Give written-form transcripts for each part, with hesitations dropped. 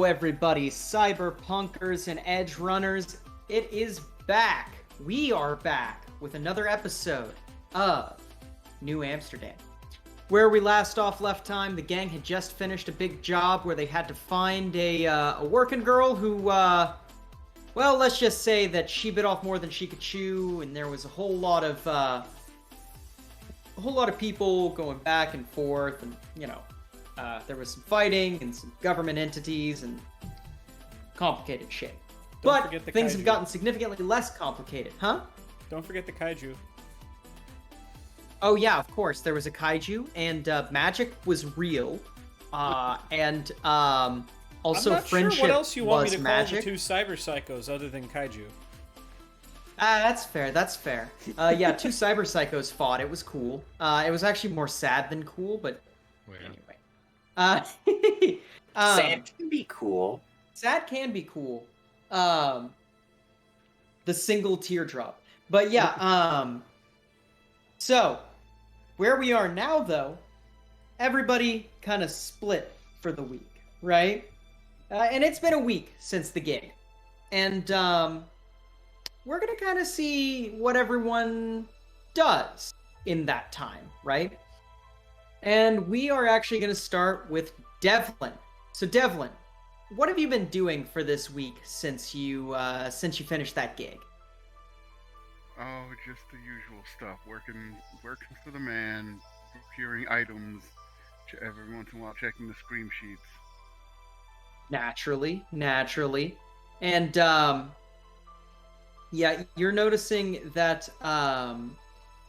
everybody, Cyberpunkers and Edgerunners. It is back. We are back with another episode of New Amsterdam. Where we last time, the gang had just finished a big job where they had to find a working girl who, well, let's just say that she bit off more than she could chew, and there was a whole lot of people going back and forth, and, there was some fighting and some government entities and complicated shit. But things have gotten significantly less complicated, huh? Don't forget the kaiju. Oh yeah, of course. There was a kaiju, and magic was real, and also I'm not friendship sure what else you want me to magic. call the two cyber psychos other than kaiju. That's fair. Yeah, two cyber psychos fought. It was cool. It was actually more sad than cool, but anyway. Sad can be cool. Sad can be cool. The single teardrop. But yeah, so where we are now though, everybody kind of split for the week, right? And it's been a week since the gig. And we're gonna kind of see what everyone does in that time, right? And we are actually going to start with Devlin. So Devlin, what have you been doing for this week since you finished that gig? Oh, just the usual stuff. Working for the man, procuring items, every once in a while checking the scream sheets. Naturally. And yeah, you're noticing that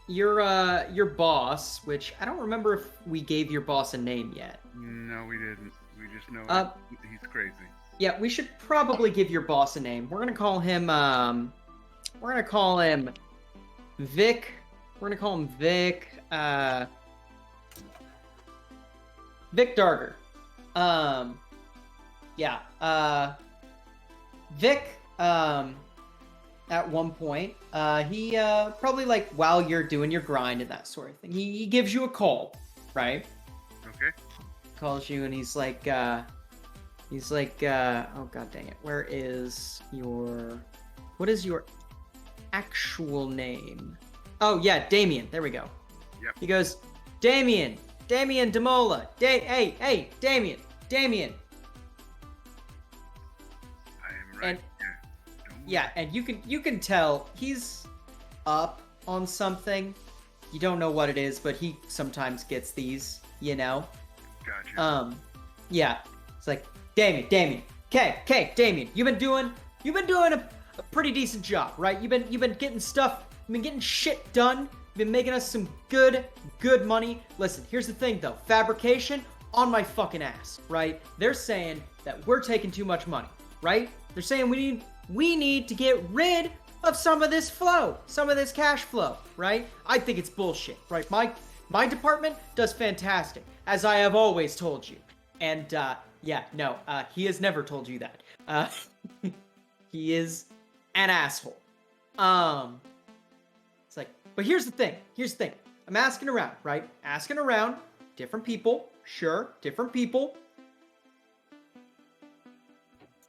your boss, which I don't remember if we gave your boss a name yet. No, we didn't. We just know he's crazy. Yeah, we should probably give your boss a name. We're gonna call him Vic. We're gonna call him Vic. Vic Darger. Vic. At one point, he probably like while you're doing your grind and that sort of thing, he gives you a call, right? Okay. Calls you and he's like, oh god dang it, what is your actual name? Oh yeah, Damien. There we go. Yep. He goes, Damien Demola. Hey, Damien. I am right. And yeah, and you can tell he's up on something. You don't know what it is, but he sometimes gets these, Gotcha. Yeah. It's like, Damien. Okay, Damien, you've been doing a pretty decent job, right? You've been getting shit done. You've been making us some good money. Listen, here's the thing though. Fabrication on my fucking ass, right? They're saying that we're taking too much money, right? They're saying we need to get rid of some of this cash flow, right? I think it's bullshit, right? My department does fantastic, as I have always told you. And, he has never told you that. He is an asshole. It's like, but here's the thing. I'm asking around, right? Different people.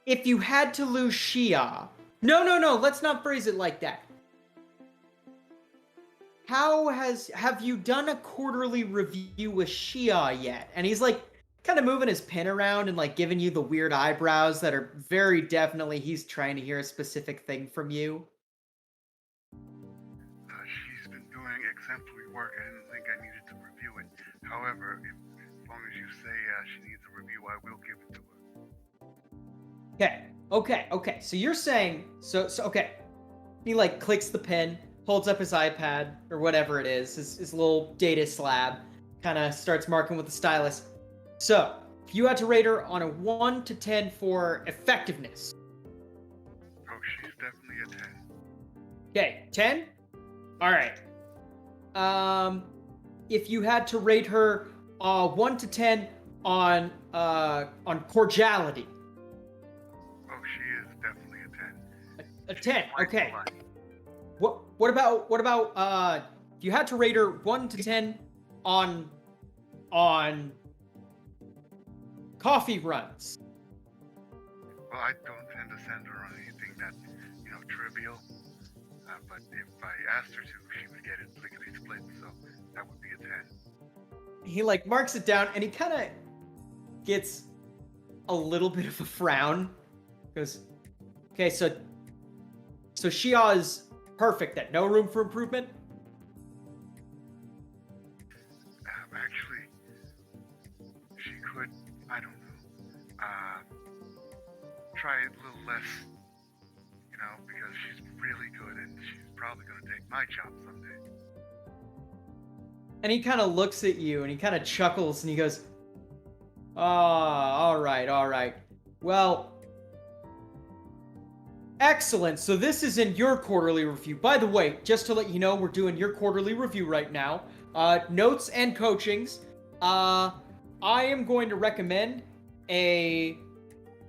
If you had to lose Shia... No, let's not phrase it like that. Have you done a quarterly review with Shia yet? And he's like, kind of moving his pen around and like giving you the weird eyebrows that are very definitely he's trying to hear a specific thing from you. She's been doing exemplary work. I didn't think I needed to review it. However, as long as you say she needs a review, I will give it to her. Okay. So you're saying, okay. He like clicks the pen, holds up his iPad or whatever it is, his little data slab, kind of starts marking with the stylus. So, if you had to rate her on a 1 to 10 for effectiveness. Oh, she's definitely a 10. Okay, 10? Alright. If you had to rate her 1 to 10 on cordiality. Oh, she is definitely a 10. A 10, okay. What about if you had to rate her 1 to 10 on coffee runs? Well, I don't tend to send her on anything that's, trivial. But if I asked her to, she would get it lickety split, so that would be a 10. He like marks it down, and he kind of gets a little bit of a frown. Goes, okay, so Shia is perfect then. No room for improvement? Actually, she could, I don't know, try a little less, because she's really good and she's probably going to take my job someday. And he kind of looks at you and he kind of chuckles and he goes, all right. Well, excellent. So this is in your quarterly review. By the way, just to let you know, we're doing your quarterly review right now. Notes and coachings. I am going to recommend a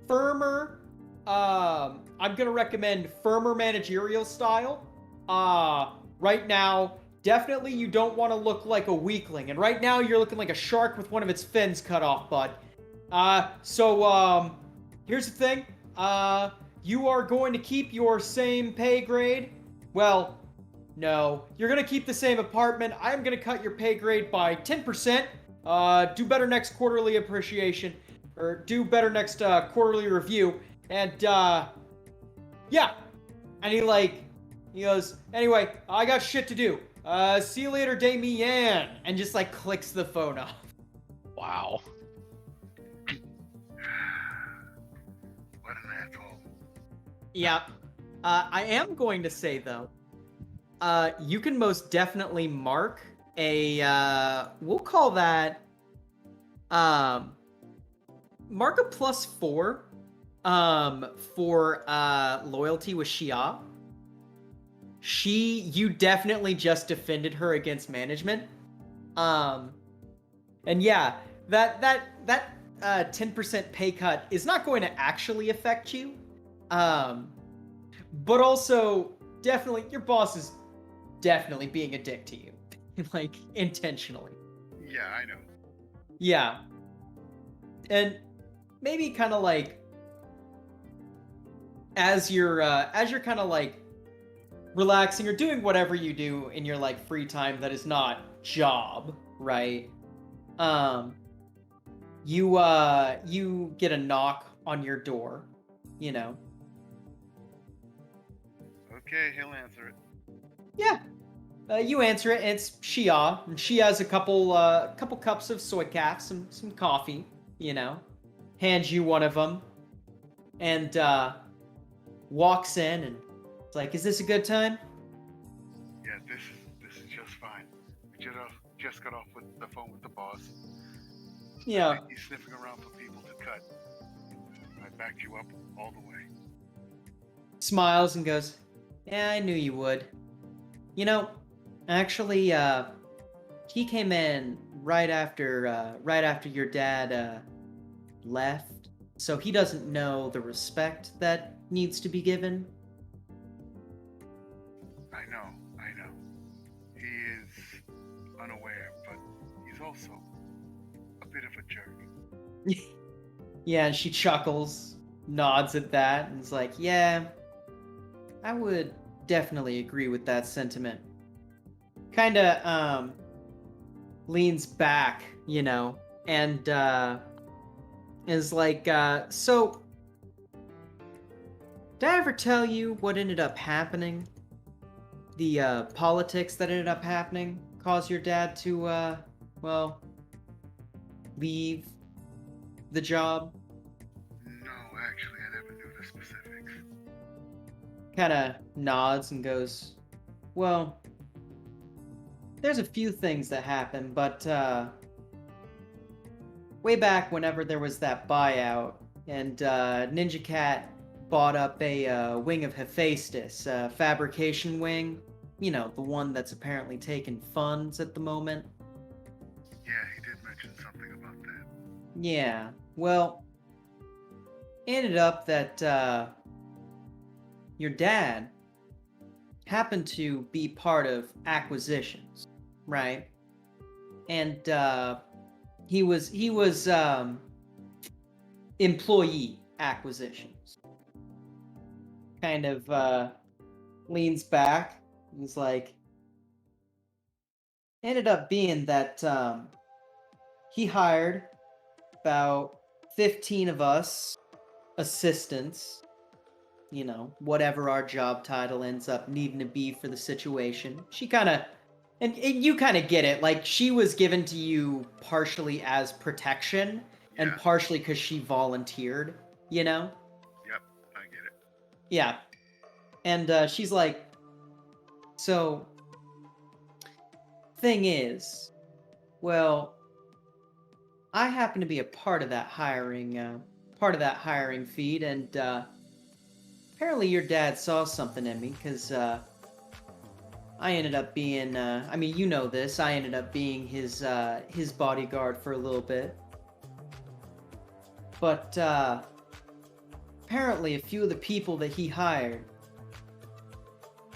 firmer, I'm going to recommend firmer managerial style. Right now, definitely you don't want to look like a weakling. And right now you're looking like a shark with one of its fins cut off, bud. Here's the thing. You are going to keep your same pay grade. Well, no. You're going to keep the same apartment. I'm going to cut your pay grade by 10%. Do better next quarterly appreciation. Or do better next quarterly review. And, yeah. And he goes, anyway, I got shit to do. See you later, Damien. And just, clicks the phone off. Wow. What an asshole. Yeah. I am going to say, though, you can most definitely mark a, we'll call that, mark a +4, for, loyalty with Xia. You definitely just defended her against management. And yeah, that 10% pay cut is not going to actually affect you. But also, definitely, your boss is definitely being a dick to you. Intentionally. Yeah, I know. Yeah. And maybe kind of as you're kind of relaxing or doing whatever you do in your free time that is not job, right? You get a knock on your door, Okay, he'll answer it. Yeah. You answer it, and it's Xia. And she has a couple cups of soy calf, some coffee, hands you one of them, and walks in, and it's like, is this a good time? Yeah, this is just fine. We just got off with the phone with the boss. Yeah. He's sniffing around for people to cut. I backed you up all the way. Smiles and goes, yeah, I knew you would. Actually, he came in right after your dad left, so he doesn't know the respect that needs to be given. I know. He is unaware, but he's also a bit of a jerk. Yeah, and she chuckles, nods at that, and is like, yeah, I would definitely agree with that sentiment. Kinda, leans back, and, is like, so, did I ever tell you what ended up happening? The, politics that ended up happening caused your dad to, leave the job? No, actually, I never knew the specifics. Kinda nods and goes, well, there's a few things that happened, but, way back whenever there was that buyout, and, Ninja Cat bought up a, wing of Hephaestus, a fabrication wing, the one that's apparently taking funds at the moment. Yeah, he did mention something about that. Yeah, well, ended up that, your dad happened to be part of acquisitions, right? And he was employee acquisitions. Kind of leans back. He's like, ended up being that he hired about 15 of us assistants, you know, whatever our job title ends up needing to be for the situation. She kind of, and you kind of get it, like, she was given to you partially as protection and Yeah. partially because she volunteered, you know? Yep, I get it. Yeah. And she's like, so, thing is, well, I happen to be a part of that hiring feed, and apparently your dad saw something in me, because I ended up being, I mean, you know this, I ended up being his bodyguard for a little bit. But apparently a few of the people that he hired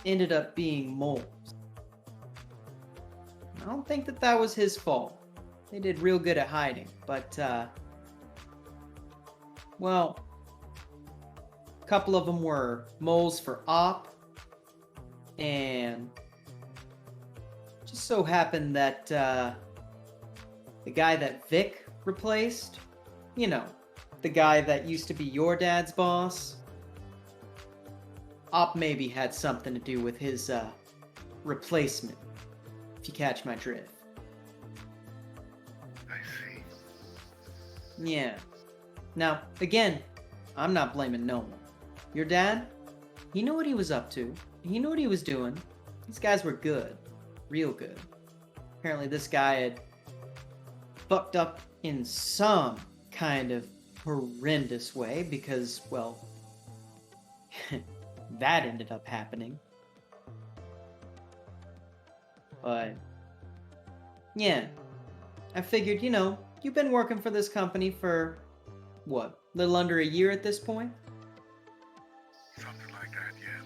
ended up being moles. I don't think that was his fault. They did real good at hiding, but, well, a couple of them were moles for op, and just so happened that, the guy that Vic replaced, you know, the guy that used to be your dad's boss, op maybe had something to do with his, replacement, if you catch my drift. I see. Yeah. Now, again, I'm not blaming no one. Your dad, he knew what he was up to. He knew what he was doing. These guys were good. Real good. Apparently this guy had fucked up in some kind of horrendous way because, well, that ended up happening. But, yeah. I figured, you know, you've been working for this company for, what, little under a year at this point? Something like that, yeah.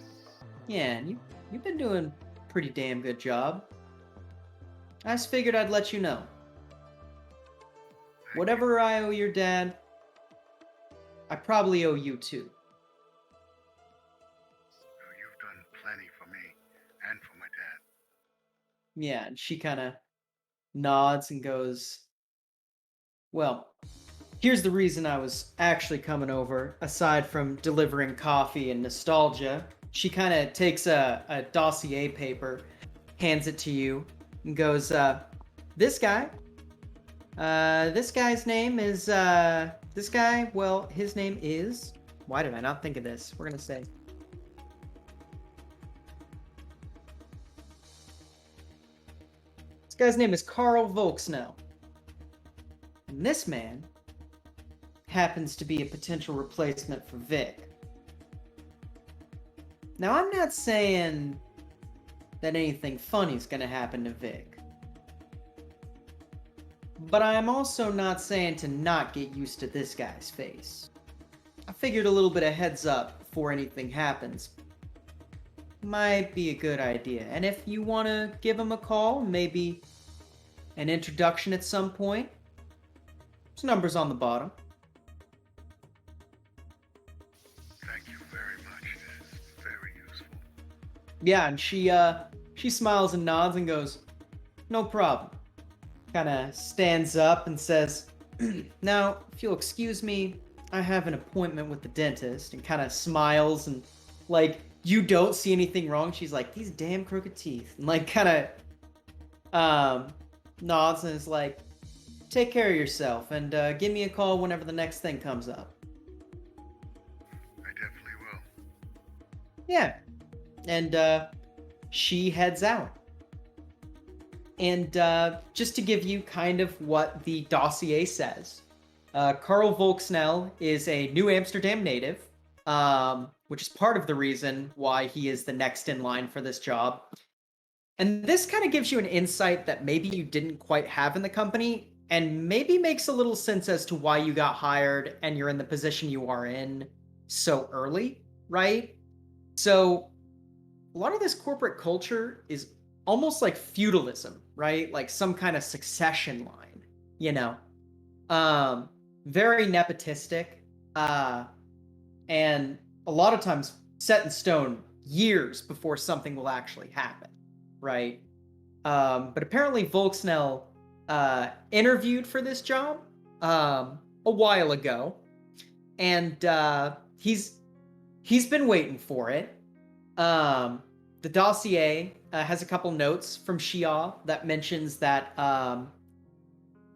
Yeah, and you've been doing a pretty damn good job. I just figured I'd let you know. Whatever I owe your dad, I probably owe you too. Oh, you've done plenty for me and for my dad. Yeah, and she kind of nods and goes, well, here's the reason I was actually coming over, aside from delivering coffee and nostalgia. She kind of takes a dossier paper, hands it to you, and goes, this guy's name is, well, his name is, why did I not think of this? We're gonna say, this guy's name is Carl Volksnell. And this man happens to be a potential replacement for Vic. Now, I'm not saying that anything funny's gonna happen to Vic. But I am also not saying to not get used to this guy's face. I figured a little bit of heads up before anything happens might be a good idea. And if you want to give him a call, maybe an introduction at some point, his number's on the bottom. Thank you very much. This is very useful. Yeah, and she smiles and nods and goes, no problem. Kind of stands up and says, now, if you'll excuse me, I have an appointment with the dentist, and kind of smiles and, like, you don't see anything wrong. She's like, these damn crooked teeth. And, like, kind of nods and is like, take care of yourself and give me a call whenever the next thing comes up. I definitely will. Yeah. And she heads out. And just to give you kind of what the dossier says, Carl Volksnell is a New Amsterdam native, which is part of the reason why he is the next in line for this job. And this kind of gives you an insight that maybe you didn't quite have in the company, and maybe makes a little sense as to why you got hired and you're in the position you are in so early, right? So a lot of this corporate culture is almost like feudalism, right? Like some kind of succession line, you know? Very nepotistic. and a lot of times set in stone years before something will actually happen, right? But apparently Volksnell interviewed for this job a while ago, and he's been waiting for it. The dossier has a couple notes from Xia that mentions that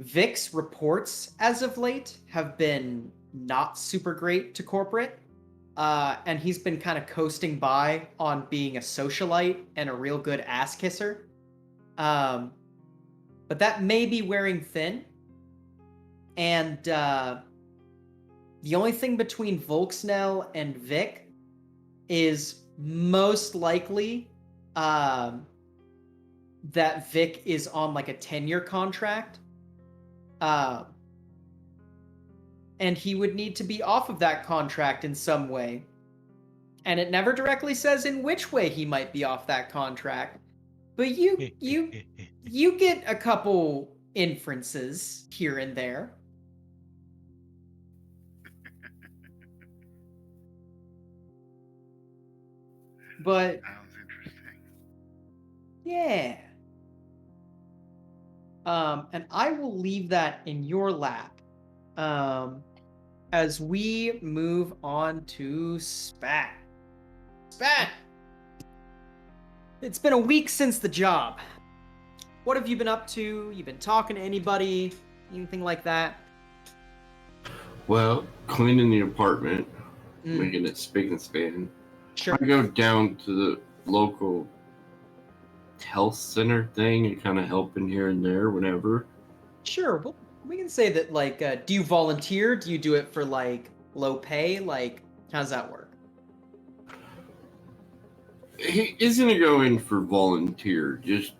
Vic's reports as of late have been not super great to corporate. And he's been kind of coasting by on being a socialite and a real good ass kisser. But that may be wearing thin. And the only thing between Volksnell and Vic is most likely that Vic is on like a 10-year contract. And he would need to be off of that contract in some way. And it never directly says in which way he might be off that contract. But you get a couple inferences here and there. But Sounds interesting. yeah. And I will leave that in your lap. As we move on to Spat. Spat! It's been a week since the job. What have you been up to? You been talking to anybody? Anything like that? Well, cleaning the apartment, making it spick and span. Sure. I go down to the local health center thing and kind of helping here and there whenever. Sure. Well, we can say that, like, do you volunteer? Do you do it for, like, low pay? Like, how's that work? He isn't to go in for volunteer just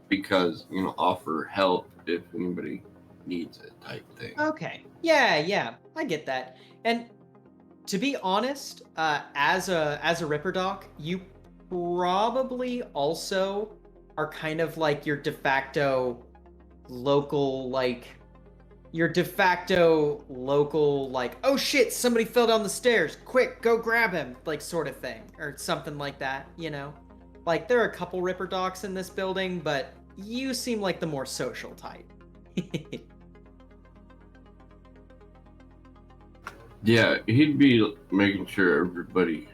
because, offer help if anybody needs it type thing. Okay. Yeah, I get that. And to be honest, as a Ripper Doc, you probably also are kind of like your de facto local, like, oh shit, somebody fell down the stairs, quick, go grab him, like, sort of thing, or something like that, Like, there are a couple Ripper Docs in this building, but you seem like the more social type. Yeah, he'd be making sure everybody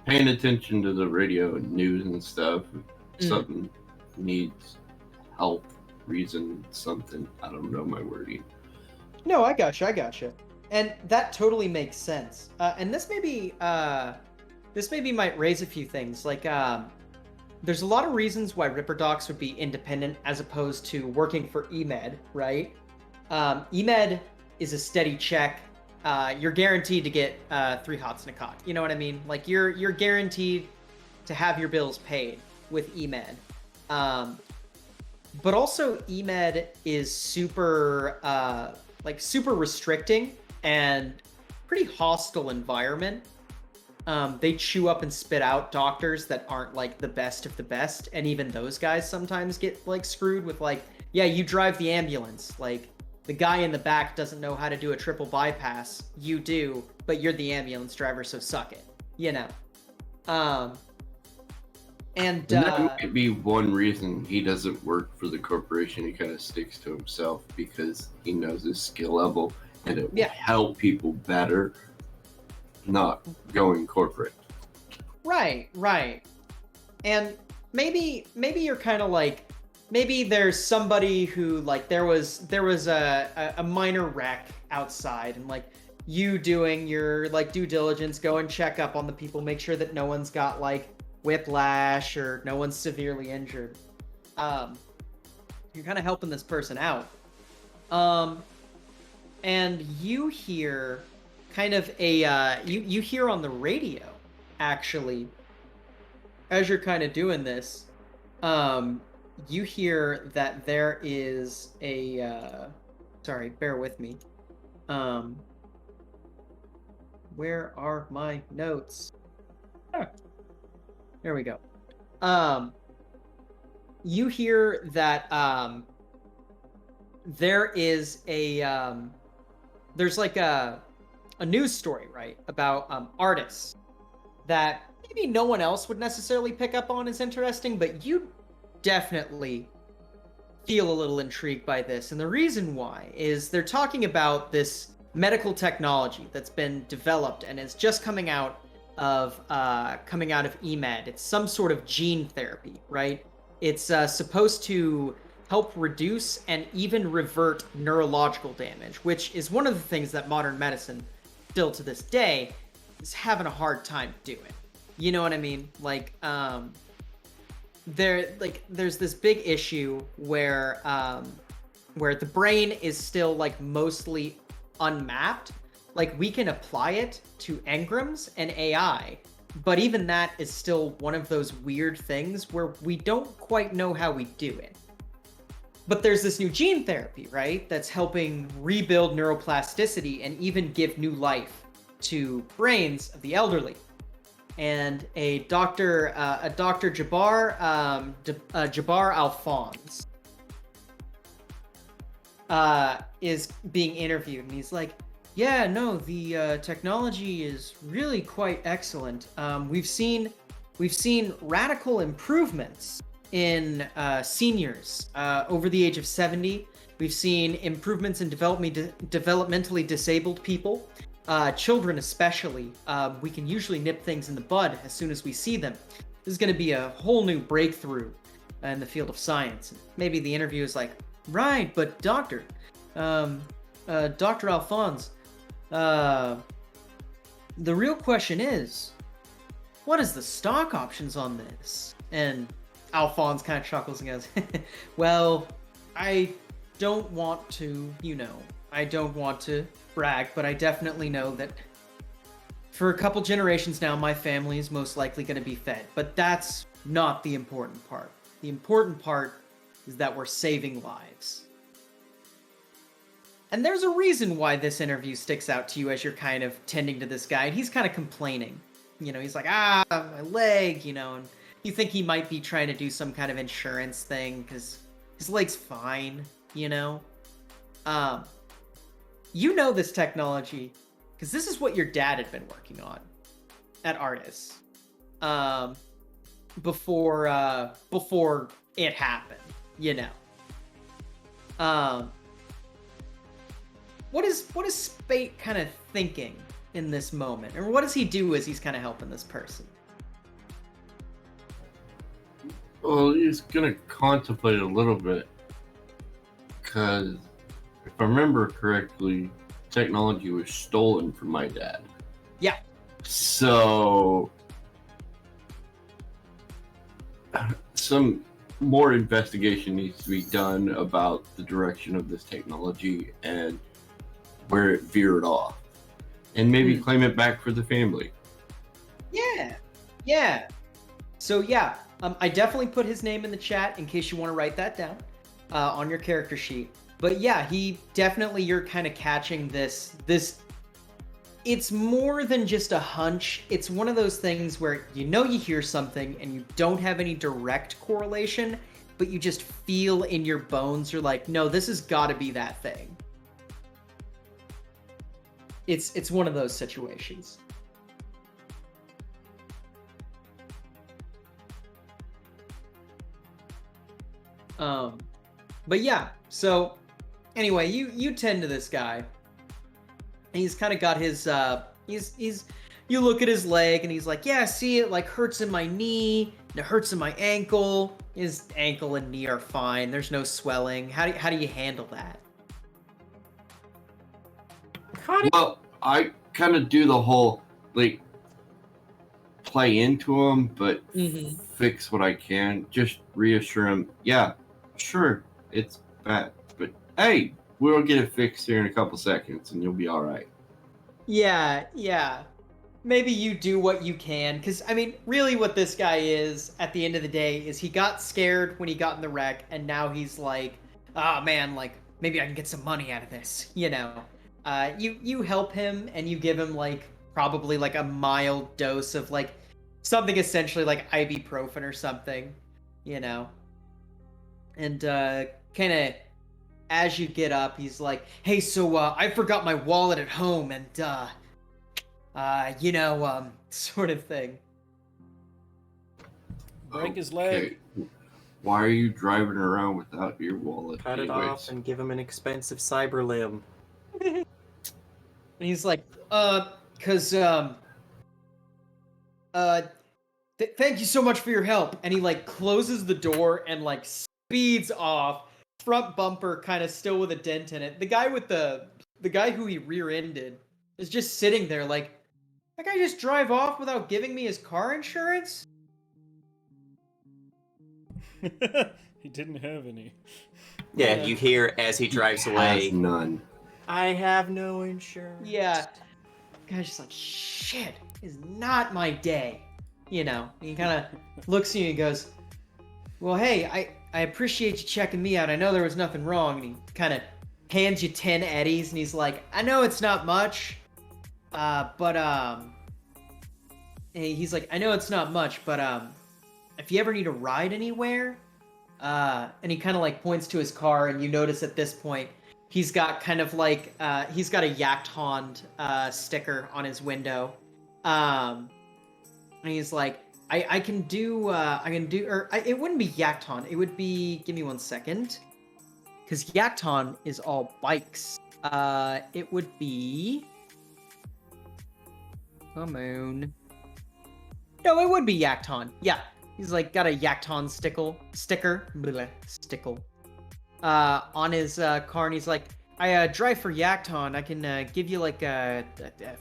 paying attention to the radio and news and stuff. If something needs help, reason, something. I don't know my wording. No, I gotcha. And that totally makes sense. And this maybe might raise a few things. Like, there's a lot of reasons why Ripper Docs would be independent as opposed to working for EMED, right? EMED is a steady check. You're guaranteed to get 3 hots and a cot. You know what I mean? Like, you're guaranteed to have your bills paid with EMED. But also EMED is super restricting and pretty hostile environment. They chew up and spit out doctors that aren't like the best of the best, and even those guys sometimes get like screwed with like, yeah, you drive the ambulance. Like, the guy in the back doesn't know how to do a triple bypass. You do, but you're the ambulance driver, so suck it. And that might be one reason he doesn't work for the corporation. He kind of sticks to himself because he knows his skill level and it will help people better, not going corporate. Right. And maybe you're kind of like, maybe there's somebody who, like, there was a minor wreck outside, and like you doing your like due diligence, go and check up on the people, make sure that no one's got like whiplash or no one's severely injured. You're kind of helping this person out. And you hear kind of a you hear on the radio, actually, as you're kind of doing this, you hear that there is a sorry, bear with me. Where are my notes? There we go. You hear that there is a there's like a a news story, right, about artists that maybe no one else would necessarily pick up on as interesting, but you definitely feel a little intrigued by this. And the reason why is they're talking about this medical technology that's been developed and is just coming out of EMED. It's some sort of gene therapy, right? It's supposed to help reduce and even revert neurological damage, which is one of the things that modern medicine, still to this day, is having a hard time doing. You know what I mean? Like, there's this big issue where the brain is still like mostly unmapped. Like, we can apply it to engrams and AI, but even that is still one of those weird things where we don't quite know how we do it. But there's this new gene therapy, right, that's helping rebuild neuroplasticity and even give new life to brains of the elderly. And a Dr. Jabbar Alphonse is being interviewed, and he's like, yeah, no, the technology is really quite excellent. We've seen radical improvements in seniors over the age of 70. We've seen improvements in developmentally disabled people, children especially. We can usually nip things in the bud as soon as we see them. This is going to be a whole new breakthrough in the field of science. Maybe the interview is like, right, but Dr. Alphonse, the real question is, what is the stock options on this? And Alphonse kind of chuckles and goes, well, I don't want to, I don't want to brag, but I definitely know that for a couple generations now, my family is most likely going to be fed. But that's not the important part. The important part is that we're saving lives. And there's a reason why this interview sticks out to you as you're kind of tending to this guy. And he's kind of complaining. He's like, my leg, and you think he might be trying to do some kind of insurance thing because his leg's fine, this technology because this is what your dad had been working on at Artis before it happened, What is Spate kind of thinking in this moment, or what does he do as he's kind of helping this person? Well, he's gonna contemplate a little bit, because if I remember correctly, technology was stolen from my dad. Yeah. So some more investigation needs to be done about the direction of this technology and where it veered off, and maybe claim it back for the family. Yeah. So yeah, I definitely put his name in the chat in case you want to write that down on your character sheet. But yeah, you're kind of catching this. It's more than just a hunch. It's one of those things where you hear something and you don't have any direct correlation, but you just feel in your bones, you're like, no, this has got to be that thing. It's one of those situations. But yeah, so anyway, you tend to this guy. He's kind of got his you look at his leg and he's like, yeah, see, it like hurts in my knee, and it hurts in my ankle. His ankle and knee are fine. There's no swelling. How do you handle that? Well, I kind of do the whole play into him, but fix what I can. Just reassure him. Yeah, sure, it's bad, but hey, we'll get it fixed here in a couple seconds, and you'll be all right. Yeah. Maybe you do what you can, because I mean, really, what this guy is at the end of the day is he got scared when he got in the wreck, and now he's like, oh man, like maybe I can get some money out of this, You help him and you give him probably a mild dose of something essentially like ibuprofen or something, and kind of as you get up, he's like, hey, so I forgot my wallet at home, and sort of thing. Break his leg. Okay. Why are you driving around without your wallet? Cut it anyways? off and give him an expensive cyber limb. And he's like, thank you so much for your help. And he like closes the door and like speeds off. Front bumper kind of still with a dent in it. The guy who he rear-ended is just sitting there like, that guy just drive off without giving me his car insurance? He didn't have any. Yeah, Yeah. you hear as he drives Has away. none. I have no insurance. Yeah. The guy's just like, shit, is not my day. You know, he kind of looks at you and goes, well, hey, I appreciate you checking me out. I know there was nothing wrong. And he kind of hands you 10 eddies, and he's like, I know it's not much, but he's like, I know it's not much, but if you ever need a ride anywhere, and he kind of like points to his car, and you notice at this point, he's got kind of like, he's got a Yacht sticker on his window. And he's like, it wouldn't be Yakton. It would be, give me one second. Because Yakton is all bikes. It would be, come on. No, it would be Yakton. Yeah. He's like got a Yakton sticker on his car, and he's like, I drive for Yakton. I can give you like a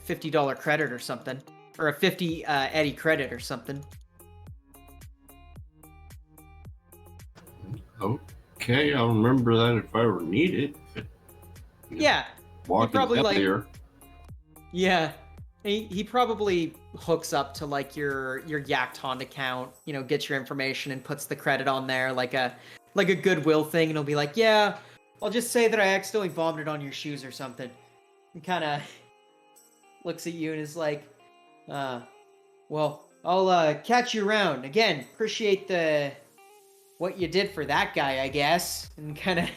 $50 credit or something. Or a 50 Eddie credit or something. Okay, I'll remember that if I ever need it. Yeah. Walking probably, up like- there. Yeah. He probably hooks up to like your Yakton account, you know, gets your information and puts the credit on there like a Goodwill thing, and he'll be like, yeah, I'll just say that I accidentally vomited on your shoes or something. And kind of looks at you and is like, well, I'll catch you around. Again, appreciate what you did for that guy, I guess. And kind of,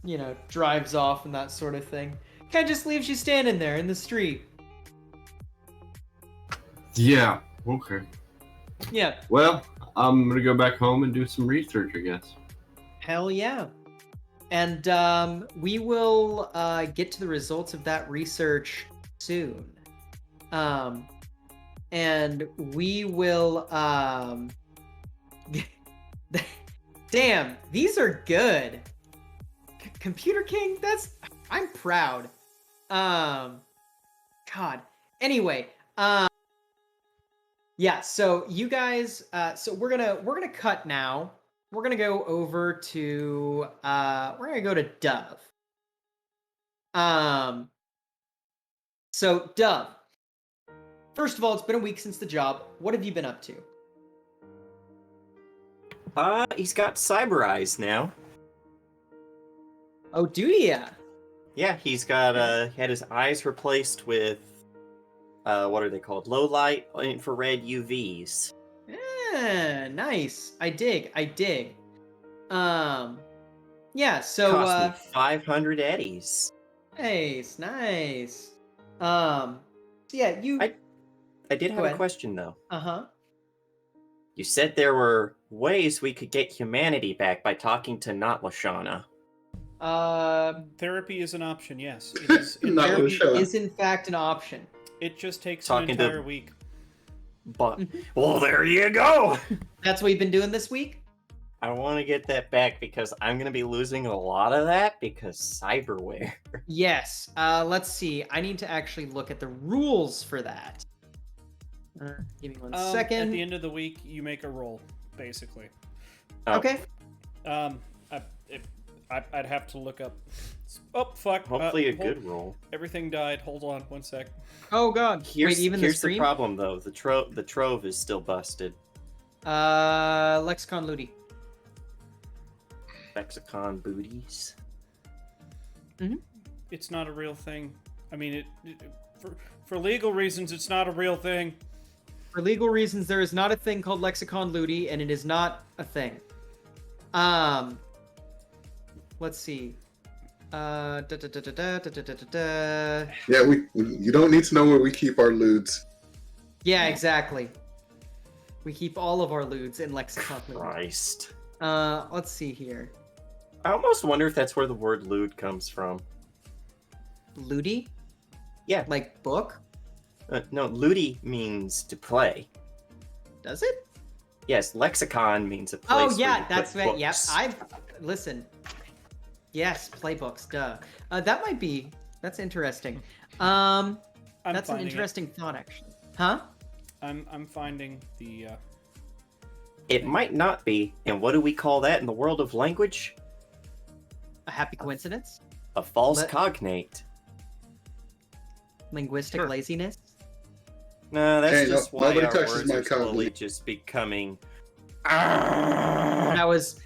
you know, drives off and that sort of thing. Kind of just leaves you standing there in the street. Yeah, okay. Yeah, Well, I'm gonna go back home and do some research, I guess. hell yeah. And we will get to the results of that research soon. And we will damn, these are good. Computer King, I'm proud. God. Anyway, yeah, so you guys so we're gonna cut now. We're gonna go over to Dove. So Dove, first of all, it's been a week since the job. What have you been up to? He's got cyber eyes now. Oh, do ya? Yeah, he's got he had his eyes replaced with what are they called? Low light infrared UVs. Nice. I dig. Yeah, so Cost me 500 eddies. nice. Yeah, you I did Go have a ahead. question though. Uh-huh. You said there were ways we could get humanity back by talking to not Lashana. Therapy is an option, yes. It is. Not Therapy Lashana. is in fact an option. It just takes Talking an to- entire week. But well, there you go. That's what you've been doing this week? I want to get that back because I'm gonna be losing a lot of that because cyberware. Yes. Let's see. I need to actually look at the rules for that. Give me one second. At the end of the week, you make a roll, basically. Okay. I'd have to look up. Oh fuck! Hopefully a hold- good roll. Everything died. Hold on, one sec. Oh god. Here's, Wait, even here's the stream? problem though. The trove is still busted. Lexicon Ludi. Lexicon booties. It's not a real thing. I mean, for legal reasons, it's not a real thing. For legal reasons, there is not a thing called Lexicon Ludi, and it is not a thing. Let's see. Da, da, da, da, da, da, da, da, da. Yeah, you don't need to know where we keep our lewds. Yeah, exactly. We keep all of our lewds in lexicon. Christ. Let's see here. I almost wonder if that's where the word lewd comes from. Ludi? Yeah. Like book? No, ludi means to play. Does it? Yes, lexicon means a place. Oh yeah, where you that's put right. Yep. books. Listen. Yes, playbooks. Duh. That's interesting. I'm That's an finding interesting thought, actually. Huh? I'm finding the. It might not be. And what do we call that in the world of language? A happy coincidence? A false Let- cognate. Linguistic Sure. laziness? No, that's Hey, just why nobody our touches words my are slowly cognate. just becoming. That was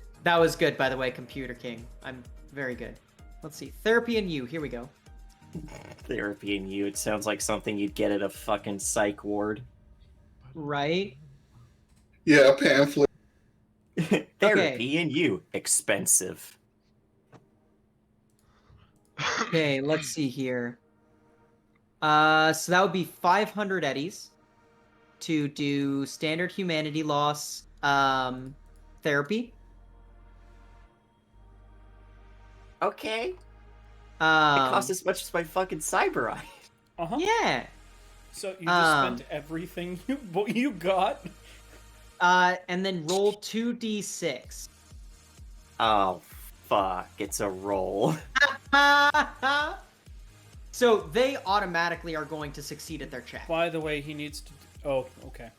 good, by the way, Computer King. I'm very good. Let's see. Therapy and you. Here we go. Therapy in you. It sounds like something you'd get at a fucking psych ward. Right? Yeah, a pamphlet. Therapy in you. Expensive. Okay, let's see here. So that would be 500 eddies to do standard humanity loss therapy. Okay. It Um, costs as much as my fucking cyber eye. Uh huh. yeah. So you just Um, spent everything you got. And then roll 2d6. Oh, fuck. It's a roll. So they automatically are going to succeed at their check. By the way, he needs to. Oh, okay.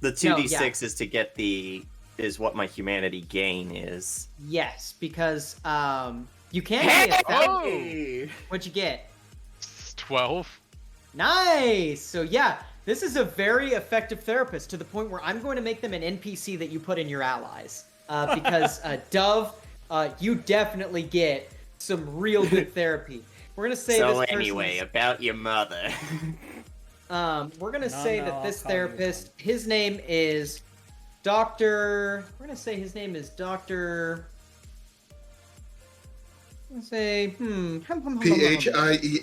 The No, 2d6 is to get is what my humanity gain is. Yes, because you can be a Oh! Hey! What'd you get? 12. Nice. So yeah, this is a very effective therapist to the point where I'm going to make them an NPC that you put in your allies. Because Dove, you definitely get some real good therapy. We're gonna say So this anyway, person's- about your mother. we're gonna No, say no, that I'll this call you therapist, his name is Doctor. We're gonna say his name is Doctor. Let's say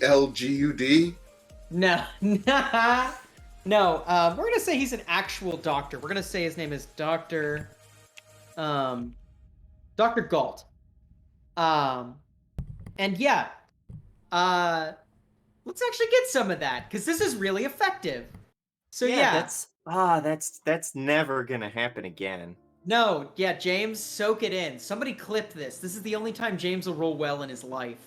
PHIELGUD. No, no. We're gonna say he's an actual doctor. We're gonna say his name is Doctor, Doctor Galt. And yeah, let's actually get some of that because this is really effective. So yeah, that's never gonna happen again. no, yeah, James, soak it in. Somebody clip this. This is the only time James will roll well in his life.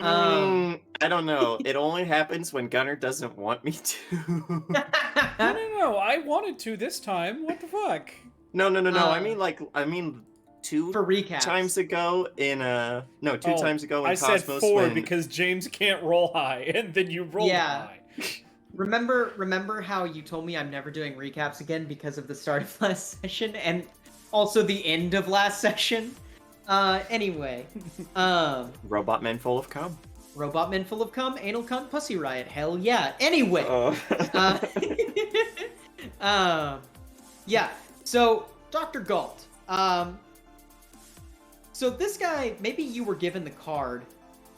I don't know. It only happens when Gunnar doesn't want me to. No. I wanted to this time. What the fuck? No. Uh, I mean two for recaps. times ago in two Oh, times ago in I said Cosmos 4 when because James can't roll high, and then you roll Yeah. high. Remember how you told me I'm never doing recaps again because of the start of last session and also the end of last session? Anyway. Robot Men Full of Cum. Robot men full of cum, anal cunt, pussy riot. Hell yeah. Anyway. Yeah. So, Dr. Galt. So this guy, maybe you were given the card,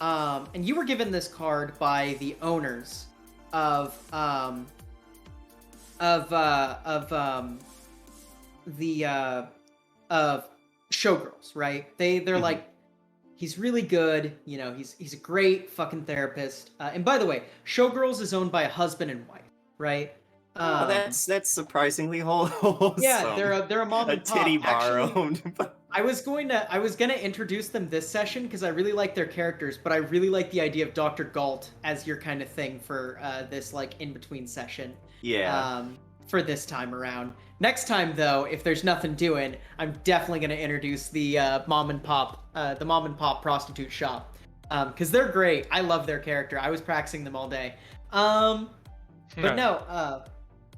and you were given this card by the owners of Showgirls, right? They're Mhm. like, he's really good, you know, he's a great fucking therapist. And by the way, Showgirls is owned by a husband and wife, right? Oh, that's surprisingly wholesome. Yeah, they're a mom a and pop. titty bar Actually, owned. I was gonna introduce them this session because I really like their characters, but I really like the idea of Dr. Galt as your kind of thing for this like in between session. Yeah. For this time around. Next time though, if there's nothing doing, I'm definitely gonna introduce the mom and pop prostitute shop, because they're great. I love their character. I was practicing them all day. But no,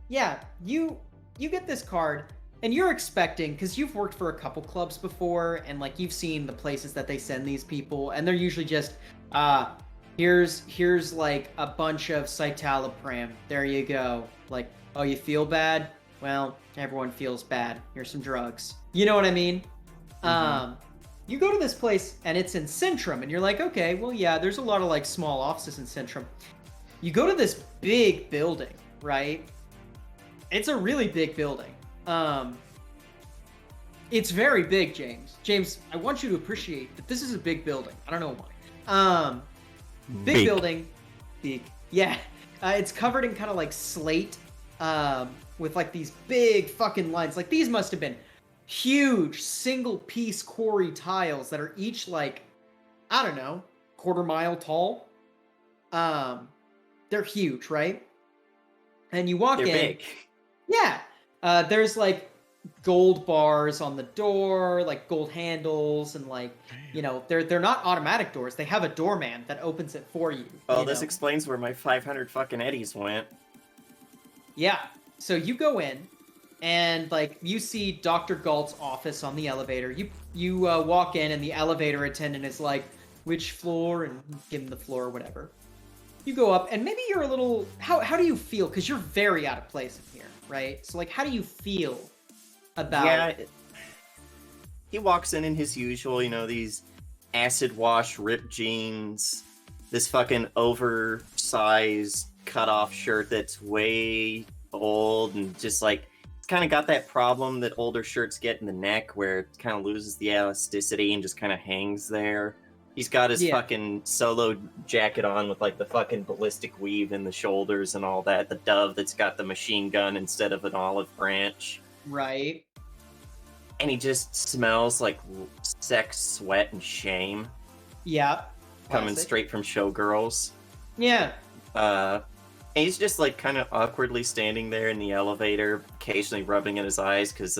yeah, you get this card. And you're expecting, because you've worked for a couple clubs before, and like you've seen the places that they send these people, and they're usually just, here's like a bunch of citalopram. There you go. Like, oh, you feel bad? Well, everyone feels bad. Here's some drugs. You know what I mean? Mhm. you go to this place and it's in Centrum, and you're like, okay, well, yeah, there's a lot of like small offices in Centrum. You go to this big building, right? It's a really big building. It's very big, James. James, I want you to appreciate that this is a big building. I don't know why. Big building. Big. Yeah. It's covered in kind of like slate, with like these big fucking lines. Like these must have been huge single piece quarry tiles that are each like, I don't know, quarter mile tall. They're huge, right? And you walk They're in. big. Yeah. There's like gold bars on the door, like gold handles, and like, you know, they're not automatic doors. They have a doorman that opens it for you. Well, you this know? explains where my 500 fucking eddies went. Yeah. So you go in, and like you see Dr. Galt's office on the elevator. You walk in, and the elevator attendant is like, "Which floor?" and give him the floor or whatever. You go up, and maybe you're a little. How do you feel? Because you're very out of place in here, right? So like, how do you feel about? Yeah, he walks in his usual, these acid wash ripped jeans, this fucking oversized cutoff shirt that's way old, and just like it's kind of got that problem that older shirts get in the neck where it kind of loses the elasticity and just kind of hangs there. He's got his fucking solo jacket on with like the fucking ballistic weave in the shoulders and all that. The dove that's got the machine gun instead of an olive branch. Right. And he just smells like sex, sweat, and shame. Yeah. Coming Classic. straight from showgirls. Yeah. And he's just like kind of awkwardly standing there in the elevator, occasionally rubbing at his eyes, because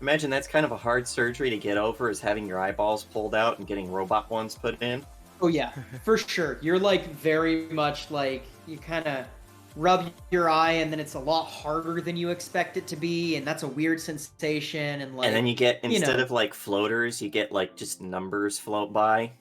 imagine that's kind of a hard surgery to get over, is having your eyeballs pulled out and getting robot ones put in. Oh yeah, for sure. You're like very much like, you kind of rub your eye and then it's a lot harder than you expect it to be, and that's a weird sensation. And like, And then you get, instead of like floaters, you get like just numbers float by.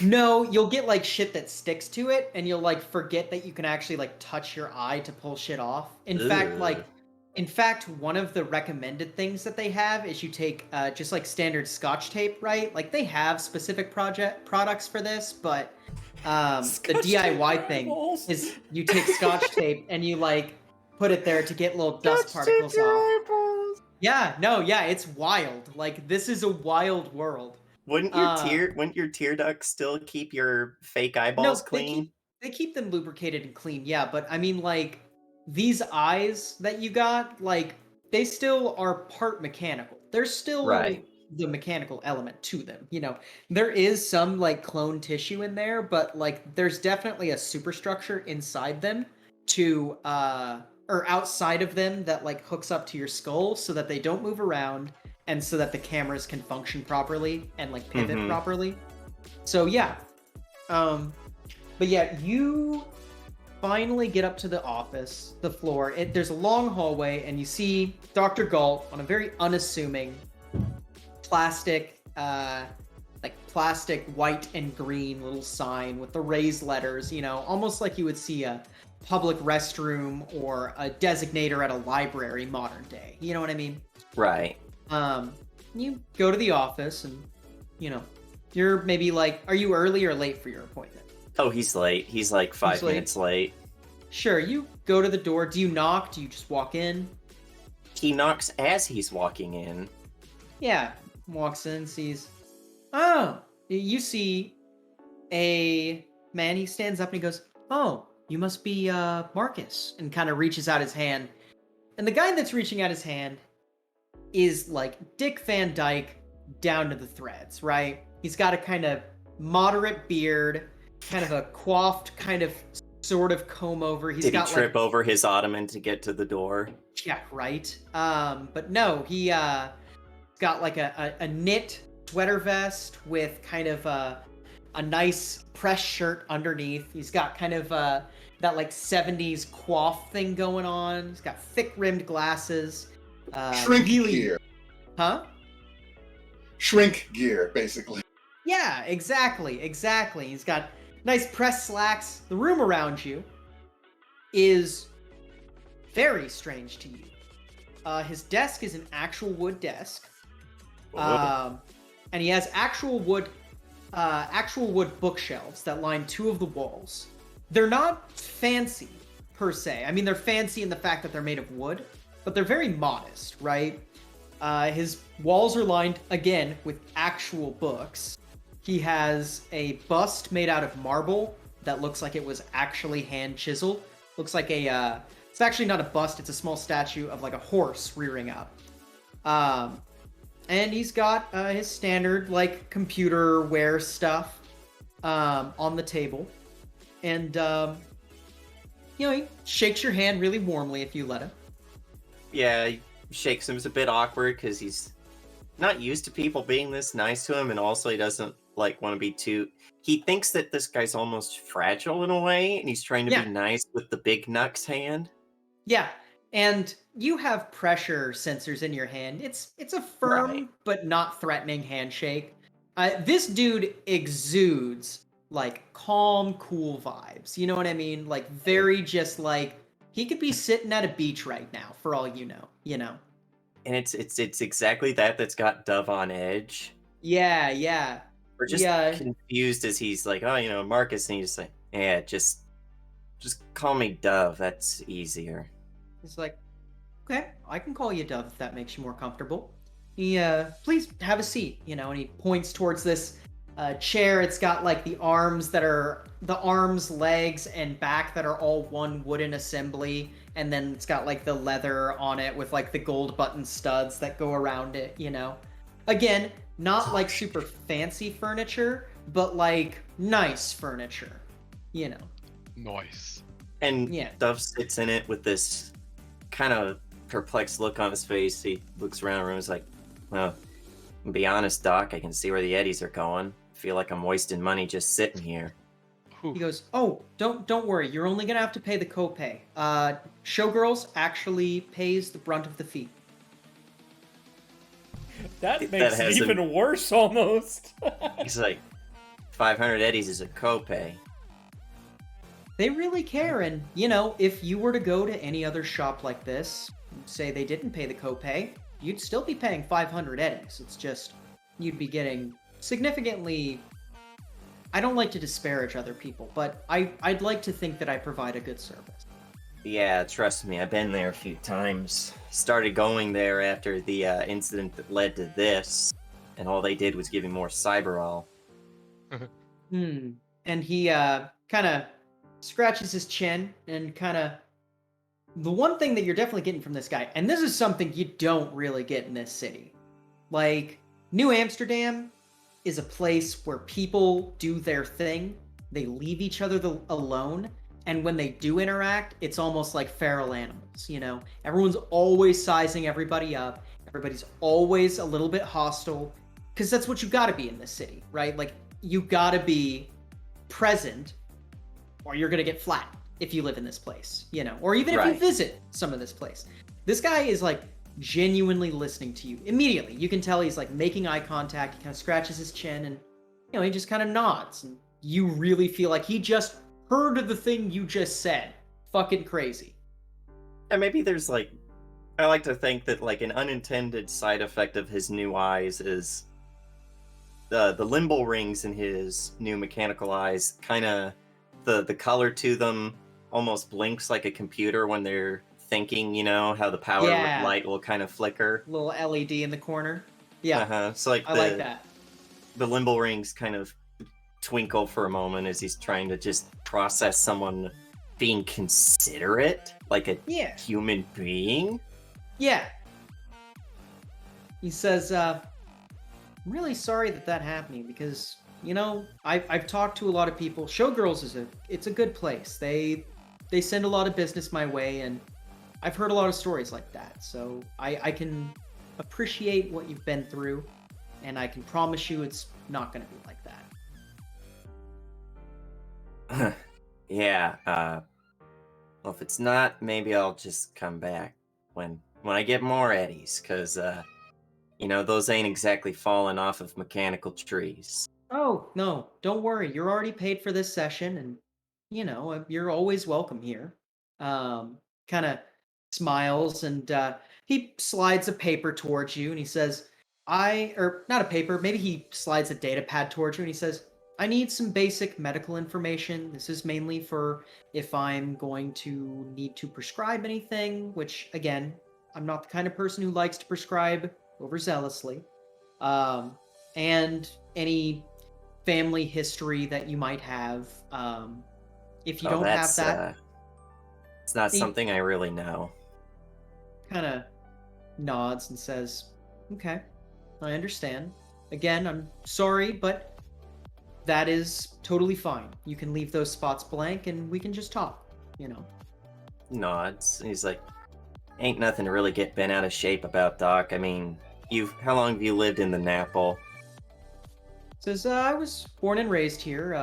No, you'll get like shit that sticks to it, and you'll like forget that you can actually like touch your eye to pull shit off. In fact, one of the recommended things that they have is you take just like standard Scotch tape, right? Like they have specific products for this, but the DIY thing is you take Scotch tape and you like put it there to get little dust particles off. Yeah, it's wild. Like this is a wild world. Wouldn't your tear ducts still keep your fake eyeballs clean? They keep them lubricated and clean, yeah, but I mean like these eyes that you got, like, they still are part mechanical. There's still the mechanical element to them, There is some, like, clone tissue in there, but, like, there's definitely a superstructure inside them or outside of them that, like, hooks up to your skull so that they don't move around and so that the cameras can function properly and, like, pivot properly. So, yeah. But, yeah, you finally get up to the office, the floor. There's a long hallway, and you see Dr. Galt on a very unassuming plastic white and green little sign with the raised letters, almost like you would see a public restroom or a designator at a library modern day. You know what I mean? Right. You go to the office and, you're maybe like, are you early or late for your appointment? Oh, he's late. He's like 5 minutes late. Sure, you go to the door. Do you knock? Do you just walk in? He knocks as he's walking in. Yeah, walks in, sees... Oh, you see a man. He stands up and he goes, "Oh, you must be Marcus," and kind of reaches out his hand. And the guy that's reaching out his hand is like Dick Van Dyke down to the threads, right? He's got a kind of moderate beard, kind of a coiffed kind of sort of comb over. Did he trip over his ottoman to get to the door? Yeah, right. But no, he got like a knit sweater vest with kind of a nice press shirt underneath. He's got kind of that like 70s coif thing going on. He's got thick rimmed glasses. Shrink gear. Huh? Shrink gear, basically. Yeah, exactly. He's got nice press slacks. The room around you is very strange to you. His desk is an actual wood desk. and he has actual wood bookshelves that line 2 of the walls. They're not fancy per se. I mean, they're fancy in the fact that they're made of wood, but they're very modest, right? His walls are lined again with actual books. He has a bust made out of marble that looks like it was actually hand chiseled. Looks like it's actually not a bust, it's a small statue of like a horse rearing up. And he's got his standard like computer wear stuff on the table. And he shakes your hand really warmly if you let him. Yeah, he shakes him. It's a bit awkward because he's not used to people being this nice to him, and also he doesn't like want to be too. He thinks that this guy's almost fragile in a way, and he's trying to be nice with the big Nux hand. Yeah, and you have pressure sensors in your hand. It's a firm but not threatening handshake. This dude exudes like calm, cool vibes. You know what I mean? Like very just like he could be sitting at a beach right now for all you know. You know. And it's exactly that's got Dove on edge. Yeah. We're just confused as he's like, oh, Marcus, and he's like, yeah, just call me Dove. That's easier. He's like, okay, I can call you Dove if that makes you more comfortable. He, please have a seat, and he points towards this chair. It's got like the arms, legs, and back that are all one wooden assembly, and then it's got like the leather on it with like the gold button studs that go around it, Again, not like super fancy furniture, but like nice furniture, Nice. And Dove sits in it with this kind of perplexed look on his face. He looks around the room and is like, well, to be honest, Doc, I can see where the eddies are going. I feel like I'm wasting money just sitting here. He goes, oh, don't worry. You're only going to have to pay the copay. Showgirls actually pays the brunt of the fee. That makes it even worse, almost. He's like, 500 eddies is a copay. They really care, and, if you were to go to any other shop like this, say they didn't pay the copay, you'd still be paying 500 eddies. It's just, you'd be getting significantly... I don't like to disparage other people, but I'd like to think that I provide a good service. Yeah, trust me, I've been there a few times. Started going there after the incident that led to this, and all they did was give me more Cyberall. And he kind of scratches his chin and kind of... The one thing that you're definitely getting from this guy, and this is something you don't really get in this city. Like, New Amsterdam is a place where people do their thing. They leave each other alone. And when they do interact, it's almost like feral animals, Everyone's always sizing everybody up. Everybody's always a little bit hostile. Because that's what you gotta be in this city, right? Like, you gotta be present or you're gonna get flat if you live in this place, Or even if you visit some of this place. This guy is like genuinely listening to you immediately. You can tell he's like making eye contact. He kind of scratches his chin and he just kind of nods, and you really feel like he just heard of the thing you just said. Fucking crazy. And maybe there's like, I like to think that like an unintended side effect of his new eyes is the limbo rings in his new mechanical eyes. Kind of the color to them almost blinks like a computer when they're thinking, how the power light will kind of flicker. Little LED in the corner. Yeah. So like I like that. The limbo rings kind of twinkle for a moment as he's trying to just process someone being considerate, like a human being. Yeah. He says, I'm really sorry that happened because, I've talked to a lot of people. Showgirls it's a good place. They send a lot of business my way, and I've heard a lot of stories like that. So I can appreciate what you've been through, and I can promise you it's not going to be like that. Yeah, well, if it's not, maybe I'll just come back when I get more eddies, because, those ain't exactly falling off of mechanical trees. Oh, no, don't worry. You're already paid for this session, and, you're always welcome here. Kind of smiles, and he slides a paper towards you, and he says, or not a paper, maybe he slides a data pad towards you and he says, I need some basic medical information. This is mainly for if I'm going to need to prescribe anything, which, again, I'm not the kind of person who likes to prescribe overzealously. And any family history that you might have. If you Oh, don't have that's that, it's not he something I really know. kind of nods and says, okay, I understand. Again, I'm sorry, but that is totally fine. You can leave those spots blank and we can just talk, you know. Nods. He's like, ain't nothing to really get bent out of shape about, Doc. I mean, how long have you lived in the Napple? Says, I was born and raised here.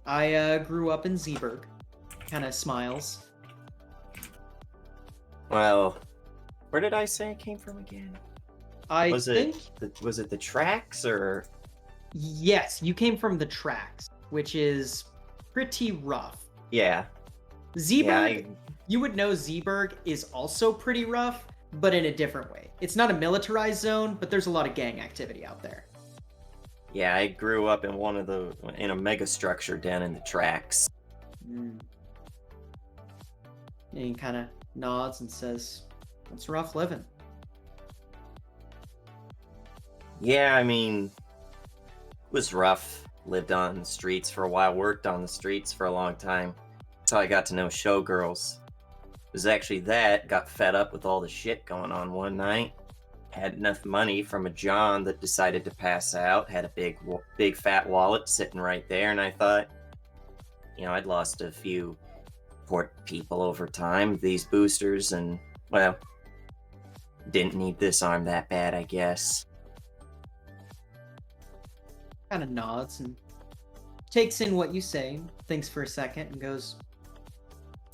I grew up in Zeeburg. Kind of smiles. Well, where did I say it came from again? I Was think, was it the tracks or? yes, you came from the tracks, which is pretty rough. Yeah. Zeeburg, you would know Zeeburg is also pretty rough, but in a different way. It's not a militarized zone, but there's a lot of gang activity out there. Yeah, I grew up in in a mega structure down in the tracks. And he kind of nods and says, "It's rough living." Yeah, I mean, it was rough. Lived on the streets for a while, worked on the streets for a long time. That's how I got to know showgirls. It was actually got fed up with all the shit going on one night. Had enough money from a John that decided to pass out, had a big fat wallet sitting right there, and I thought, I'd lost a few important people over time, these boosters, and, well, didn't need this arm that bad, I guess. Kind of nods and takes in what you say, thinks for a second, and goes,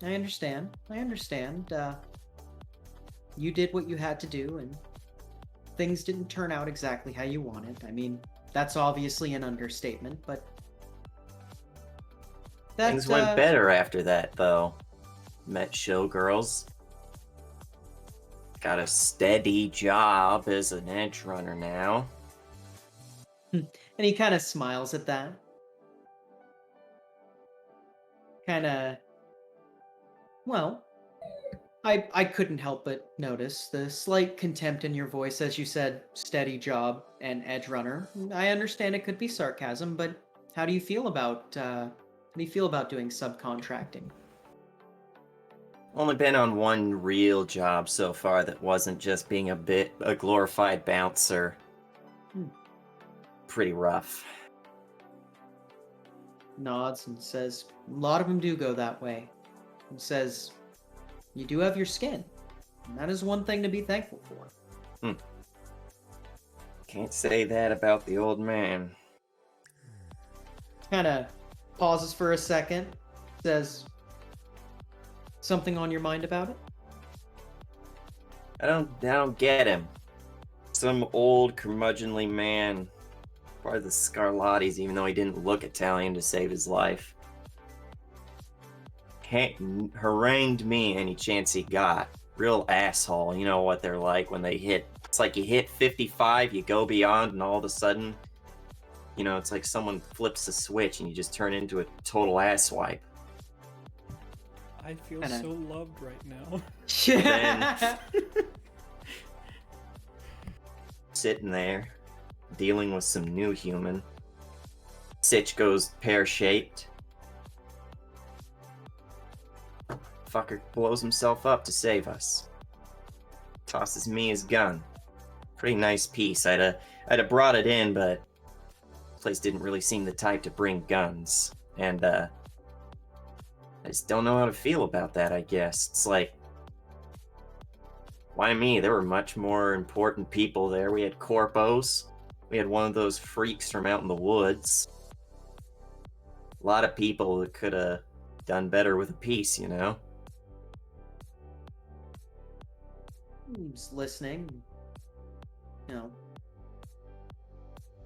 I understand. You did what you had to do, and things didn't turn out exactly how you wanted. I mean, that's obviously an understatement, but Things went better after that, though. Met showgirls. Got a steady job as an Edgerunner now. And he kind of smiles at that. Well, I couldn't help but notice the slight contempt in your voice as you said steady job and Edgerunner. I understand it could be sarcasm, but how do you feel about doing subcontracting? Only been on one real job so far that wasn't just being a glorified bouncer. Pretty rough. Nods and says, a lot of them do go that way. And says, you do have your skin. And that is one thing to be thankful for. Can't say that about the old man. Kind of pauses for a second. Says, something on your mind about it? I don't get him. Some old curmudgeonly man. Part of the Scarlattis, even though he didn't look Italian to save his life. Harangued me any chance he got. Real asshole. You know what they're like when they hit. It's like you hit 55, you go beyond, and all of a sudden, it's like someone flips a switch and you just turn into a total asswipe. I feel so loved right now. Then, sitting there, dealing with some new human. Sitch goes pear-shaped. Fucker blows himself up to save us. Tosses me his gun. Pretty nice piece. I'd have brought it in, but the place didn't really seem the type to bring guns. And, I just don't know how to feel about that, I guess. It's like, why me? There were much more important people there. We had corpos. We had one of those freaks from out in the woods. A lot of people that could have done better with a piece, Just listening.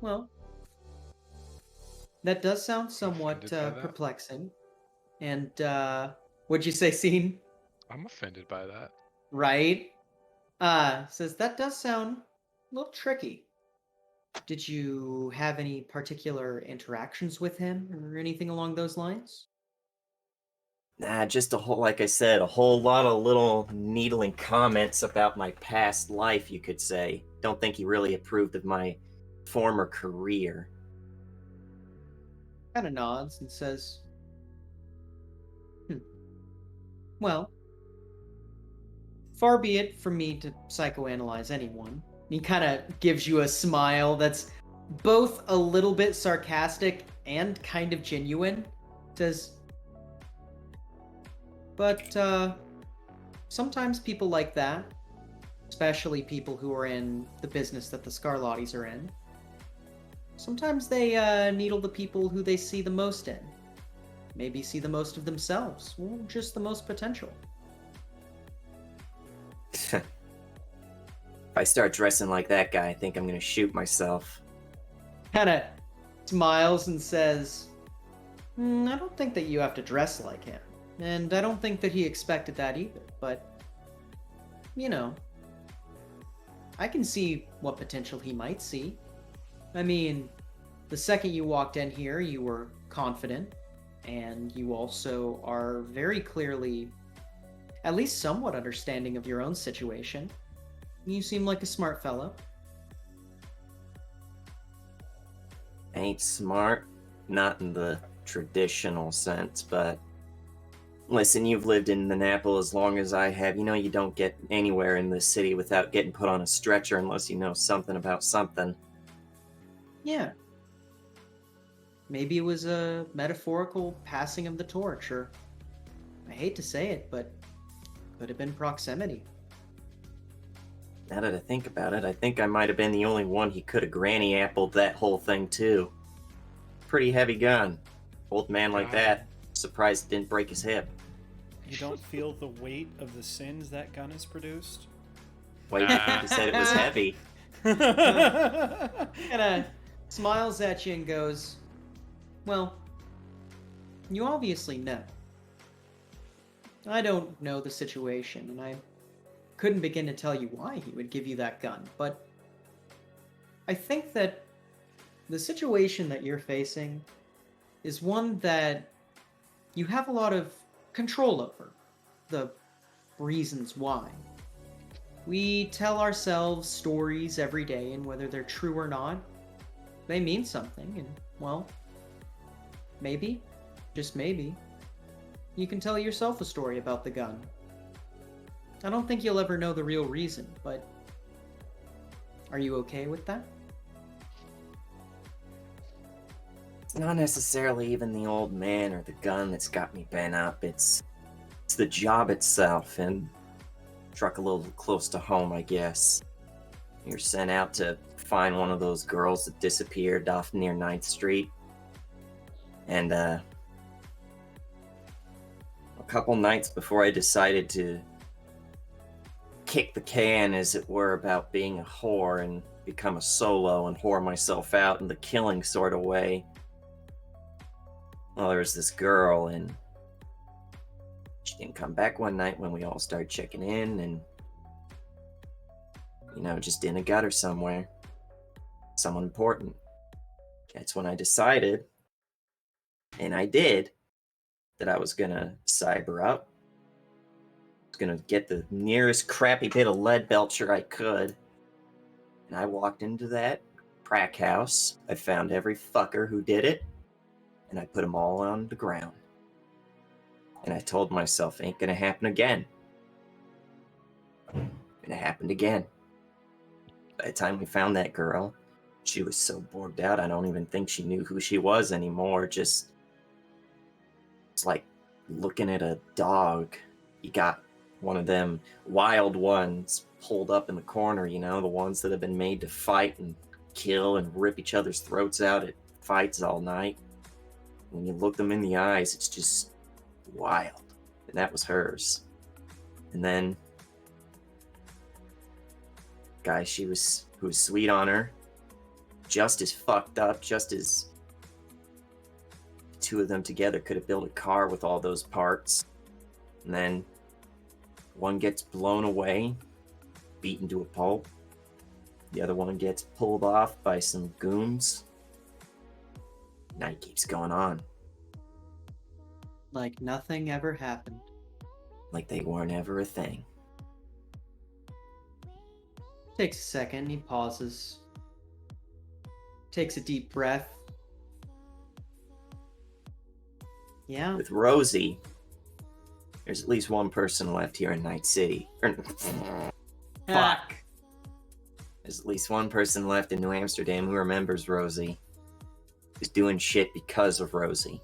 Well, that does sound somewhat offended by that. perplexing. And what'd you say, Scene? I'm offended by that. Right? Says that does sound a little tricky. Did you have any particular interactions with him or anything along those lines? Nah, just a whole, like I said, a whole lot of little needling comments about my past life, you could say. Don't think he really approved of my former career. Kind of nods and says, well, far be it from me to psychoanalyze anyone. He kind of gives you a smile that's both a little bit sarcastic and kind of genuine. Says, but sometimes people like that, especially people who are in the business that the Scarlattis are in, sometimes they needle the people who they see the most in. Maybe see the most of themselves, or just the most potential. If I start dressing like that guy, I think I'm gonna shoot myself. Kinda smiles and says, I don't think that you have to dress like him. And I don't think that he expected that either, but, you know, I can see what potential he might see. I mean, the second you walked in here, you were confident, and you also are very clearly, at least somewhat understanding of your own situation. You seem like a smart fellow. Ain't smart, not in the traditional sense, but listen, you've lived in the Napple as long as I have. You know you don't get anywhere in this city without getting put on a stretcher unless you know something about something. Yeah. Maybe it was a metaphorical passing of the torch, or I hate to say it, but could have been proximity. Now that I think about it, I think I might have been the only one he could have granny appled that whole thing too. Pretty heavy gun. Old man like that, surprised it didn't break his hip. You don't feel the weight of the sins that gun has produced? Wait, you said it was heavy. Kinda smiles at you and goes, well, you obviously know. I don't know the situation, and I couldn't begin to tell you why he would give you that gun, but I think that the situation that you're facing is one that you have a lot of control over, the reasons why. We tell ourselves stories every day, and whether they're true or not, they mean something, and, well, maybe, just maybe, you can tell yourself a story about the gun. I don't think you'll ever know the real reason, but are you okay with that? It's not necessarily even the old man or the gun that's got me bent up. It's the job itself, and struck a little close to home, I guess. You're sent out to find one of those girls that disappeared off near 9th Street. And a couple nights before I decided to kick the can, as it were, about being a whore and become a solo and whore myself out in the killing sort of way, well, there was this girl, and she didn't come back one night when we all started checking in, and, you know, just in a gutter somewhere. Someone important. That's when I decided, and I did, that I was gonna cyber up. I was gonna get the nearest crappy bit of lead belcher I could. And I walked into that crack house. I found every fucker who did it, and I put them all on the ground. And I told myself, ain't gonna happen again. And it happened again. By the time we found that girl, she was so bored out, I don't even think she knew who she was anymore. Just, it's like looking at a dog. You got one of them wild ones pulled up in the corner, you know, the ones that have been made to fight and kill and rip each other's throats out at fights all night. When you look them in the eyes, it's just wild. And that was hers. And then guy who was sweet on her, just as fucked up, just as the two of them together could have built a car with all those parts. And then one gets blown away, beaten to a pulp. The other one gets pulled off by some goons. Night keeps going on. Like nothing ever happened. Like they weren't ever a thing. Takes a second, he pauses. Takes a deep breath. Yeah. With Rosie, there's at least one person left here in Night City. Fuck. There's at least one person left in New Amsterdam who remembers Rosie. Who's doing shit because of Rosie.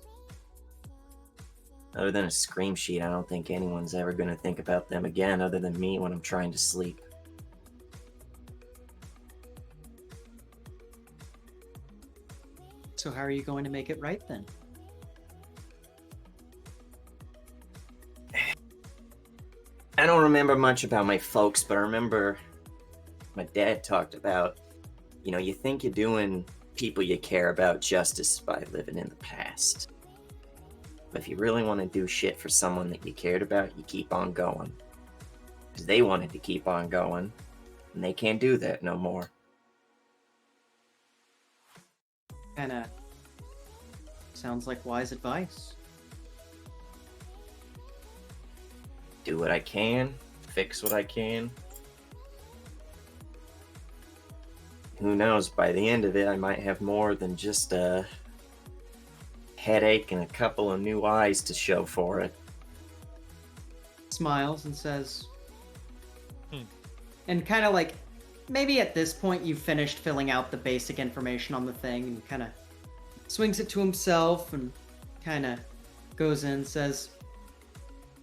Other than a scream sheet, I don't think anyone's ever going to think about them again other than me when I'm trying to sleep. So how are you going to make it right then? I don't remember much about my folks, but I remember my dad talked about, you think you're doing people you care about justice by living in the past. But if you really want to do shit for someone that you cared about, you keep on going. Because they wanted to keep on going, and they can't do that no more. Kinda sounds like wise advice. Do what I can, fix what I can. Who knows, by the end of it, I might have more than just a headache and a couple of new eyes to show for it. Smiles and says, and kind of like, maybe at this point you've finished filling out the basic information on the thing, and kind of swings it to himself and kind of goes in and says,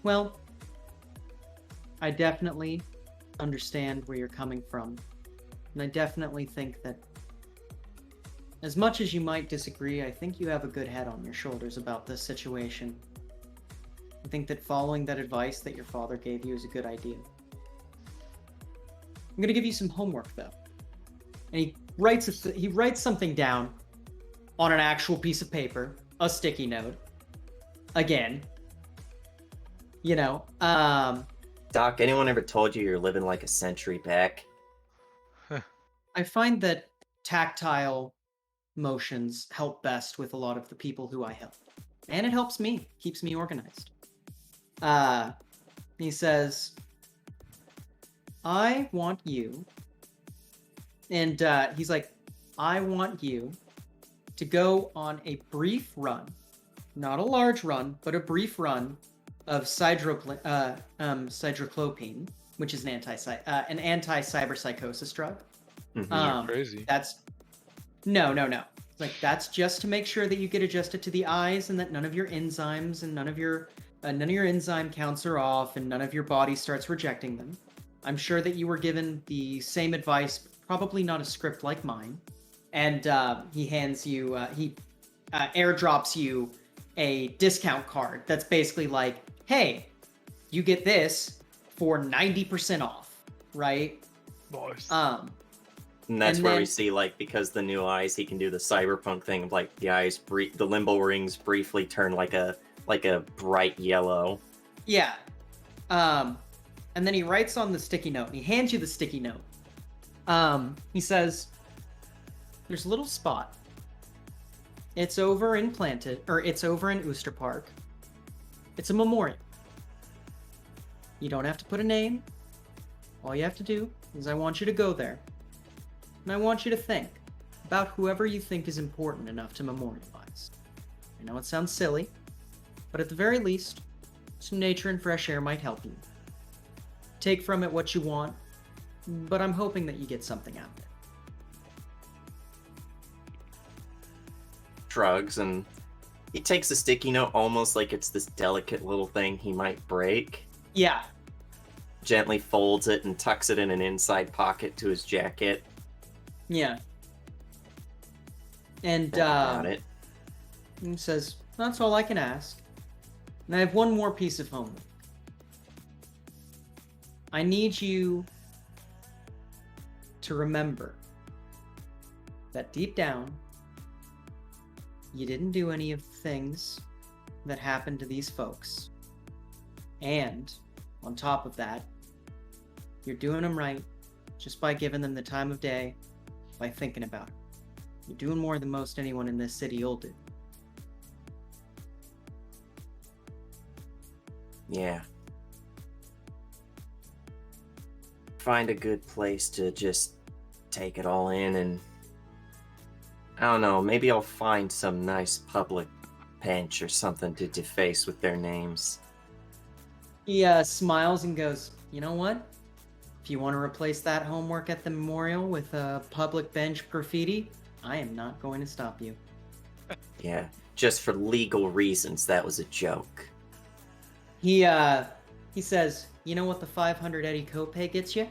well, I definitely understand where you're coming from. And I definitely think that as much as you might disagree, I think you have a good head on your shoulders about this situation. I think that following that advice that your father gave you is a good idea. I'm going to give you some homework, though. And he writes something down on an actual piece of paper, a sticky note. Again. Doc, anyone ever told you you're living like a century back? I find that tactile motions help best with a lot of the people who I help. And it helps me, keeps me organized. He says, I want you, and he's like, I want you to go on a brief run, not a large run, but a brief run of cyclopine, which is an anti-cyberpsychosis drug. Crazy. That's no. It's like, that's just to make sure that you get adjusted to the eyes and that none of your enzymes and none of your enzyme counts are off and none of your body starts rejecting them. I'm sure that you were given the same advice, probably not a script like mine. And he hands you, he airdrops you a discount card that's basically like, hey, you get this for 90% off, right? Nice. And that's And where then- we see, like, because the new eyes, he can do the cyberpunk thing of, like, the eyes, the limbo rings briefly turn like a bright yellow. Yeah. And then he writes on the sticky note, and he hands you the sticky note. He says, there's a little spot. It's over in Ooster Park. It's a memorial. You don't have to put a name. All you have to do is I want you to go there. And I want you to think about whoever you think is important enough to memorialize. I know it sounds silly, but at the very least, some nature and fresh air might help you. Take from it what you want, but I'm hoping that you get something out of it. Shrugs, and he takes a sticky note almost like it's this delicate little thing he might break. Yeah. Gently folds it and tucks it in an inside pocket to his jacket. Yeah. And Got it. he says, that's all I can ask. And I have one more piece of homework. I need you to remember that deep down, you didn't do any of the things that happened to these folks. And on top of that, you're doing them right just by giving them the time of day, by thinking about it. You're doing more than most anyone in this city will do. Yeah. Find a good place to just take it all in, and I don't know, maybe I'll find some nice public bench or something to deface with their names. He smiles and goes, you know what? If you want to replace that homework at the memorial with a public bench graffiti, I am not going to stop you. Yeah, just for legal reasons, that was a joke. He says, you know what the 500 Eddie copay gets you?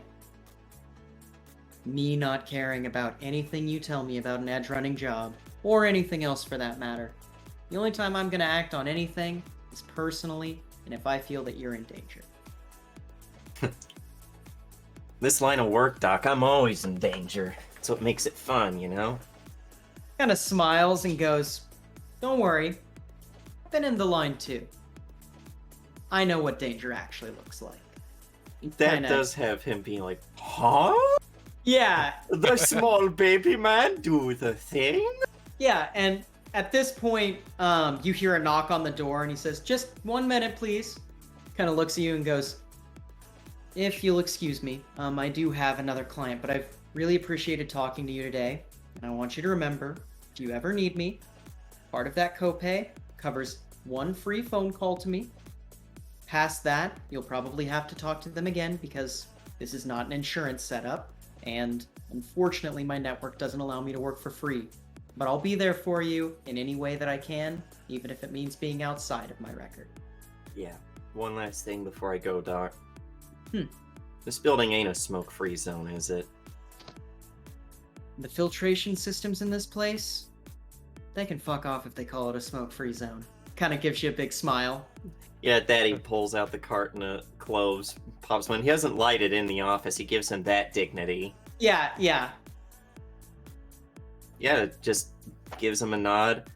Me not caring about anything you tell me about an edge running job, or anything else for that matter. The only time I'm gonna act on anything is personally, and if I feel that you're in danger. This line of work, Doc, I'm always in danger. That's what makes it fun, you know? Kinda smiles and goes, don't worry, I've been in the line too. I know what danger actually looks like. That does have him being like, huh? Yeah. The small baby man do the thing? Yeah, and at this point, you hear a knock on the door, and he says, just 1 minute, please. Kind of looks at you and goes, if you'll excuse me, I do have another client, but I've really appreciated talking to you today. And I want you to remember, if you ever need me, part of that copay covers 1 free phone call to me. Past that, you'll probably have to talk to them again because this is not an insurance setup, and unfortunately my network doesn't allow me to work for free. But I'll be there for you in any way that I can, even if it means being outside of my record. Yeah. One last thing before I go, Doc. Hmm. This building ain't a smoke-free zone, is it? The filtration systems in this place, they can fuck off if they call it a smoke-free zone. Kind of gives you a big smile. Yeah, Daddy pulls out the carton of cloves, pops one. He doesn't light it in the office. He gives him that dignity. Yeah. Yeah, just gives him a nod.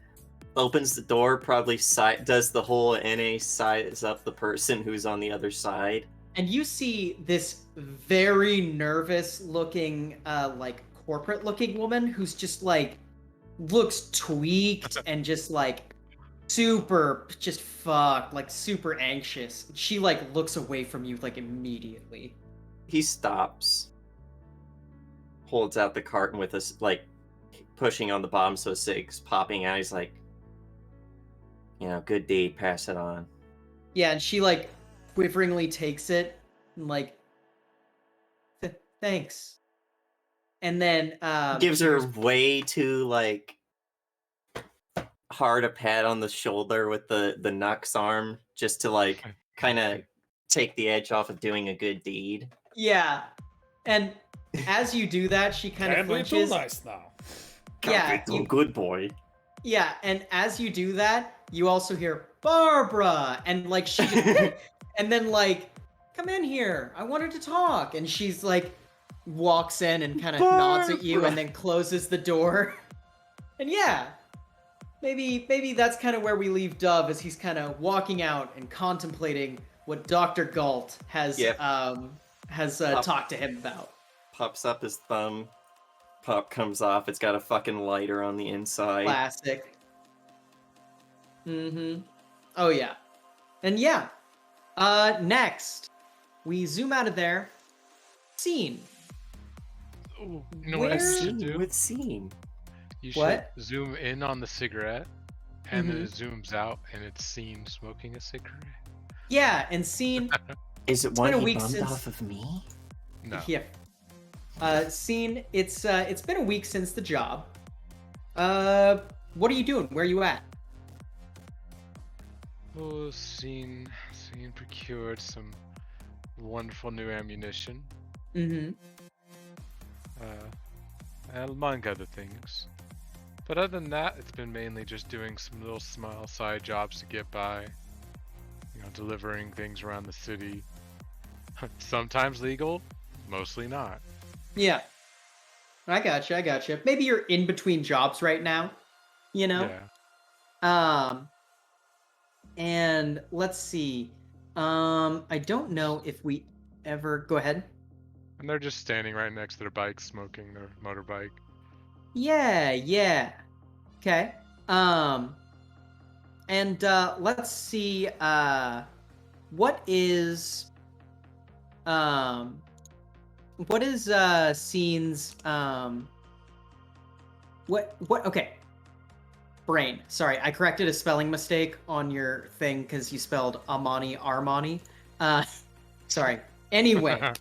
Opens the door, probably does the whole NA size up the person who's on the other side. And you see this very nervous looking, like corporate looking woman who's just like, looks tweaked and just like super, just fucked, like super anxious. She like looks away from you like immediately. He stops. Holds out the carton with us, like, pushing on the bottom so cigs popping out. He's like, you know, good deed, pass it on. Yeah, and she like quiveringly takes it and like, thanks. And then gives her way too like hard a pat on the shoulder with the Nux arm, just to like kind of take the edge off of doing a good deed. Yeah, and as you do that, she kind of flinches. Nice now. Yeah, Good boy. Yeah, and as you do that, you also hear Barbara, and like she, and then like, come in here. I wanted to talk, and she's like, walks in and kind of nods at you, and then closes the door. And yeah, maybe that's kind of where we leave Dove, as he's kind of walking out and contemplating what Dr. Galt has talked to him about. Pops up his thumb. Pop comes off. It's got a fucking lighter on the inside. Classic. Mm-hmm. Oh yeah. And yeah. Next, we zoom out of there. Scene. Ooh, you know what I should do? With scene. You should What? zoom in on the cigarette, and then it zooms out, and it's seen smoking a cigarette. Yeah, and scene. Is it been one a he week bummed since- off of me? No. Yeah. Scene. It's been a week since the job. What are you doing? Where are you at? Oh, scene procured some wonderful new ammunition. Mm-hmm. And among other things. But other than that, it's been mainly just doing some little small side jobs to get by. You know, delivering things around the city. Sometimes legal, mostly not. Yeah. I gotcha. Maybe you're in between jobs right now. You know? Yeah. And let's see. I don't know if we ever... Go ahead. And they're just standing right next to their bike, smoking their motorbike. Yeah. Okay. And let's see. What is Scene's what? Okay. Brain. Sorry, I corrected a spelling mistake on your thing because you spelled Armani. Sorry. Anyway,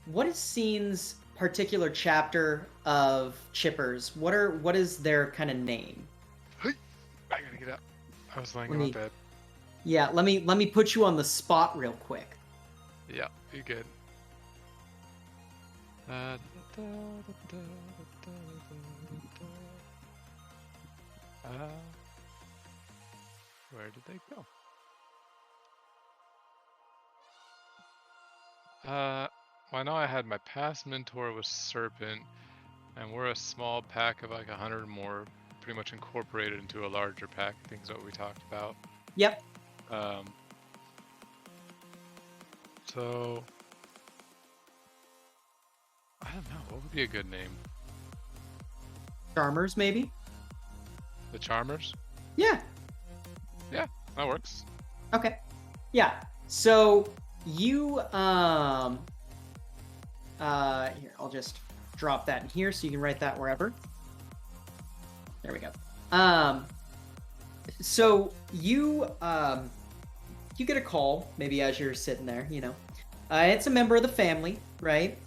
what is Scene's particular chapter of Chippers? What is their kind of name? I gotta get up. I was laying Let on my me- bed. Yeah, let me put you on the spot real quick. Yeah, you good. Where did they go? Well, I know I had my past mentor was Serpent, and we're a small pack of like 100 more, pretty much incorporated into a larger pack. I think is what we talked about. Yep. So I don't know. What would be a good name? Charmers, maybe? The Charmers? Yeah. Yeah, that works. Okay. Yeah. So you here, I'll just drop that in here so you can write that wherever. There we go. So you get a call maybe as you're sitting there, you know. It's a member of the family, right?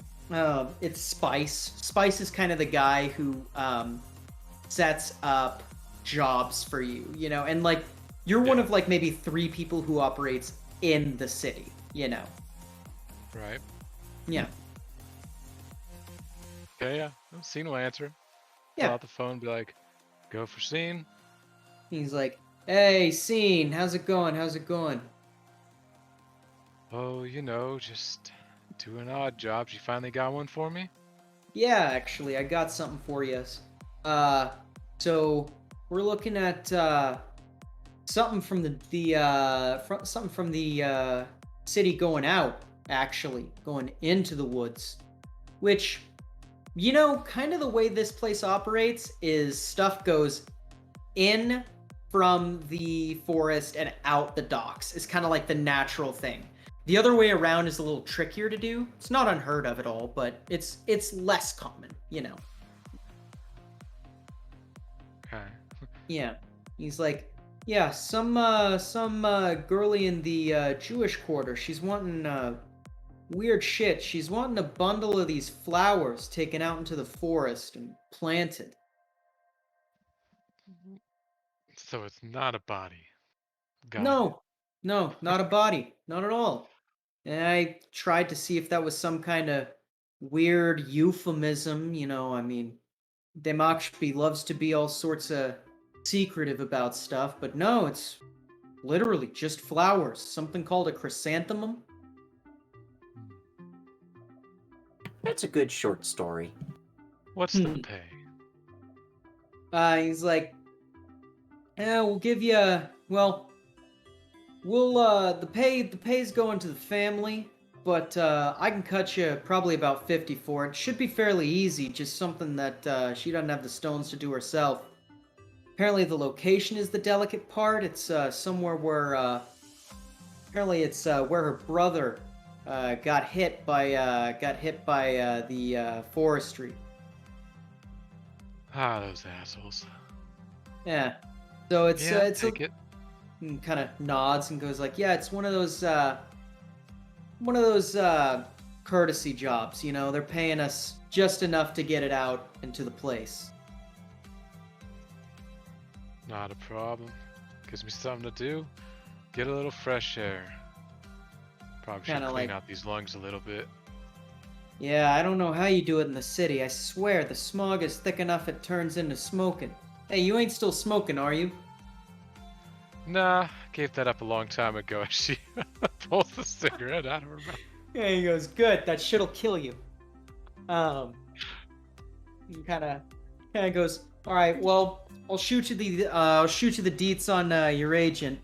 It's Spice. Spice is kind of the guy who sets up jobs for you, you know, and like you're one of like maybe 3 people who operates in the city, you know. Right. Yeah. Okay, yeah. Scene will answer. Yeah. Pull out the phone and be like, go for Scene. He's like, "Hey, Scene, how's it going? Oh, you know, just doing odd jobs. You finally got one for me? Yeah, actually, I got something for you. So we're looking at something from the city going out, actually, going into the woods, which, you know, kind of the way this place operates is stuff goes in from the forest and out the docks. It's kind of like the natural thing. The other way around is a little trickier to do. It's not unheard of at all, but it's less common, you know. Okay. Yeah. He's like, yeah, some girlie in the Jewish quarter. She's wanting weird shit. She's wanting a bundle of these flowers taken out into the forest and planted. So it's not a body. Got it. No, not a body. Not at all. And I tried to see if that was some kind of weird euphemism, you know, I mean, Demakshpi loves to be all sorts of secretive about stuff, but no, it's literally just flowers. Something called a chrysanthemum. That's a good short story. What's the pay? He's like, yeah, we'll give you, well, we'll, the pay's going to the family, but, I can cut you probably about 50 for it. Should be fairly easy, just something that, she doesn't have the stones to do herself. Apparently the location is the delicate part. It's, somewhere where, apparently it's, where her brother, got hit by the forestry. Ah, those assholes. Yeah. So it's Yeah, it's take it. kind of nods and goes like, yeah, it's one of those courtesy jobs, you know. They're paying us just enough to get it out into the place. Not a problem. Gives me something to do. Get a little fresh air. Probably should Kinda clean like- out these lungs a little bit. Yeah, I don't know how you do it in the city. I swear the smog is thick enough it turns into smoking. Hey, you ain't still smoking, are you? Nah, gave that up a long time ago. She pulls the cigarette out of her mouth. Yeah, he goes, good, that shit'll kill you. He kinda goes, alright, well, I'll shoot you the deets on your agent.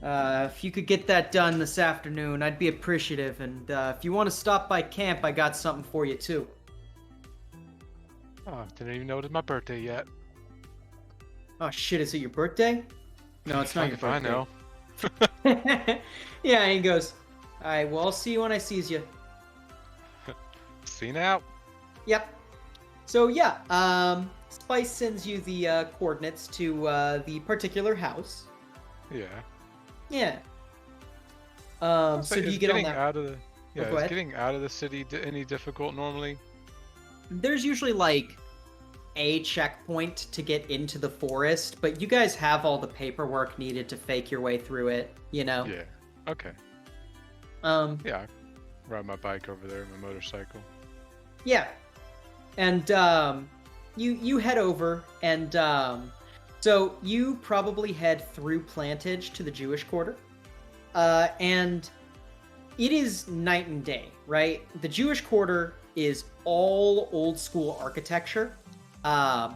If you could get that done this afternoon, I'd be appreciative. And if you want to stop by camp, I got something for you too. Oh, didn't even know it was my birthday yet. Oh shit, is it your birthday? No, it's not your Fuck if I know. birthday. Yeah, and he goes, alright, well, I'll see you when I sees you. See you now. Yep. So yeah, Spice sends you the coordinates to the particular house. Yeah. Yeah. So do is you get on getting that? out of the go is ahead. getting out of the city any difficult normally? There's usually like a checkpoint to get into the forest, but you guys have all the paperwork needed to fake your way through it, you know? Yeah. Okay. Yeah. I ride my bike over there, my motorcycle. Yeah. And you head over, and so you probably head through Plantage to the Jewish Quarter. And it is night and day, right? The Jewish Quarter is all old school architecture. And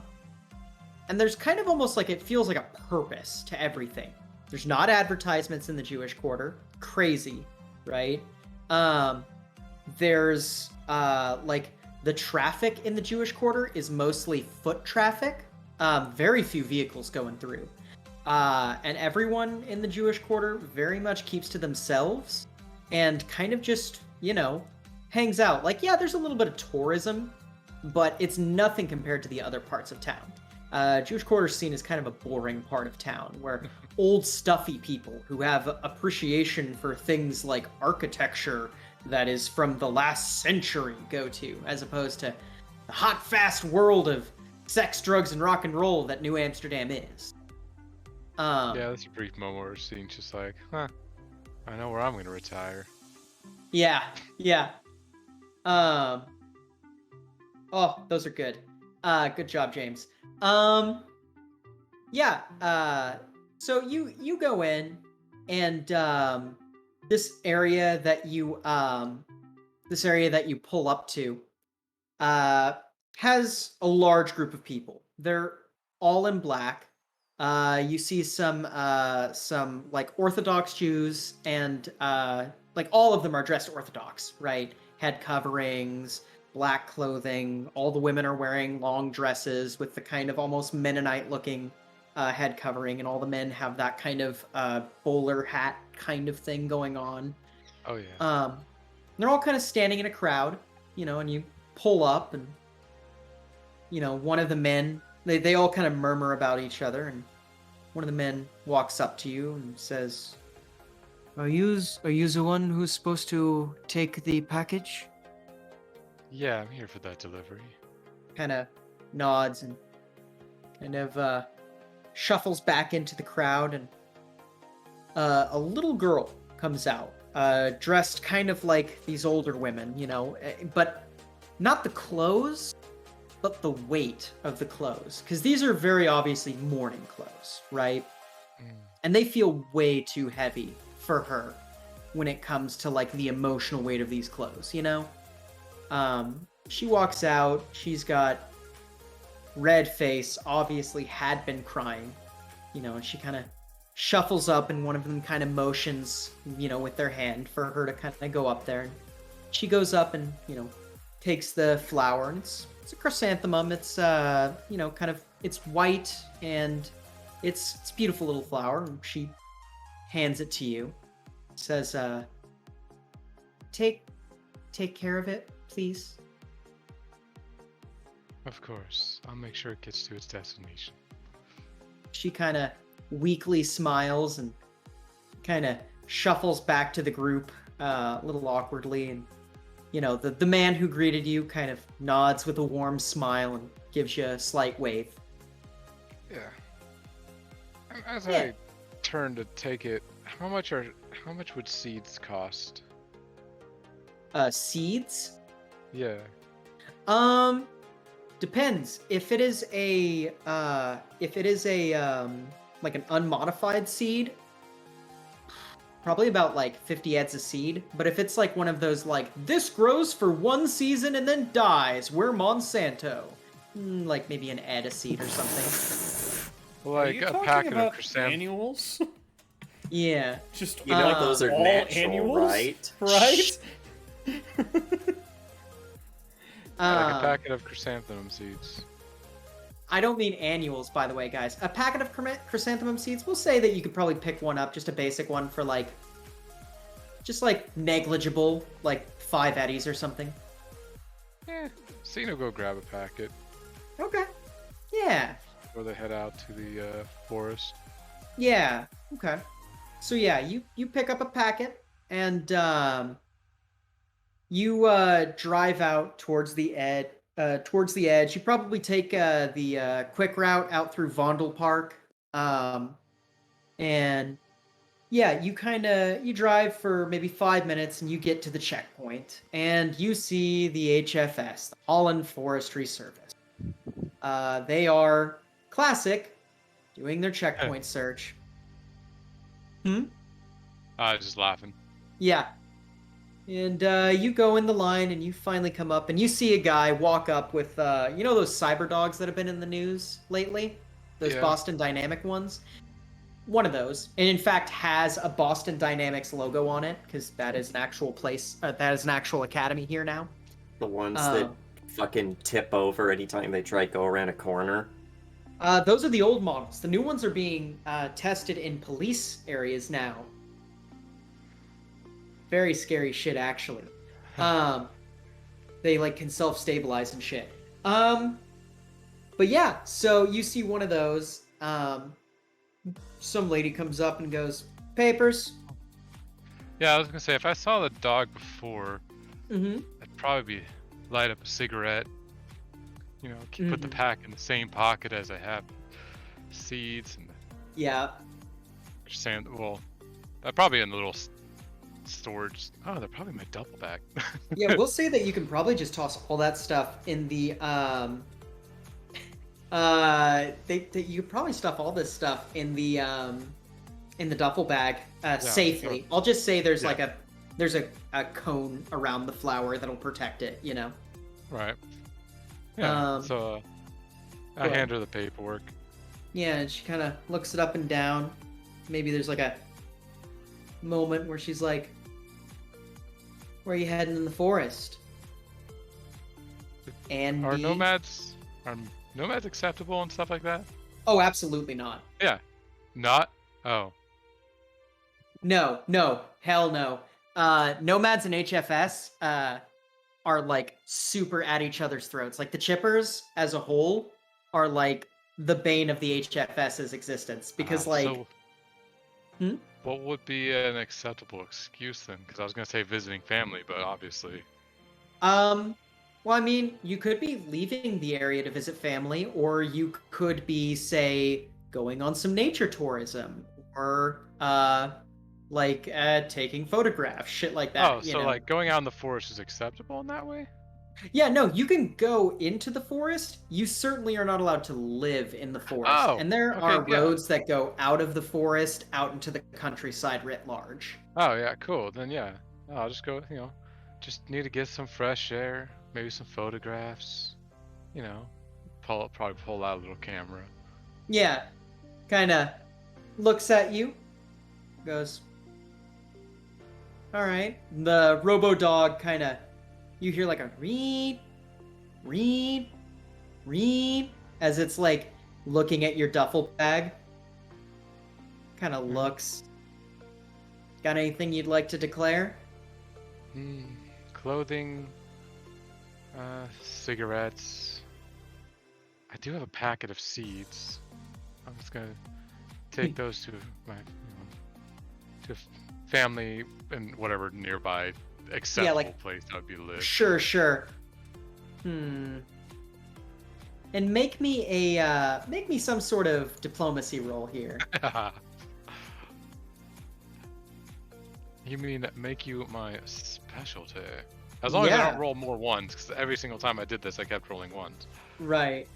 there's kind of almost like, it feels like a purpose to everything. There's not advertisements in the Jewish Quarter. Crazy, right? There's like the traffic in the Jewish Quarter is mostly foot traffic. Very few vehicles going through. And everyone in the Jewish Quarter very much keeps to themselves and kind of just, you know, hangs out. Like, yeah, there's a little bit of tourism, but it's nothing compared to the other parts of town. Jewish Quarter is seen as kind of a boring part of town where old stuffy people who have appreciation for things like architecture that is from the last century go to, as opposed to the hot, fast world of sex, drugs, and rock and roll that New Amsterdam is. Yeah, there's a brief moment where Scene's just like, huh, I know where I'm gonna retire. Yeah, yeah. Oh, those are good. Good job, James. Yeah, so you go in, and this area that you pull up to has a large group of people. They're all in black. You see some like Orthodox Jews, and like all of them are dressed Orthodox, right? Head coverings, black clothing. All the women are wearing long dresses with the kind of almost Mennonite-looking head covering, and all the men have that kind of bowler hat kind of thing going on. Oh yeah. They're all kind of standing in a crowd, you know, and you pull up, and you know, one of the men, they all kind of murmur about each other, and one of the men walks up to you and says, Are you the one who's supposed to take the package? Yeah, I'm here for that delivery. Kind of nods and kind of shuffles back into the crowd, and a little girl comes out, dressed kind of like these older women, you know, but not the clothes, but the weight of the clothes, because these are very obviously mourning clothes, right? And they feel way too heavy for her when it comes to like the emotional weight of these clothes, you know? She walks out, she's got red face, obviously had been crying, you know, and she kind of shuffles up, and one of them kind of motions, you know, with their hand for her to kind of go up there. And she goes up and, you know, takes the flower, and it's a chrysanthemum. It's you know, kind of, it's white, and it's a beautiful little flower. And she hands it to you, says, take care of it, please. Of course, I'll make sure it gets to its destination. She kind of weakly smiles and kind of shuffles back to the group a little awkwardly, and you know, the man who greeted you kind of nods with a warm smile and gives you a slight wave. Yeah. And as Yeah. I turn to take it, how much would seeds cost? Seeds? Yeah. Depends. If it is a like an unmodified seed, probably about like 50 eds a seed. But if it's like one of those like, this grows for one season and then dies, we're Monsanto, like maybe an ed a seed or something. Are Like you a talking packet about of chrysanthemums. annuals? Yeah. Just You know those are all natural, annuals, right? right? Like a packet of chrysanthemum seeds. I don't mean annuals, by the way, guys. A packet of chrysanthemum seeds, we'll say that you could probably pick one up, just a basic one for like, just like negligible, like 5 eddies or something. Yeah, Cena go grab a packet Okay. Yeah. before they head out to the forest. Yeah. Okay. So yeah, you pick up a packet and you drive out towards the edge. You probably take the quick route out through Vondel Park, and yeah, you drive for maybe 5 minutes, and you get to the checkpoint, and you see the HFS, the Holland Forestry Service. They are classic, doing their checkpoint search. I was just laughing. Yeah. And you go in the line and you finally come up and you see a guy walk up with, you know those cyber dogs that have been in the news lately? Those Yeah. Boston Dynamic ones? One of those. And in fact has a Boston Dynamics logo on it because that is an actual place, that is an actual academy here now. The ones that fucking tip over anytime they try to go around a corner. Those are the old models. The new ones are being tested in police areas now. Very scary shit, actually. They like can self-stabilize and shit. But yeah, so you see one of those. Some lady comes up and goes, "Papers." Yeah, I was gonna say if I saw the dog before, Mm-hmm. I'd probably light up a cigarette. You know, put the pack in the same pocket as I have seeds and Yeah. sand. Well, probably in the little storage. Oh, they're probably my duffel bag. Yeah, we'll say that you can probably just toss all that stuff in the you could probably stuff all this stuff in the duffel bag safely. sure. I'll just say there's Yeah. like a cone around the flower that'll protect it, you know. Right. Yeah. Um, So I go ahead. hand her the paperwork. Yeah, and she kind of looks it up and down. Maybe there's like a moment where she's like, "Where are you heading in the forest?" And Are nomads acceptable and stuff like that? Oh, absolutely not. Yeah. Not? Oh. No, hell no. Nomads and HFS are like super at each other's throats. Like the Chippers as a whole are like the bane of the HFS's existence because So, Hmm? what would be an acceptable excuse then? Because I was gonna say visiting family, but obviously. Well, I mean, you could be leaving the area to visit family, or you could be, say, going on some nature tourism, or taking photographs, shit like that. Oh, you so know? like going out in the forest is acceptable in that way? Yeah, no, you can go into the forest. You certainly are not allowed to live in the forest. Oh, And there okay, are yeah. roads that go out of the forest, out into the countryside writ large. Oh yeah, cool. Then yeah, I'll just go. You know, just need to get some fresh air, maybe some photographs. You know, probably pull out a little camera. Yeah, kind of looks at you, goes, "All right." The robo dog kind of, you hear like a read, as it's like looking at your duffel bag. Kind of looks. Got anything you'd like to declare? Clothing, cigarettes. I do have a packet of seeds. I'm just gonna take those to my, to family and whatever nearby acceptable place that would be to live. Sure. And make me some sort of diplomacy roll here. You mean make you my specialty? As long as I Yeah. don't roll more ones, because every single time I did this, I kept rolling ones. Right.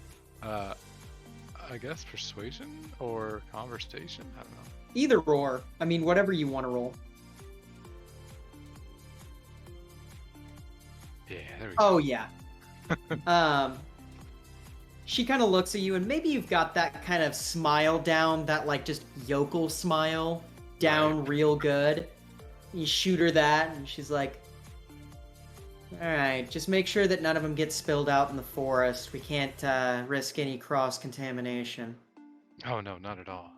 I guess persuasion or conversation? I don't know. Either or. I mean, whatever you want to roll. Yeah, there we go. Oh, yeah. She kind of looks at you, and maybe you've got that kind of smile down, that, like, just yokel smile. down real good. You shoot her that, and she's like, alright, just make sure that none of them get spilled out in the forest. We can't risk any cross-contamination. Oh no, not at all.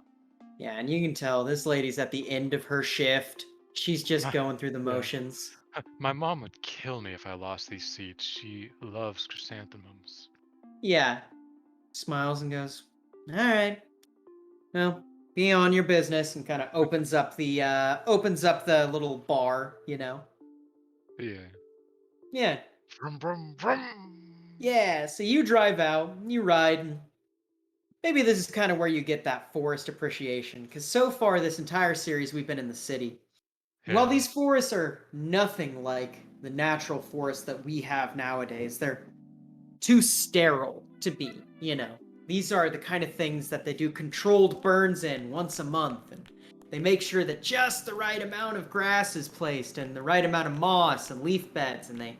Yeah, and you can tell this lady's at the end of her shift. She's just going through the motions. My mom would kill me if I lost these seeds. She loves chrysanthemums. Yeah. Smiles and goes, alright. Well, be on your business, and kind of opens up the little bar, you know. Yeah. Yeah. Vroom, vroom, vroom. Yeah, so you drive out, you ride, and maybe this is kind of where you get that forest appreciation, because so far this entire series we've been in the city. Yeah. While these forests are nothing like the natural forests that we have nowadays, they're too sterile to be, you know. These are the kind of things that they do controlled burns in once a month, and they make sure that just the right amount of grass is placed and the right amount of moss and leaf beds, and they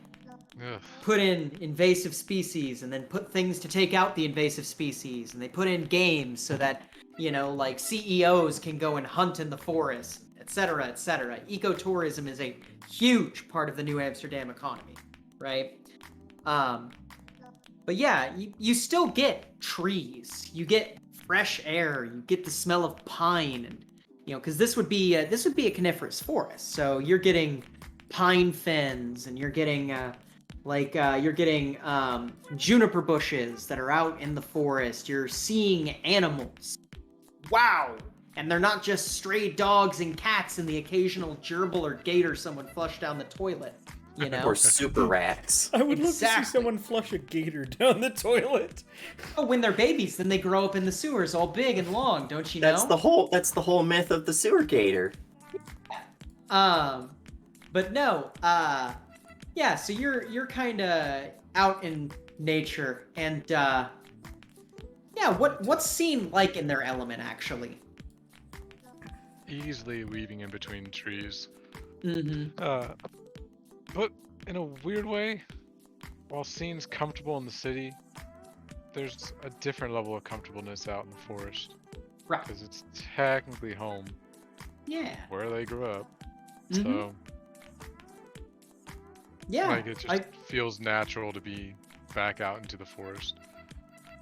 Ugh. put in invasive species and then put things to take out the invasive species, and they put in games so that, you know, like CEOs can go and hunt in the forest, etc., etc. Ecotourism is a huge part of the New Amsterdam economy, right? But yeah, you still get trees, you get fresh air, you get the smell of pine, and you know, because this would be a coniferous forest, so you're getting pine fens, and you're getting juniper bushes that are out in the forest. You're seeing animals. Wow! And they're not just stray dogs and cats and the occasional gerbil or gator someone flushed down the toilet, you know? Or super rats. I would love to see Exactly. someone flush a gator down the toilet. Oh, when they're babies, then they grow up in the sewers all big and long, don't you know? That's the whole myth of the sewer gator. But no, yeah, so you're kinda out in nature, and yeah, what's Scene like in their element, actually? Easily weaving in between trees. Mm-hmm. But in a weird way, while Scene's comfortable in the city, there's a different level of comfortableness out in the forest. Right. Because it's technically home, Yeah. where they grew up. Mhm. So, Yeah. like, it just feels natural to be back out into the forest.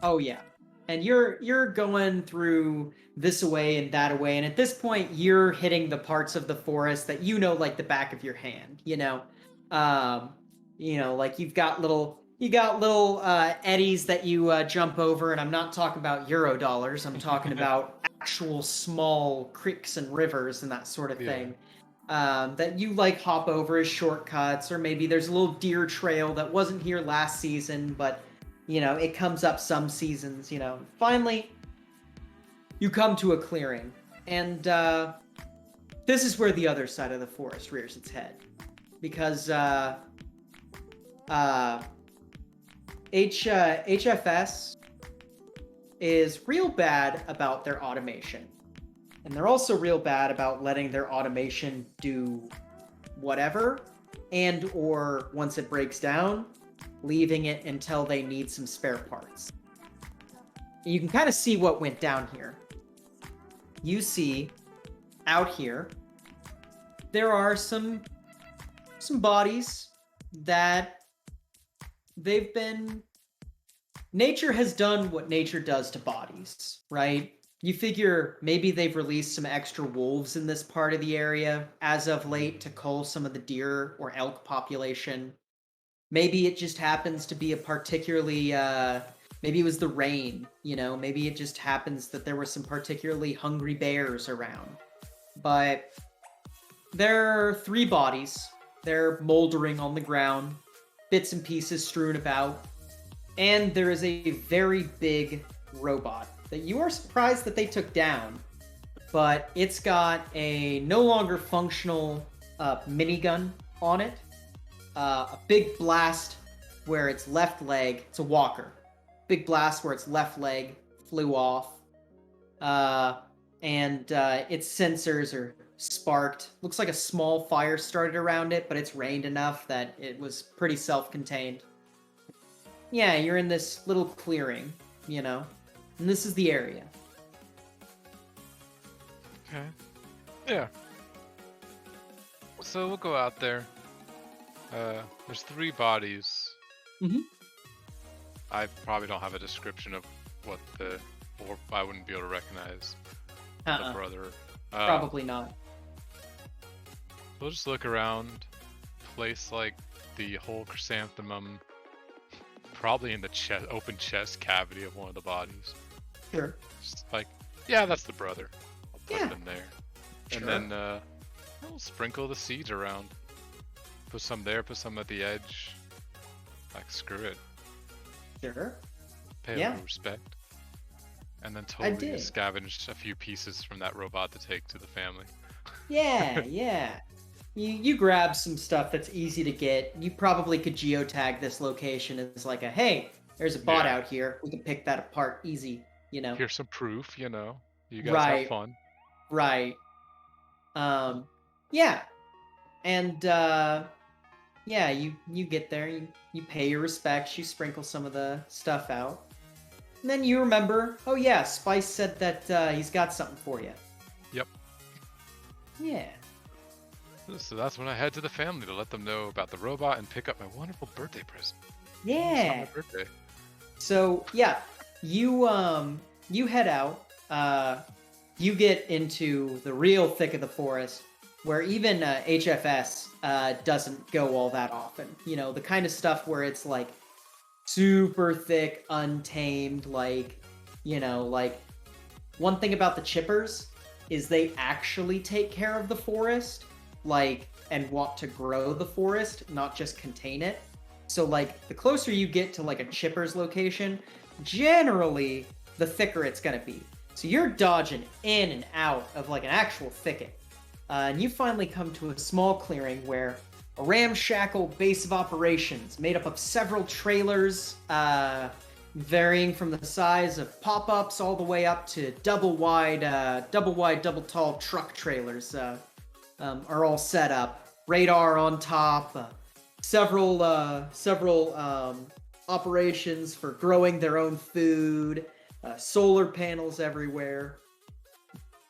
Oh yeah. And you're going through this away and that away, and at this point you're hitting the parts of the forest that you know like the back of your hand, you know. Like you've got little eddies that you jump over, and I'm not talking about Euro dollars. I'm talking about actual small creeks and rivers and that sort of thing. That you like hop over as shortcuts, or maybe there's a little deer trail that wasn't here last season, but you know, it comes up some seasons, you know. Finally, you come to a clearing, and this is where the other side of the forest rears its head. Because HFS is real bad about their automation. And they're also real bad about letting their automation do whatever, and or once it breaks down, leaving it until they need some spare parts. You can kind of see what went down here. You see, out here, there are some bodies that nature has done what nature does to bodies, right? You figure maybe they've released some extra wolves in this part of the area as of late to cull some of the deer or elk population. Maybe it just happens to be a particularly, maybe it was the rain, you know, maybe it just happens that there were some particularly hungry bears around. But there are 3 bodies. They're moldering on the ground, bits and pieces strewn about. And there is a very big robot that you are surprised that they took down. But it's got a no longer functional minigun on it. A big blast where its left leg, it's a walker. Big blast where its left leg flew off. And its sensors are sparked. Looks like a small fire started around it, but it's rained enough that it was pretty self-contained. Yeah, you're in this little clearing, you know, and this is the area. Okay. Yeah. So we'll go out there. There's 3 bodies. Mhm. I probably don't have a description of what or I wouldn't be able to recognize the brother. Probably not. We'll just look around, place like the whole chrysanthemum probably in the open chest cavity of one of the bodies. Sure. Just like, yeah, that's the brother. I'll put Yeah. them there. Sure. And then we'll sprinkle the seeds around. Put some there, put some at the edge. Like, screw it. Sure. Pay a Yeah. little respect. And then I totally dig. scavenge a few pieces from that robot to take to the family. Yeah, yeah. You grab some stuff that's easy to get. You probably could geotag this location as like a, hey, there's a bot Yeah. out here. We can pick that apart easy, you know. Here's some proof, you know. You guys Right. have fun. Right. Yeah. And yeah, you get there, you pay your respects, you sprinkle some of the stuff out. And then you remember, oh yeah, Spice said that he's got something for you. Yep. Yeah. So that's when I head to the family to let them know about the robot and pick up my wonderful birthday present. It's Yeah. not my birthday. So yeah, you head out. You get into the real thick of the forest, where even HFS doesn't go all that often. You know, the kind of stuff where it's like super thick, untamed. Like, you know, like one thing about the chippers is they actually take care of the forest, like, and want to grow the forest, not just contain it. So like the closer you get to like a chipper's location, generally the thicker it's gonna be. So you're dodging in and out of like an actual thicket. And you finally come to a small clearing where a ramshackle base of operations made up of several trailers, varying from the size of pop-ups all the way up to double wide, double tall truck trailers are all set up. Radar on top, several operations for growing their own food, solar panels everywhere.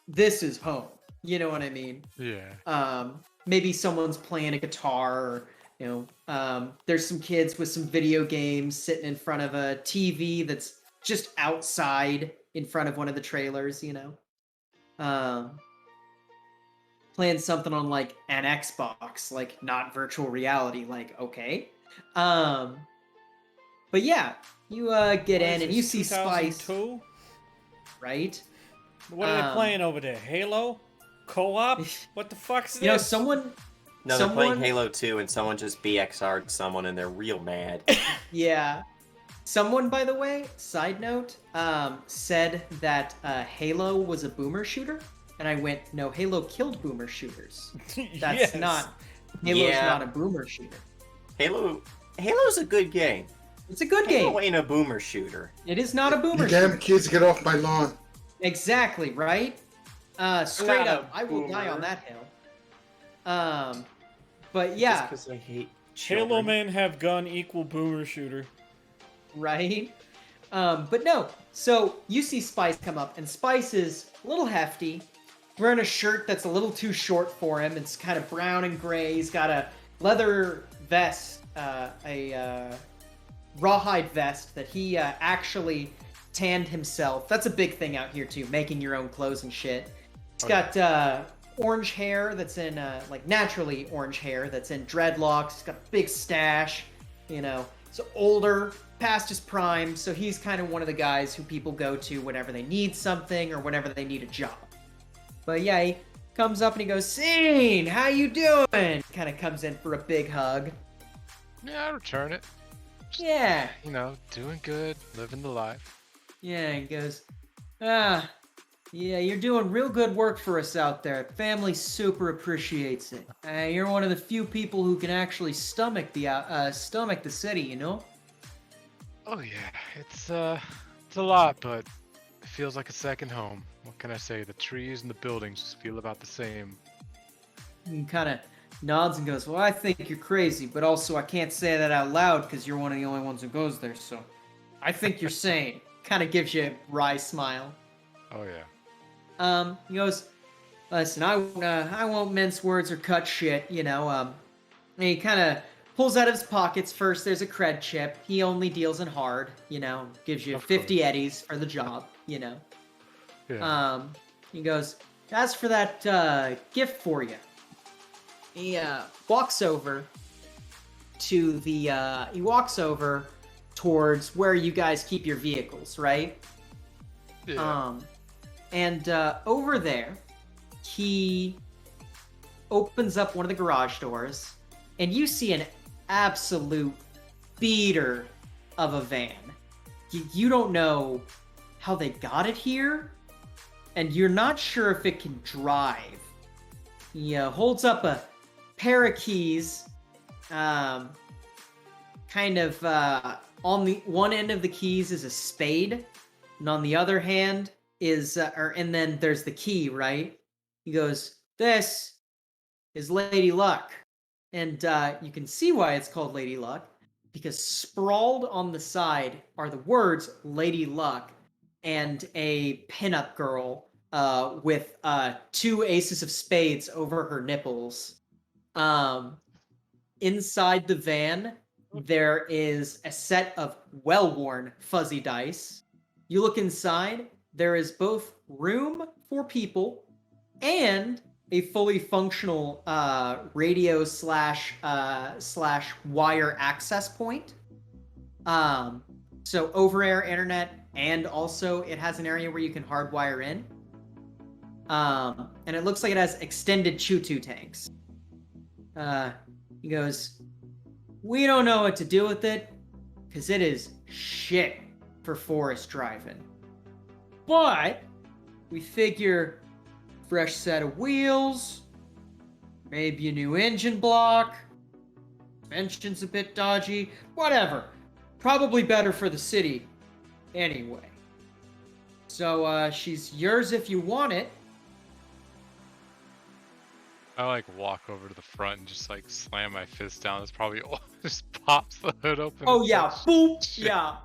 This is home. You know what I mean? Yeah. Maybe someone's playing a guitar, or, you know, there's some kids with some video games sitting in front of a TV that's just outside in front of one of the trailers, you know. Playing something on like an Xbox, like not virtual reality, like, okay. But yeah, you get in and you see Spice, 2002? right? What are they playing over there? Halo? Co-op? What the fuck's this? You know, someone. No, they're playing someone- Halo 2 and someone just BXR'd someone and they're real mad. Yeah. Someone, by the way, side note, said that Halo was a boomer shooter. And I went, no, Halo killed boomer shooters. That's Yes. not... Halo's Yeah. not a boomer shooter. Halo's a good game. It's a good Halo game. ain't a boomer shooter. It is not a boomer You shooter. damn kids, get off my lawn. Exactly, right? Straight Not a up, I will die boomer. on that hill. But yeah, Just because I hate Halo children. men have gun equal boomer shooter. right? But no, so you see Spice come up, and Spice is a little hefty, wearing a shirt that's a little too short for him. It's kind of brown and gray. He's got a leather vest, a rawhide vest that he actually tanned himself. That's a big thing out here too, making your own clothes and shit. He's got orange hair that's in, like naturally orange hair that's in dreadlocks. He's got a big stash, you know. So older, past his prime, so he's kind of one of the guys who people go to whenever they need something or whenever they need a job. But yeah, he comes up and he goes, "Scene, how you doing?" Kind of comes in for a big hug. Yeah, I return it. Yeah. You know, doing good, living the life. Yeah, he goes, yeah, you're doing real good work for us out there. Family super appreciates it. You're one of the few people who can actually stomach the city, you know? Oh yeah, it's a lot, but it feels like a second home. What can I say? The trees and the buildings just feel about the same. He kind of nods and goes, "Well, I think you're crazy, but also I can't say that out loud because you're one of the only ones who goes there, so I think you're sane." Kind of gives you a wry smile. Oh yeah. He goes, listen, I won't mince words or cut shit, you know. And he kind of pulls out of his pockets. First, there's a cred chip. He only deals in hard, you know, gives you Of 50 course. eddies for the job, you know. Yeah. He goes, as for that gift for you. He walks over to the he walks over towards where you guys keep your vehicles, right? Yeah. And over there, he opens up one of the garage doors, and you see an absolute beater of a van. You don't know how they got it here, and you're not sure if it can drive. He holds up a pair of keys, kind of on the one end of the keys is a spade, and on the other hand and then there's the key, right? He goes, "This is Lady Luck," and you can see why it's called Lady Luck, because sprawled on the side are the words Lady Luck and a pinup girl with two aces of spades over her nipples. Inside the van, there is a set of well-worn fuzzy dice. You look inside, there is both room for people and a fully functional radio slash wire access point. So over-air internet, and also it has an area where you can hardwire in. And it looks like it has extended choo-choo tanks. He goes, "We don't know what to do with it, because it is shit for forest driving. But we figure fresh set of wheels, maybe a new engine block, suspension's a bit dodgy, whatever. Probably better for the city anyway. So she's yours if you want it." I like walk over to the front and just like slam my fist down. It's probably just pops the hood open. Oh It's yeah, like, boop, shit. yeah.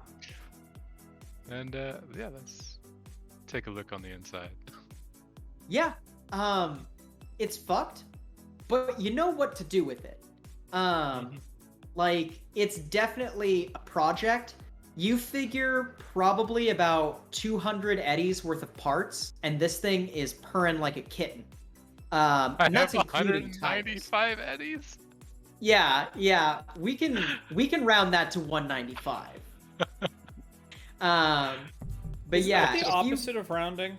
And yeah, let's take a look on the inside. Yeah, it's fucked, but you know what to do with it. Like, it's definitely a project. You figure probably about 200 eddies worth of parts, and this thing is purring like a kitten. I And that's have including tires. 195 eddies. Yeah, we can round that to 195. But Is yeah, that if the you- opposite of rounding?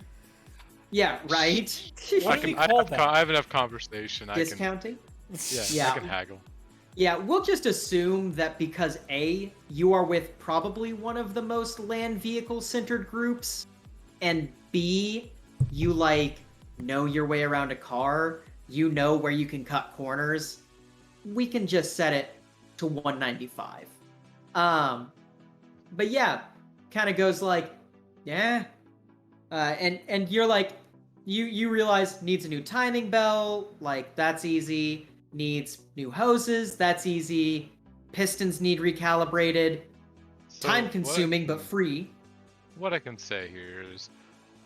yeah, right. What do we call that? I have enough conversation. Discounting. Yeah, I can haggle. Yeah, we'll just assume that because A, you are with probably one of the most land vehicle centered groups, and B, you like know your way around a car, you know where you can cut corners, we can just set it to 195. But yeah, kind of goes like, yeah. And you're like, you realize needs a new timing bell, like that's easy. Needs new hoses, that's easy. Pistons need recalibrated. So Time consuming, but free. What I can say here is,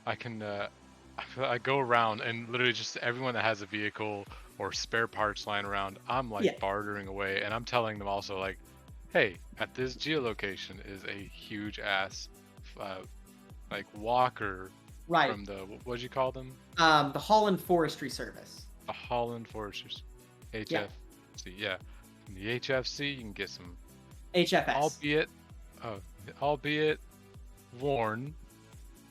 I can I go around and literally just everyone that has a vehicle or spare parts lying around, I'm like bartering away, and I'm telling them also like, hey, at this geolocation is a huge ass like walker Right. from the what'd you call them? The Holland Forestry Service. The Holland Foresters. HFC, yeah. From the HFC, you can get some, HFS. albeit worn,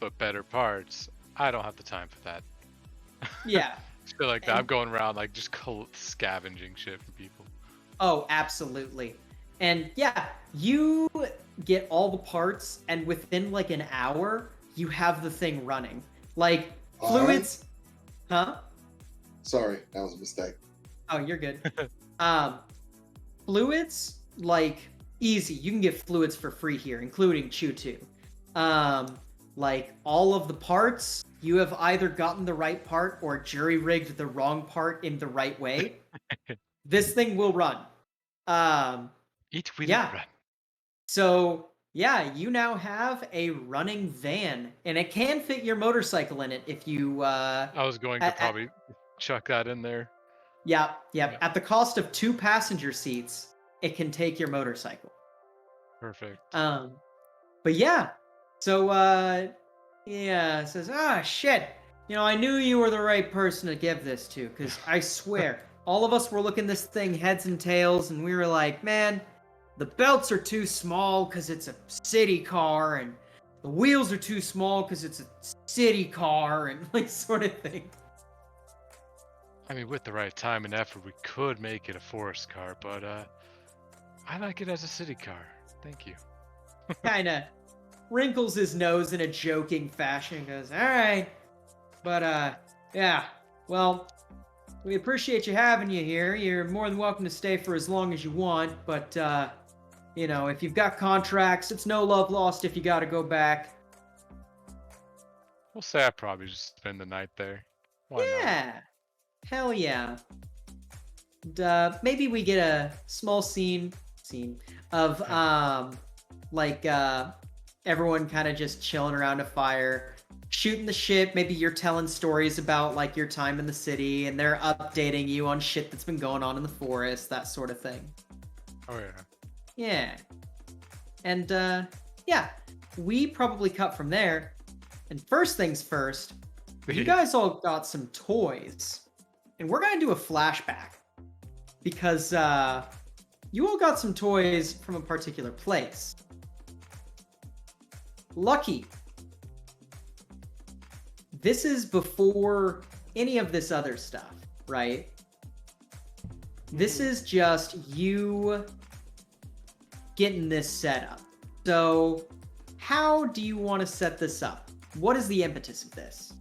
but better parts. I don't have the time for that. Yeah. Shit like that. I'm going around like just scavenging shit from people. Oh, absolutely. And yeah, you get all the parts, and within like an hour, you have the thing running. Like, fluids. Huh? Sorry, that was a mistake. Oh, you're good. Fluids, like, easy. You can get fluids for free here, including Chew 2. Like, all of the parts, you have either gotten the right part or jury-rigged the wrong part in the right way. This thing will run. Eat, will Yeah. run. So, yeah, you now have a running van, and it can fit your motorcycle in it if you. I was going to probably chuck that in there. Yeah. Yeah. At the cost of 2 passenger seats, it can take your motorcycle. Perfect. But yeah, so yeah, it says, shit. You know, I knew you were the right person to give this to, because I swear, all of us were looking this thing heads and tails, and we were like, man, the belts are too small because it's a city car, and the wheels are too small because it's a city car, and like sort of thing. I mean, with the right time and effort, we could make it a forest car, but I like it as a city car. Thank you. Kind of wrinkles his nose in a joking fashion and goes, all right, but yeah, well, we appreciate you having you here. You're more than welcome to stay for as long as you want, but you know, if you've got contracts, it's no love lost if you gotta go back. We'll say I probably just spend the night there. Why not? Yeah, hell yeah. And, maybe we get a small scene of like everyone kind of just chilling around a fire, shooting the shit. Maybe you're telling stories about like your time in the city, and they're updating you on shit that's been going on in the forest, that sort of thing. Oh yeah. Yeah. And yeah, we probably cut from there. And first things first, you guys all got some toys. And we're gonna do a flashback. Because you all got some toys from a particular place. Lucky. This is before any of this other stuff, right? This is just you getting this set up. So, how do you want to set this up? What is the impetus of this?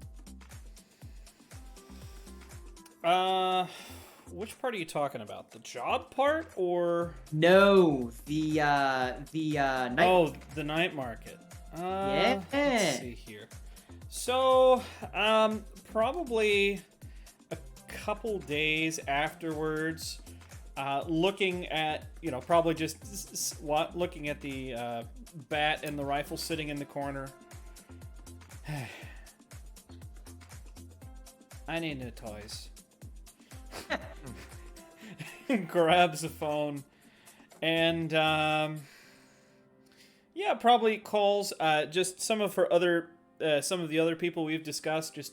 Which part are you talking about? The job part or No, the night. Oh, the night market. Yeah. Let's see here. So, probably a couple days afterwards, looking at, you know, probably just looking at the bat and the rifle sitting in the corner. I need new toys. Grabs the phone and yeah, probably calls just some of the other people we've discussed. Just,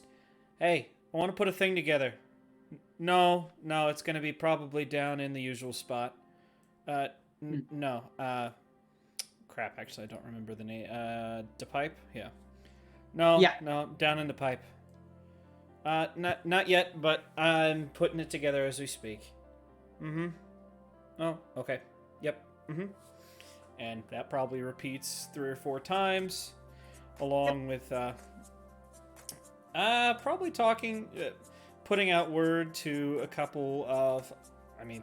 hey, I want to put a thing together. No, it's gonna be probably down in the usual spot. No, crap. Actually, I don't remember the name. The pipe. Yeah. No. Yeah. No, down in the pipe. Not yet, but I'm putting it together as we speak. Mm-hmm. Oh, okay. Yep. Mm-hmm. And that probably repeats 3 or 4 times, along with probably talking, putting out word to a couple of,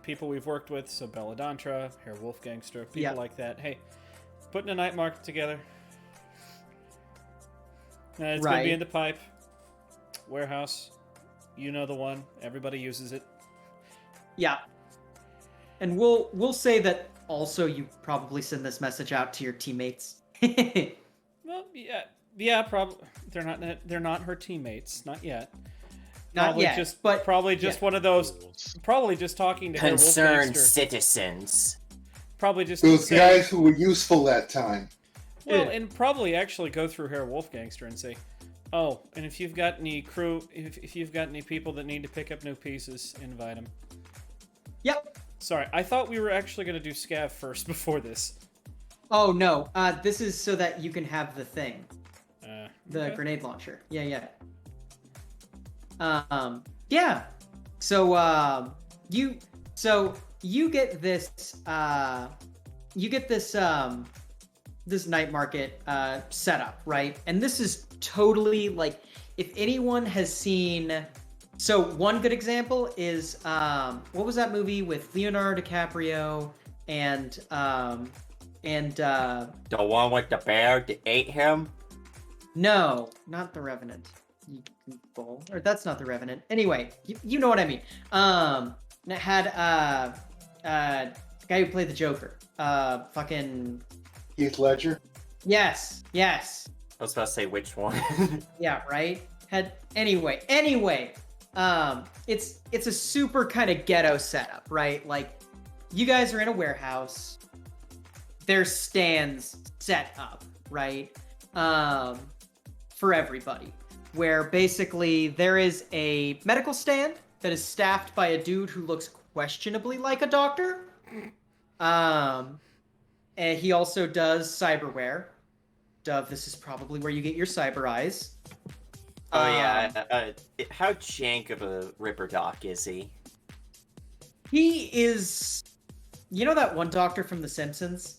people we've worked with, so Belladontra, Herr Wolfgangster, people like that. Hey, putting a night market together. It's gonna be in the pipe. Warehouse, you know the one. Everybody uses it. Yeah. And we'll say that also you probably send this message out to your teammates. Well, yeah, probably. They're not her teammates, not yet. Not probably yet, just, but probably just one of those. Probably just talking to her Concerned Wolfgangster. citizens. Probably just Those say, guys who were useful that time. Well, and probably actually go through Herr Wolfgangster and say, oh, and if you've got any crew, if you've got any people that need to pick up new pieces, invite them. Yep. Sorry, I thought we were actually going to do Scav first before this. Oh no, this is so that you can have the thing. The Okay. grenade launcher. Yeah. Yeah. So you get this this night market set up, right? And this is totally like, if anyone has seen, so one good example is what was that movie with Leonardo DiCaprio and The one with the bear that ate him? no, not The Revenant. Or that's not The Revenant. Anyway, you know what I mean. It had the guy who played the Joker. Fucking Heath Ledger. Yes, yes. I was about to say which one. Yeah, right? Anyway, it's a super kind of ghetto setup, right? Like, you guys are in a warehouse. There's stands set up, right? For everybody. Where basically there is a medical stand that is staffed by a dude who looks questionably like a doctor. And he also does cyberware. Dove, this is probably where you get your cyber eyes. Oh yeah. How jank of a Ripper Doc is he? He is... You know that one doctor from The Simpsons?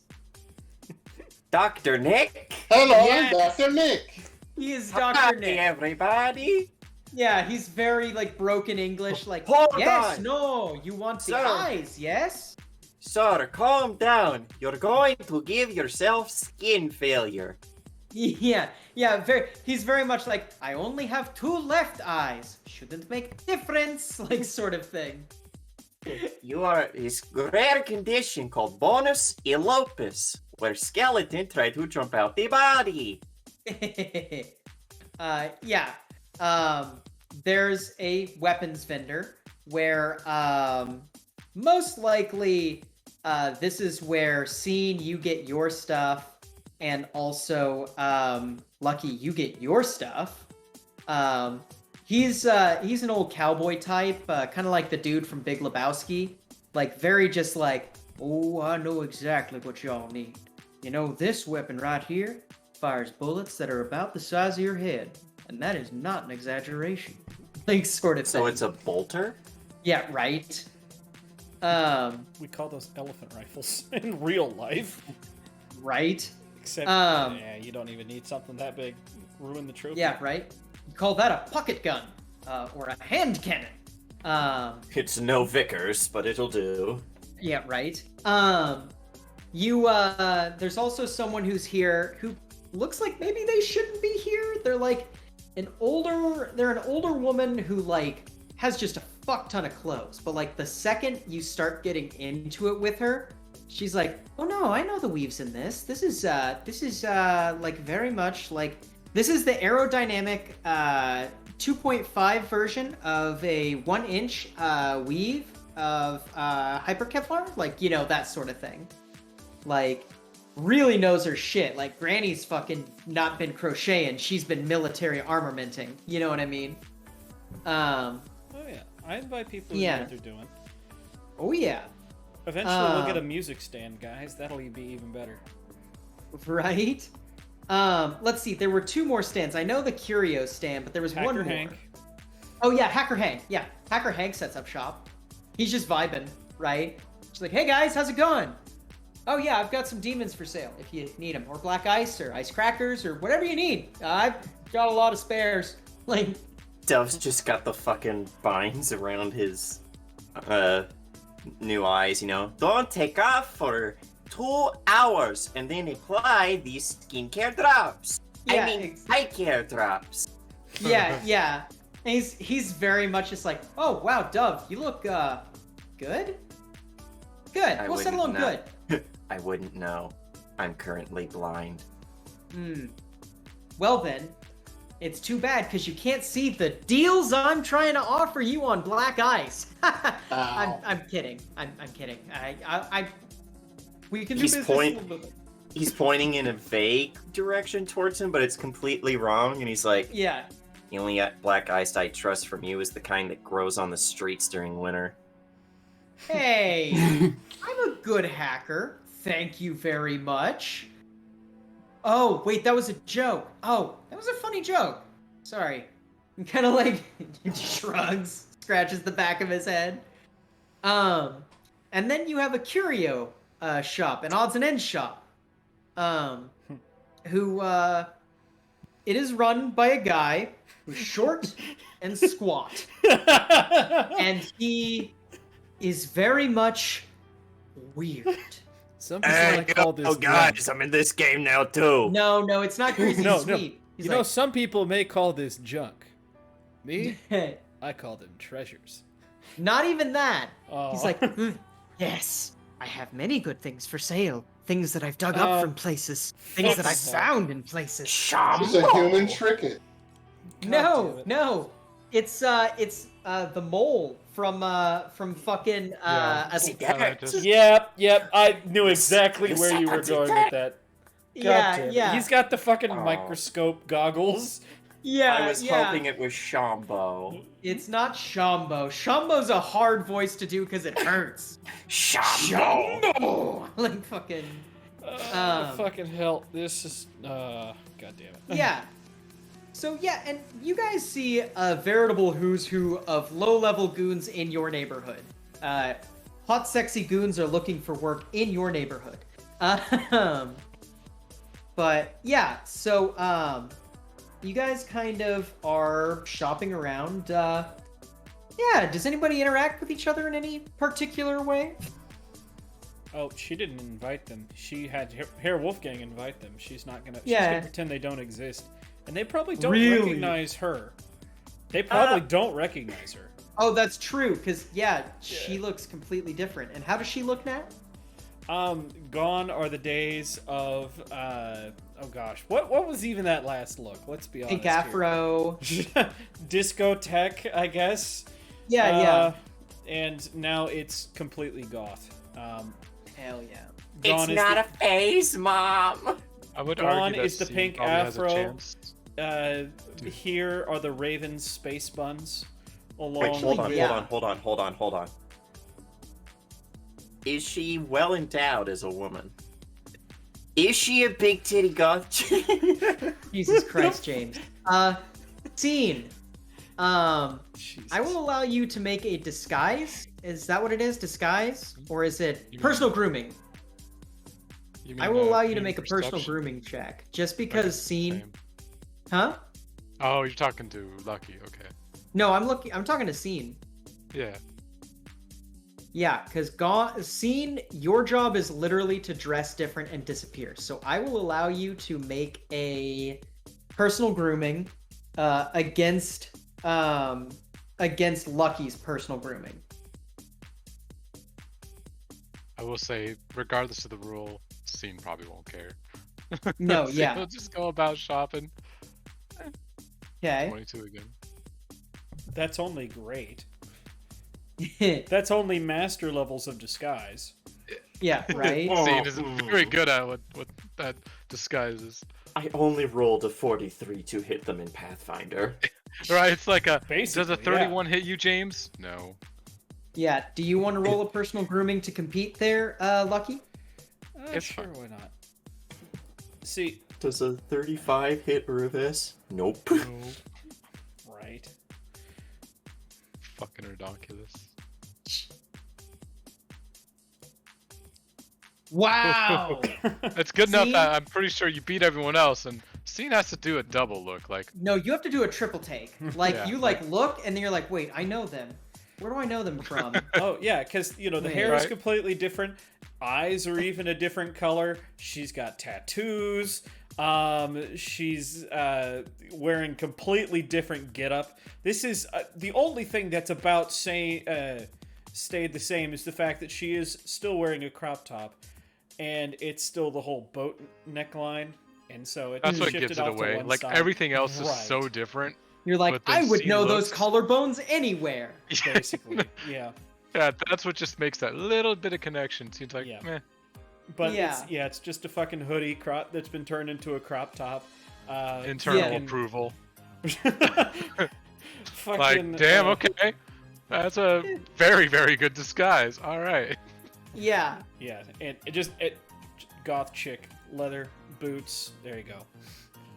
Dr. Nick? Hello, Yes. I'm Dr. Nick. He is Hi, Dr. Nick. everybody. Yeah, he's very, like, broken English, like, Hold yes, on. no, you want the Sir. eyes, yes? Sir, calm down. You're going to give yourself skin failure. Yeah, he's very much like, I only have 2 left eyes. Shouldn't make a difference, like, sort of thing. You are this rare condition called bonus elopus, where skeleton try to jump out the body. There's a weapons vendor where, most likely, this is where Scene, you get your stuff, and also, Lucky, you get your stuff. He's an old cowboy type, kind of like the dude from Big Lebowski. Like, very just like, oh, I know exactly what y'all need. You know, this weapon right here fires bullets that are about the size of your head. And that is not an exaggeration. Like, sort of So thing. it's a bolter? Yeah, right? We call those elephant rifles in real life. Right? Except, yeah, you don't even need something that big. Ruin the trophy. Yeah, right? You call that a pocket gun. Or a hand cannon. It's no Vickers, but it'll do. Yeah, right. There's also someone who's here who looks like maybe they shouldn't be here. They're like an older woman who like has just a fuck ton of clothes. But like the second you start getting into it with her, she's like, oh no, I know the weaves in this. This is like very much like, this is the aerodynamic 2.5 version of a 1-inch weave of hyper Kevlar, like, you know, that sort of thing. Like, really knows her shit. Like, Granny's fucking not been crocheting, she's been military armamenting. You know what I mean? Oh yeah, I invite people to know what they're doing. Oh yeah. Eventually we'll get a music stand, guys. That'll be even better. Right? Let's see. There were 2 more stands. I know the Curio stand, but there was Hacker one more. Hank. Oh yeah, Hacker Hank. Yeah, Hacker Hank sets up shop. He's just vibing, right? She's like, hey guys, how's it going? Oh yeah, I've got some demons for sale if you need them, or black ice, or ice crackers, or whatever you need. I've got a lot of spares. Like, Dove's just got the fucking binds around his new eyes, you know. Don't take off for 2 hours and then apply these skincare drops. Yeah, eye care drops. yeah. And he's very much just like, oh wow, Dove, you look good. Good. I We'll settle on wouldn't good. I wouldn't know. I'm currently blind. Well then, it's too bad because you can't see the deals I'm trying to offer you on black ice. I'm kidding. I'm kidding. We can do business. He's pointing in a vague direction towards him, but it's completely wrong. And he's like, Yeah. the only black ice I trust from you is the kind that grows on the streets during winter. Hey, I'm a good hacker. Thank you very much. Oh, wait, that was a joke. Oh, that was a funny joke. Sorry. And kind of like shrugs, scratches the back of his head. And then you have a curio shop, an odds and ends shop. Who it is run by a guy who's short and squat. And he is very much weird. Some people might call this guys, I'm in this game now too. No, it's not greasy No. sweet. He's You know, some people may call this junk. Me, like, I call them treasures. not even that. Oh. He's like, yes, I have many good things for sale. things that I've dug up from places, things that I fuck. found in places. It's a human tricket. No, damn it. no, it's the mole from fucking Yep. I knew exactly where you were going with that. God yeah, damn it. yeah. He's got the fucking Oh. microscope goggles. Yeah, I was yeah. hoping it was Shambo. It's not Shambo. Shambo's a hard voice to do because it hurts. Shambo! Like fucking. Fucking hell. This is. God damn it. Yeah. So yeah, and you guys see a veritable who's who of low-level goons in your neighborhood. Hot, sexy goons are looking for work in your neighborhood. But yeah, so you guys kind of are shopping around. Yeah, does anybody interact with each other in any particular way? Oh, she didn't invite them. She had Herr Wolfgang invite them. She's not gonna. She's Yeah. gonna pretend they don't exist, and they probably don't Really? recognize her. They probably don't recognize her. Oh, that's true, because yeah, she looks completely different. And how does she look now? Gone are the days of oh gosh, what was even that last look? Let's be honest. Pink afro. Discotheque, I guess. Yeah, yeah. And now it's completely goth. Hell yeah. Gone is the, phase, Mom! I would Gone argue that is the Scene pink probably has a afro. chance. Here are the Raven space buns. Along Wait, hold on, with- yeah. hold on. Is she well endowed as a woman? Is she a big titty goth? Jesus Christ, James. Scene. Jesus. I will allow you to make a disguise. Is that what it is? Disguise? Or is it personal grooming? You I mean, will allow you to mean make a personal perception? grooming check. Just because Scene. Same. Huh? Oh, you're talking to Lucky. Okay. No, I'm talking to Scene. Yeah. Yeah, because Scene, your job is literally to dress different and disappear. So I will allow you to make a personal grooming against Lucky's personal grooming. I will say, regardless of the rule, Scene probably won't care. No, Scene yeah. will just go about shopping. Okay. 22 again. That's only great. That's only master levels of disguise. Yeah, right? Scene is very good at what that disguise is. I only rolled a 43 to hit them in Pathfinder. Right, it's like a. Basically, Does a 31 hit you, James? No. Yeah, do you want to roll a personal grooming to compete there, Lucky? It's Sure, fine. why not? See, Does a 35 hit Rufus? Nope. No. right. Fucking ridiculous. Wow! It's good enough See? that I'm pretty sure you beat everyone else, and Scene has to do a double look. Like, No, you have to do a triple take. Like, Yeah. you, look, and then you're like, wait, I know them. Where do I know them from? Oh yeah, because the Wait. hair is Right. completely different. Eyes are even a different color. She's got tattoos. She's wearing completely different getup. This is the only thing that's about stayed the same is the fact that she is still wearing a crop top, and it's still the whole boat neckline, and so it that's what shifted gives it off to away. one Like, side. everythose else is Right. so different. You're like, But then I would Scene know those looks- collarbones anywhere. Basically, yeah. Yeah, that's what just makes that little bit of connection. Seems like, Yeah. meh. But Yeah. it's just a fucking hoodie that's been turned into a crop top. Internal Yeah. approval. Fucking, Like, damn, okay. That's a very, very good disguise. All right. Yeah. Yeah, and goth chick, leather boots. There you go.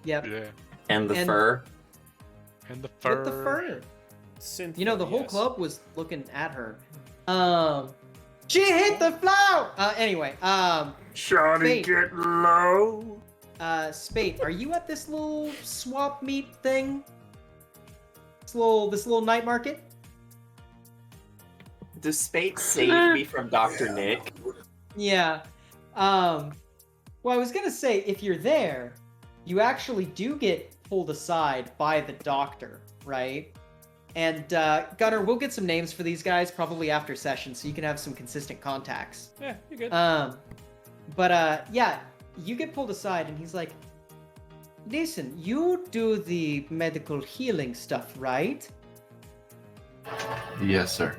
Yep. Yeah. And the And- fur. And the fur. With the fur. Synth You know, the whole yes. club was looking at her. She hit the floor! Anyway, Shawty, Spade. get low. Spade, are you at this little swap meet thing? This little night market? Does Spade save me from Dr. Nick? Yeah. Well, I was gonna say, if you're there, you actually do get pulled aside by the doctor, right? And, Gunnar, we'll get some names for these guys probably after session so you can have some consistent contacts. Yeah, you're good. But yeah, you get pulled aside, and he's like, "Listen, you do the medical healing stuff, right? Yes, sir.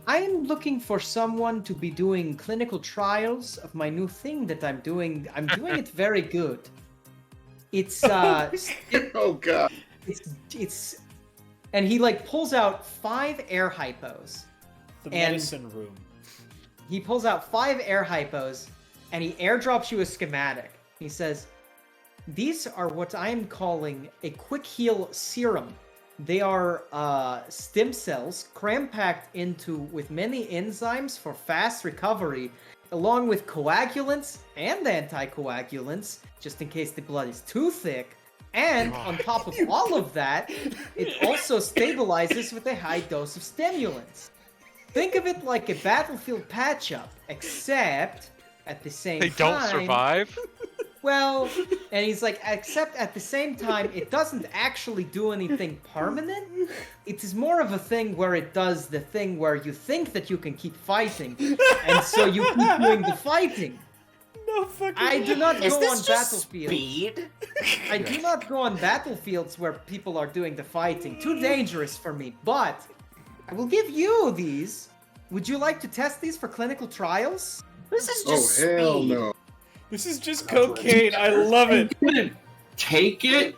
I am looking for someone to be doing clinical trials of my new thing that I'm doing. I'm doing it very good. It's Oh god. it's and he like pulls out 5 air hypos. The And- medicine room. He pulls out 5 air hypos and he airdrops you a schematic. He says, "These are what I am calling a quick heal serum. They are stem cells cram-packed into with many enzymes for fast recovery, along with coagulants and anticoagulants, just in case the blood is too thick. And on top of all of that, it also stabilizes with a high dose of stimulants. Think of it like a battlefield patch-up, except at the same They time... don't survive. Well, and he's like, except at the same time, it doesn't actually do anything permanent. It is more of a thing where it does the thing where you think that you can keep fighting, and so you keep doing the fighting. No fucking. I do not Is go this on just battlefields. speed? I do not go on battlefields where people are doing the fighting. Too dangerous for me. But I will give you these. Would you like to test these for clinical trials? This is Oh just hell speed. no. This is just cocaine. I love it. I'm gonna take it,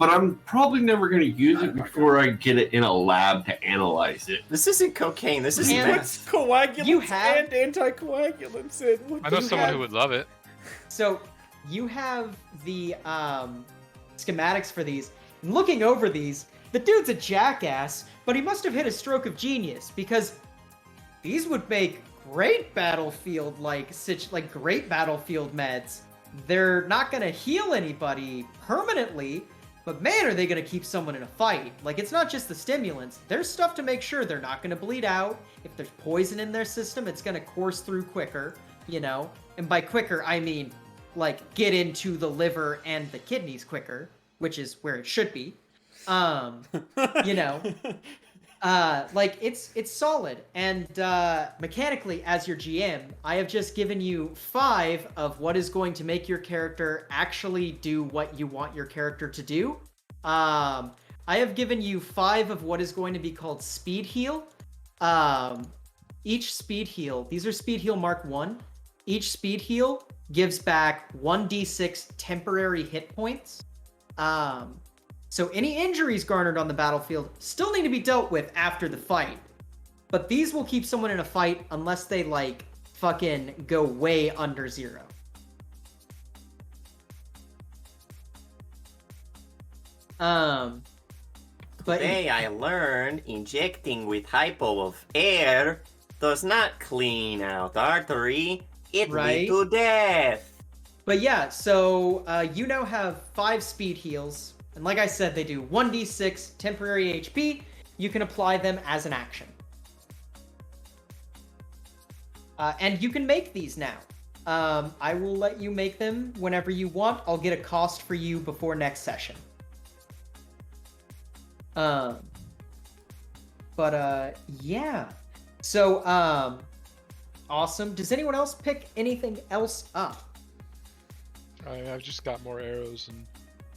but I'm probably never gonna use it before I get it in a lab to analyze it. This isn't cocaine. This is And- Puts meth. coagulants You have- and anticoagulants in. What I know do you someone have? who would love it. So you have the schematics for these. Looking over these, the dude's a jackass, but he must have hit a stroke of genius because these would make great battlefield like great battlefield meds. They're not gonna heal anybody permanently, but man, are they gonna keep someone in a fight. Like, it's not just the stimulants. There's stuff to make sure they're not gonna bleed out. If there's poison in their system, it's gonna course through quicker, you know? And by quicker, I mean, like, get into the liver and the kidneys quicker, which is where it should be. You know? Like, it's solid. And mechanically, as your GM, I have just given you 5 of what is going to make your character actually do what you want your character to do. I have given you 5 of what is going to be called Speed Heal. Each Speed Heal, these are Speed Heal Mark 1. Each Speed Heal gives back 1d6 temporary hit points. So any injuries garnered on the battlefield still need to be dealt with after the fight. But these will keep someone in a fight unless they, like, fucking go way under 0. But Today I learned injecting with hypo of air does not clean out artery. It Right. lead to death. But yeah, so you now have 5 speed heals. And like I said, they do 1d6 temporary HP. You can apply them as an action. And you can make these now. I will let you make them whenever you want. I'll get a cost for you before next session. Yeah. So, awesome. Does anyone else pick anything else up? I've just got more arrows and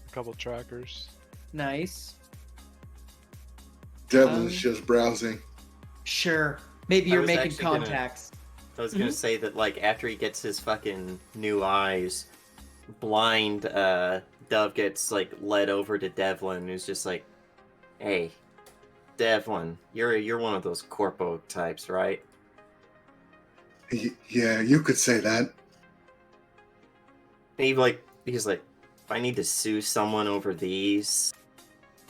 a couple trackers. Nice. Devlin's just browsing. Sure. Maybe I you're was making actually gonna- contacts. I was gonna say that, like, after he gets his fucking new eyes, blind Dove gets, like, led over to Devlin, who's just like, "Hey, Devlin, you're one of those corpo types, right?" Yeah, you could say that. And he's like, "If I need to sue someone over these,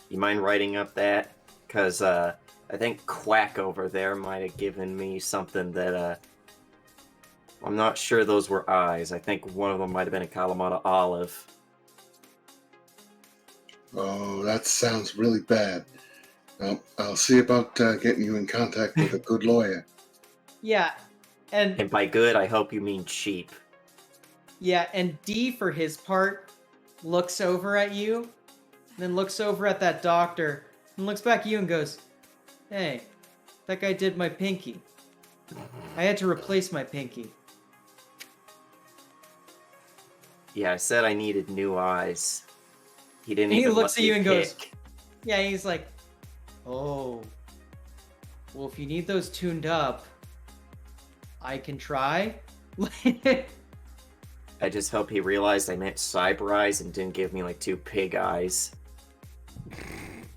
you mind writing up that? Cause I think Quack over there might have given me something that I'm not sure those were eyes. I think one of them might have been a Kalamata olive." Oh, that sounds really bad. I'll see about getting you in contact with a good lawyer. Yeah. And And by good, I hope you mean cheap. yeah, and D for his part looks over at you, then looks over at that doctor, and looks back at you and goes, "Hey, that guy did my pinky. I had to replace my pinky." Yeah, I said I needed new eyes. He didn't And he even looks let at me you and goes, pick. yeah, he's like, oh, well, if you need those tuned up, I can try. I just hope he realized I meant cyber eyes and didn't give me like 2 pig eyes.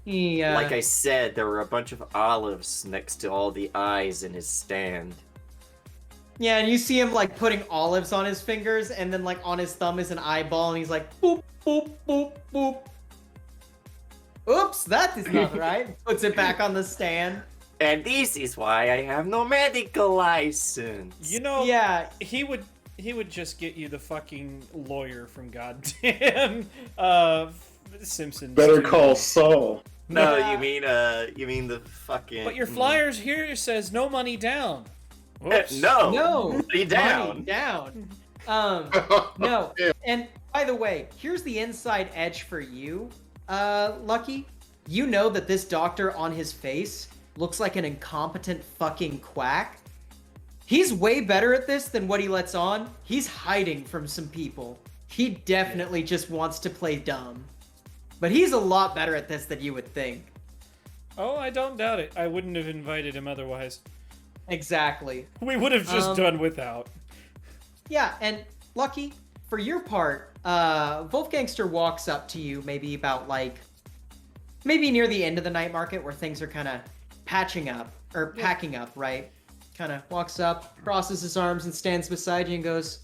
he, Like I said, there were a bunch of olives next to all the eyes in his stand. yeah, and you see him like putting olives on his fingers, and then like on his thumb is an eyeball, and he's like, boop, boop, boop, boop. Oops, that is not right. Puts it back on the stand. And this is why I have no medical license. You know, Yeah, he would just get you the fucking lawyer from goddamn Simpsons. Better too. call Saul. No, Yeah. you mean the fucking. But your flyers here says no money down. Whoops. No, no, money down. money down. No, and by the way, here's the inside edge for you, Lucky. You know that this doctor on his face looks like an incompetent fucking quack. He's way better at this than what he lets on. He's hiding from some people. He definitely just wants to play dumb. But he's a lot better at this than you would think. Oh, I don't doubt it. I wouldn't have invited him otherwise. Exactly. We would have just Um, done without. Yeah, and Lucky, for your part, Wolfgangster walks up to you maybe near the end of the night market where things are kind of packing up, right? Kind of walks up, crosses his arms, and stands beside you and goes,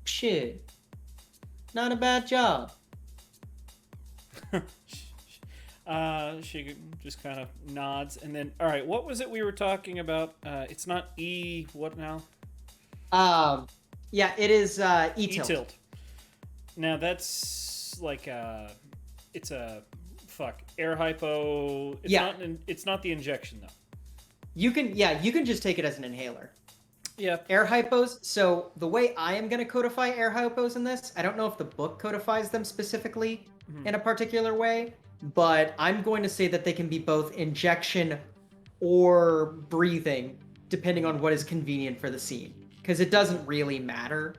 shit, not a bad job. She just kind of nods, and then, all right, what was it we were talking about? It's not E. What now? Yeah, it is E-tilt. E-tilt. Now that's like it's a air hypo. It's Yeah. It's not the injection though. You can just take it as an inhaler. Yeah. Air hypos. So the way I am going to codify air hypos in this, I don't know if the book codifies them specifically in a particular way, but I'm going to say that they can be both injection or breathing, depending on what is convenient for the scene. Because it doesn't really matter,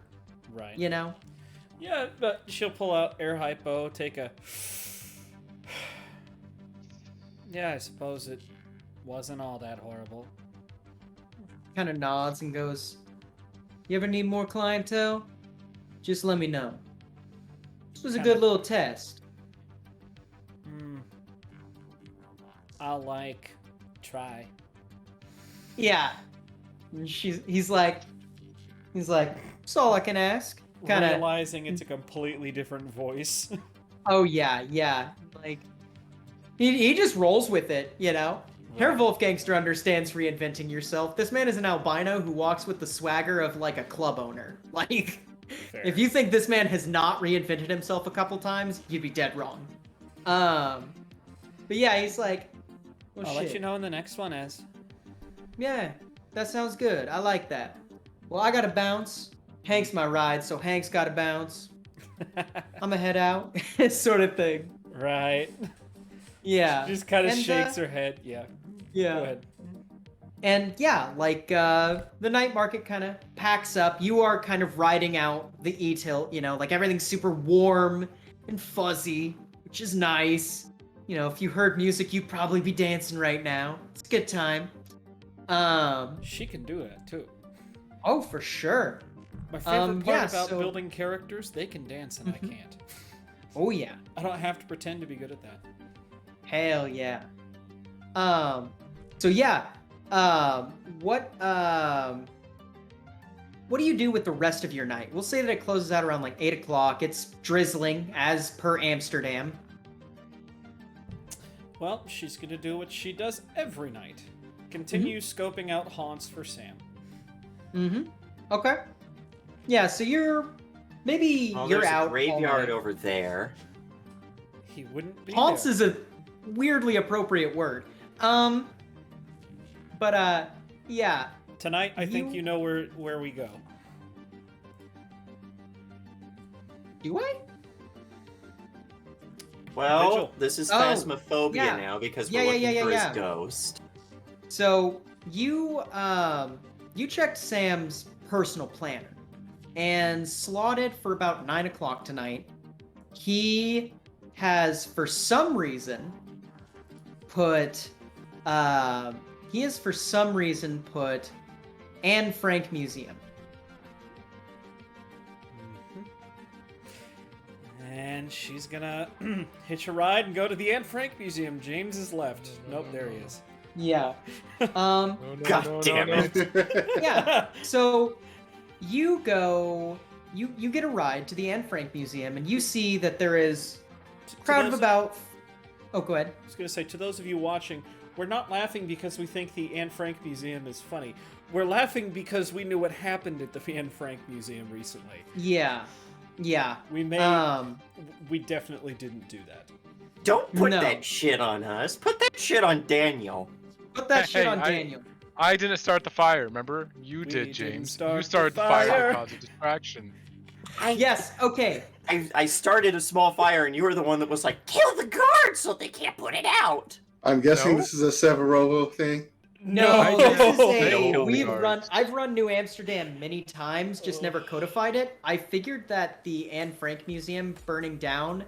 Right. you know? Yeah, but she'll pull out air hypo, take a. Yeah, I suppose it wasn't all that horrible. Kind of nods and goes, you ever need more clientele? Just let me know. This was a Kinda- good little test. I'll try. Yeah. And he's like, that's all I can ask. Kind of. Realizing it's a completely different voice. Oh yeah. Like, he just rolls with it, you know. Herr Wolfgangster understands reinventing yourself. This man is an albino who walks with the swagger of like a club owner. Like, Fair. if you think this man has not reinvented himself a couple times, you'd be dead wrong. But yeah, he's like, well, I'll shit. let you know in the next one, Ez. Yeah, that sounds good. I like that. Well, I gotta bounce. Hank's my ride, so Hank's gotta bounce. I'ma head out. Sort of thing. Right. Yeah. She just kind of And, shakes her head. Yeah. Yeah. Go ahead. And yeah, like the night market kind of packs up. You are kind of riding out the E-tilt, you know, like everything's super warm and fuzzy, which is nice. You know, if you heard music, you'd probably be dancing right now. It's a good time. She can do that too. Oh, for sure. My favorite part yeah, about so- building characters, they can dance and I can't. Oh yeah. I don't have to pretend to be good at that. Hell yeah. So yeah, what do you do with the rest of your night? We'll say that it closes out around like 8 o'clock. It's drizzling as per Amsterdam. Well, she's gonna do what she does every night. Continue scoping out haunts for Sam. Okay. Yeah, so you're Well, you're there's out a graveyard all night. over there. He wouldn't be Haunts there. is a weirdly appropriate word. But yeah. Tonight, I think you- you know where we go. Do I? Well, Vigil. this is Oh, phasmophobia yeah. now because Yeah, we're yeah, looking yeah, for yeah. his ghost. So you checked Sam's personal planner. and slotted for about 9 o'clock tonight. He has, for some reason, put Anne Frank Museum. And she's gonna hitch a ride and go to the Anne Frank Museum. James is left. Nope, there he is. Yeah. No, God damn it. Yeah. So you go, you get a ride to the Anne Frank Museum, and you see that there is a crowd of about. Oh, go ahead. I was gonna say, to those of you watching, we're not laughing because we think the Anne Frank Museum is funny. We're laughing because we knew what happened at the Anne Frank Museum recently. Yeah. Yeah. We definitely didn't do that. Don't put No. that shit on us. Put that shit on Daniel. Put that shit Hey, on Daniel. I didn't start the fire, remember? You We did, didn't James. start You the started the fire fire. to cause a distraction. Yes. Okay. I started a small fire, and you were the one that was like, kill the guards so they can't put it out. I'm guessing No? this is a Severovo thing. No, this is No. I've run New Amsterdam many times, just never codified it. I figured that the Anne Frank Museum burning down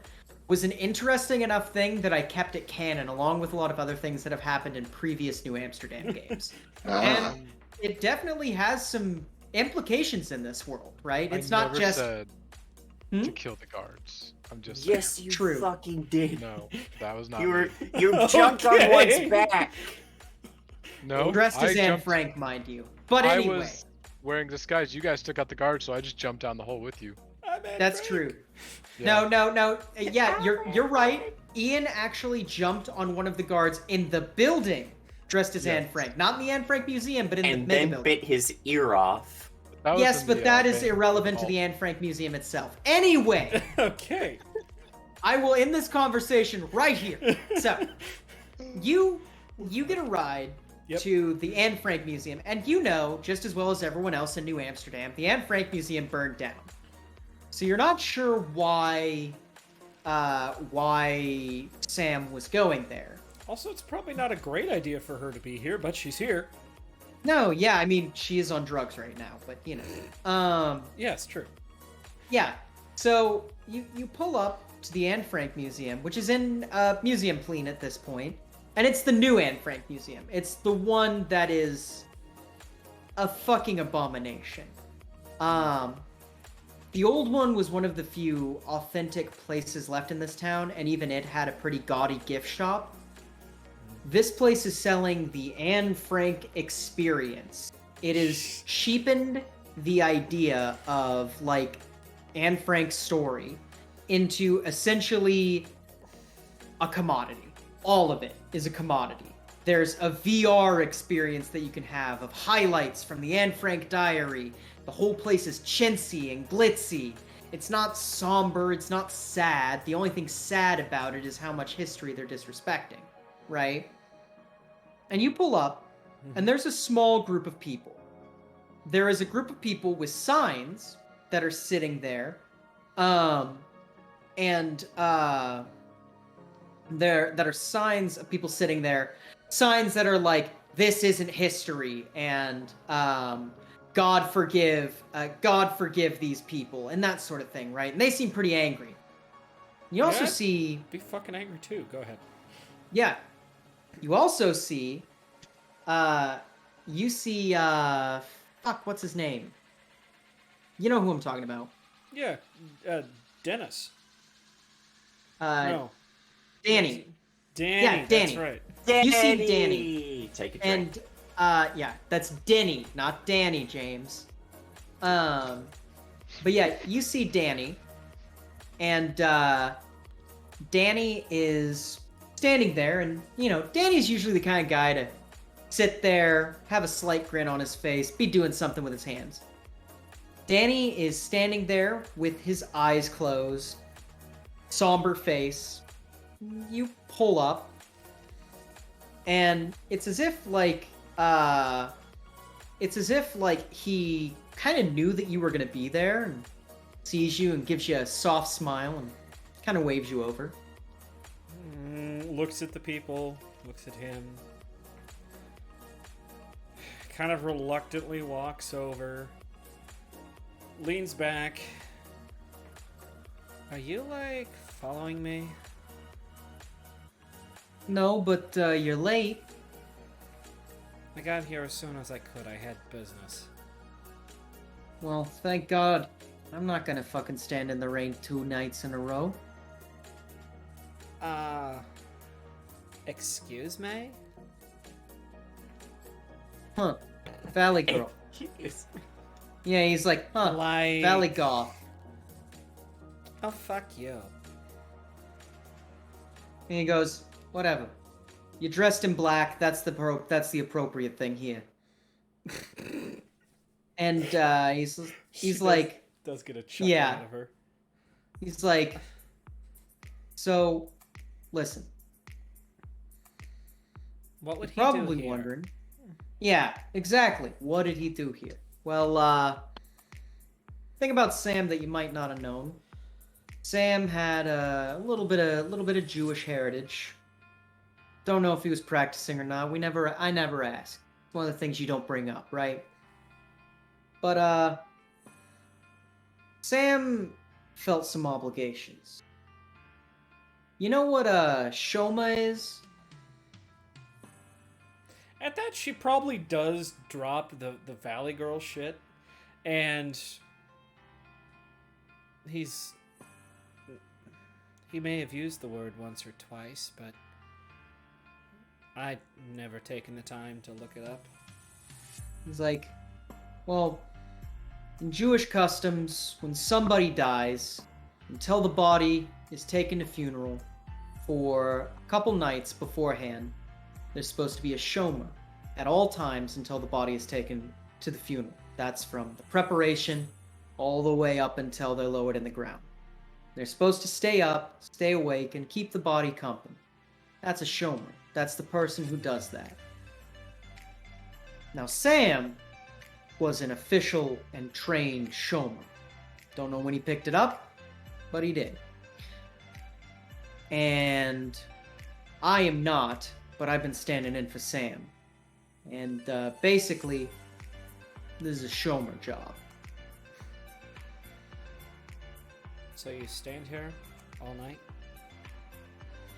was an interesting enough thing that I kept it canon, along with a lot of other things that have happened in previous New Amsterdam games. Ah, And it definitely has some implications in this world, right? It's not never just said Hmm? to kill the guards. I'm just saying. Yes, you True. fucking did. No, that was not You were me. you jumped on Okay. one's back. No, dressed as I Anne jumped- Frank, mind you. But I anyway, was wearing disguise. You guys took out the guards, so I just jumped down the hole with you. I'm Anne that's Frank. true. Yeah. No. Yeah, you're right. Ian actually jumped on one of the guards in the building, dressed as Anne Frank, not in the Anne Frank Museum, but in the And mega then building. bit his ear off. That was Yes, in but the, that is bank irrelevant to hall. the Anne Frank Museum itself. Anyway, Okay. I will end this conversation right here. So, you get a ride Yep. to the Anne Frank Museum, and you know, just as well as everyone else in New Amsterdam, the Anne Frank Museum burned down. So you're not sure why Sam was going there. Also, it's probably not a great idea for her to be here, but she's here. No, yeah, I mean, she is on drugs right now, but you know. Yes, true. Yeah. So you pull up to the Anne Frank Museum, which is in Museum Clean at this point, and it's the new Anne Frank Museum. It's the one that is a fucking abomination. The old one was one of the few authentic places left in this town, and even it had a pretty gaudy gift shop. This place is selling the Anne Frank experience. It is cheapened the idea of, like, Anne Frank's story into essentially a commodity. All of it is a commodity. There's a VR experience that you can have of highlights from the Anne Frank diary. The whole place is chintzy and glitzy. It's not somber, it's not sad. The only thing sad about it is how much history they're disrespecting, right? And you pull up, and there's a small group of people. There is a group of people with signs that are sitting there, that are signs of people sitting there, signs that are like, "This isn't history," and God forgive these people, and that sort of thing, right? And they seem pretty angry. You also Yeah. see, Be fucking angry too. Go ahead. yeah, you also see, fuck, what's his name? You know who I'm talking about. Yeah, Dennis. No, No, Danny. Danny. Yeah, Danny. That's right. You see Danny. Take a drink. And yeah, that's Denny, not Danny, James. But yeah, you see Danny, and Danny is standing there, and you know, Danny's usually the kind of guy to sit there, have a slight grin on his face, be doing something with his hands. Danny is standing there with his eyes closed, somber face. You pull up, and it's as if like he kind of knew that you were gonna be there, and sees you and gives you a soft smile and kind of waves you over. Looks at the people, looks at him, kind of reluctantly walks over, leans back. Are you, like, following me? No, but you're late. I got here as soon as I could. I had business. Well, thank God. I'm not gonna fucking stand in the rain 2 nights in a row. Excuse me? Huh. Valley girl. Yeah, he's like, huh. Like... Valley goth. Oh, fuck you. And he goes, whatever. You're dressed in black. That's the appropriate thing here. And he's like, does get a chuckle yeah. out of her. He's like, so, listen. What would he Probably do here? wondering. Yeah, exactly. What did he do here? Well, thing about Sam that you might not have known. Sam had a little bit of Jewish heritage. Don't know if he was practicing or not. I never asked. It's one of the things you don't bring up, right? But Sam felt some obligations. You know what Shoma is? At that, she probably does drop the Valley Girl shit, and he may have used the word once or twice, but I'd never taken the time to look it up. He's like, well, in Jewish customs, when somebody dies, until the body is taken to funeral for a couple nights beforehand, there's supposed to be a shoma at all times until the body is taken to the funeral. That's from the preparation all the way up until they're lowered in the ground. They're supposed to stay up, stay awake, and keep the body company. That's a shomer. That's the person who does that. Now, Sam was an official and trained shomer. Don't know when he picked it up, but he did. And I am not, but I've been standing in for Sam. And basically, this is a shomer job. So you stand here all night?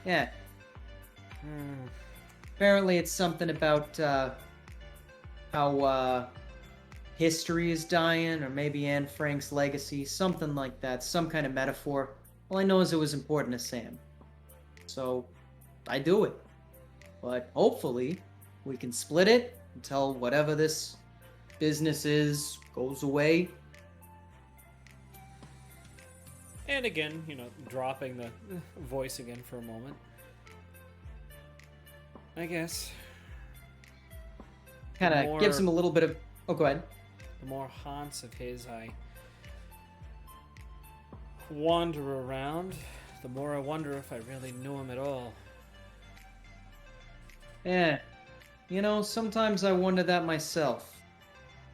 Yeah. Apparently it's something about how history is dying, or maybe Anne Frank's legacy, something like that, some kind of metaphor. All I know is it was important to Sam. So, I do it. But hopefully, we can split it until whatever this business is goes away. And again, dropping the voice again for a moment. I guess. Kind of gives him a little bit of... Oh, go ahead. The more haunts of his I wander around, the more I wonder if I really knew him at all. Yeah. Sometimes I wonder that myself.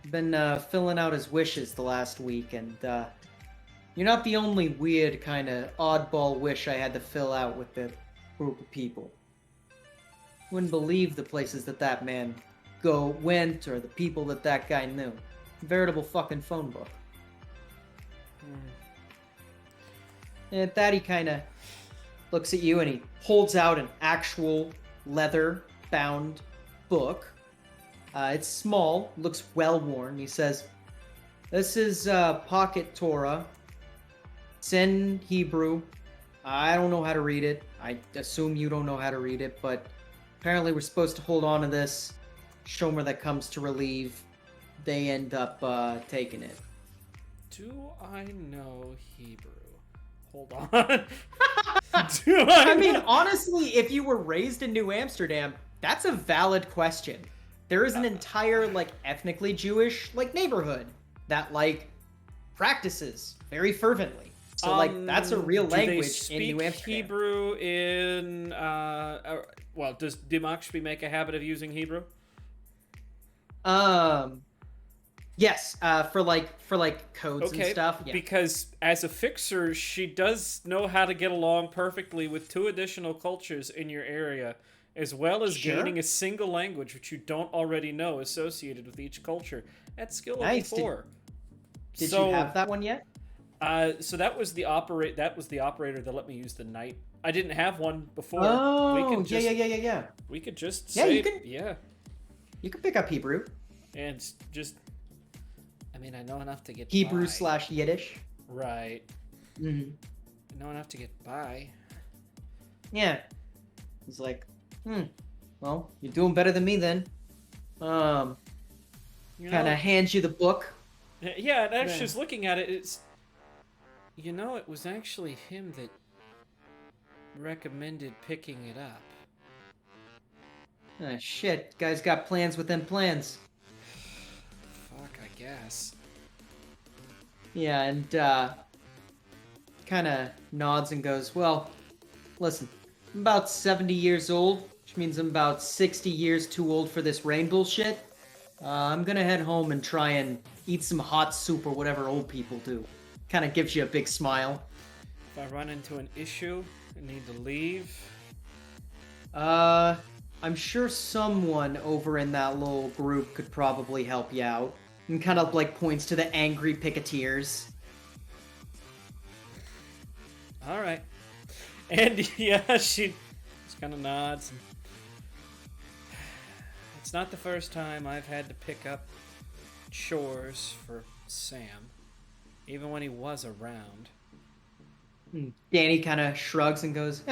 I've been filling out his wishes the last week, and you're not the only weird kind of oddball wish I had to fill out with the group of people. Wouldn't believe the places that man went, or the people that guy knew. Veritable fucking phone book. And at that, he kind of looks at you and he holds out an actual leather-bound book. It's small, looks well-worn. He says, this is Pocket Torah. It's in Hebrew. I don't know how to read it. I assume you don't know how to read it, but apparently we're supposed to hold on to this. Shomer that comes to relieve, they end up taking it. Do I know Hebrew? Hold on. I mean, honestly, if you were raised in New Amsterdam, that's a valid question. There is an entire, ethnically Jewish, neighborhood that, practices very fervently. So, that's a real language in New Amsterdam. Hebrew in, does Dimakshpi make a habit of using Hebrew? Yes, for codes and stuff. Yeah. Because as a fixer, she does know how to get along perfectly with 2 additional cultures in your area, as well as gaining a single language which you don't already know associated with each culture at skill level 4. Did So- you have that one yet? So that was the operator that let me use the night. I didn't have one before. Oh, could just, yeah. We could just Yeah, say, you can- yeah, You can pick up Hebrew. and just. I mean, I know enough to get Hebrew by. / Yiddish. Right. Mm-hmm. I know enough to get by. Yeah. He's like, well, you're doing better than me then. You Kind know, of hands you the book. yeah, and actually, Yeah. just looking at it, it's. You know, it was actually him that recommended picking it up. Ah, shit. Guy's got plans within plans. Fuck, I guess. Yeah, and kind of nods and goes, well, listen, I'm about 70 years old, which means I'm about 60 years too old for this rain bullshit. I'm gonna head home and try and eat some hot soup or whatever old people do. Kind of gives you a big smile. If I run into an issue and need to leave, I'm sure someone over in that little group could probably help you out. And kind of like points to the angry picketeers. all right. And yeah, she just kind of nods. And... It's not the first time I've had to pick up chores for Sam, even when he was around. Danny kind of shrugs and goes,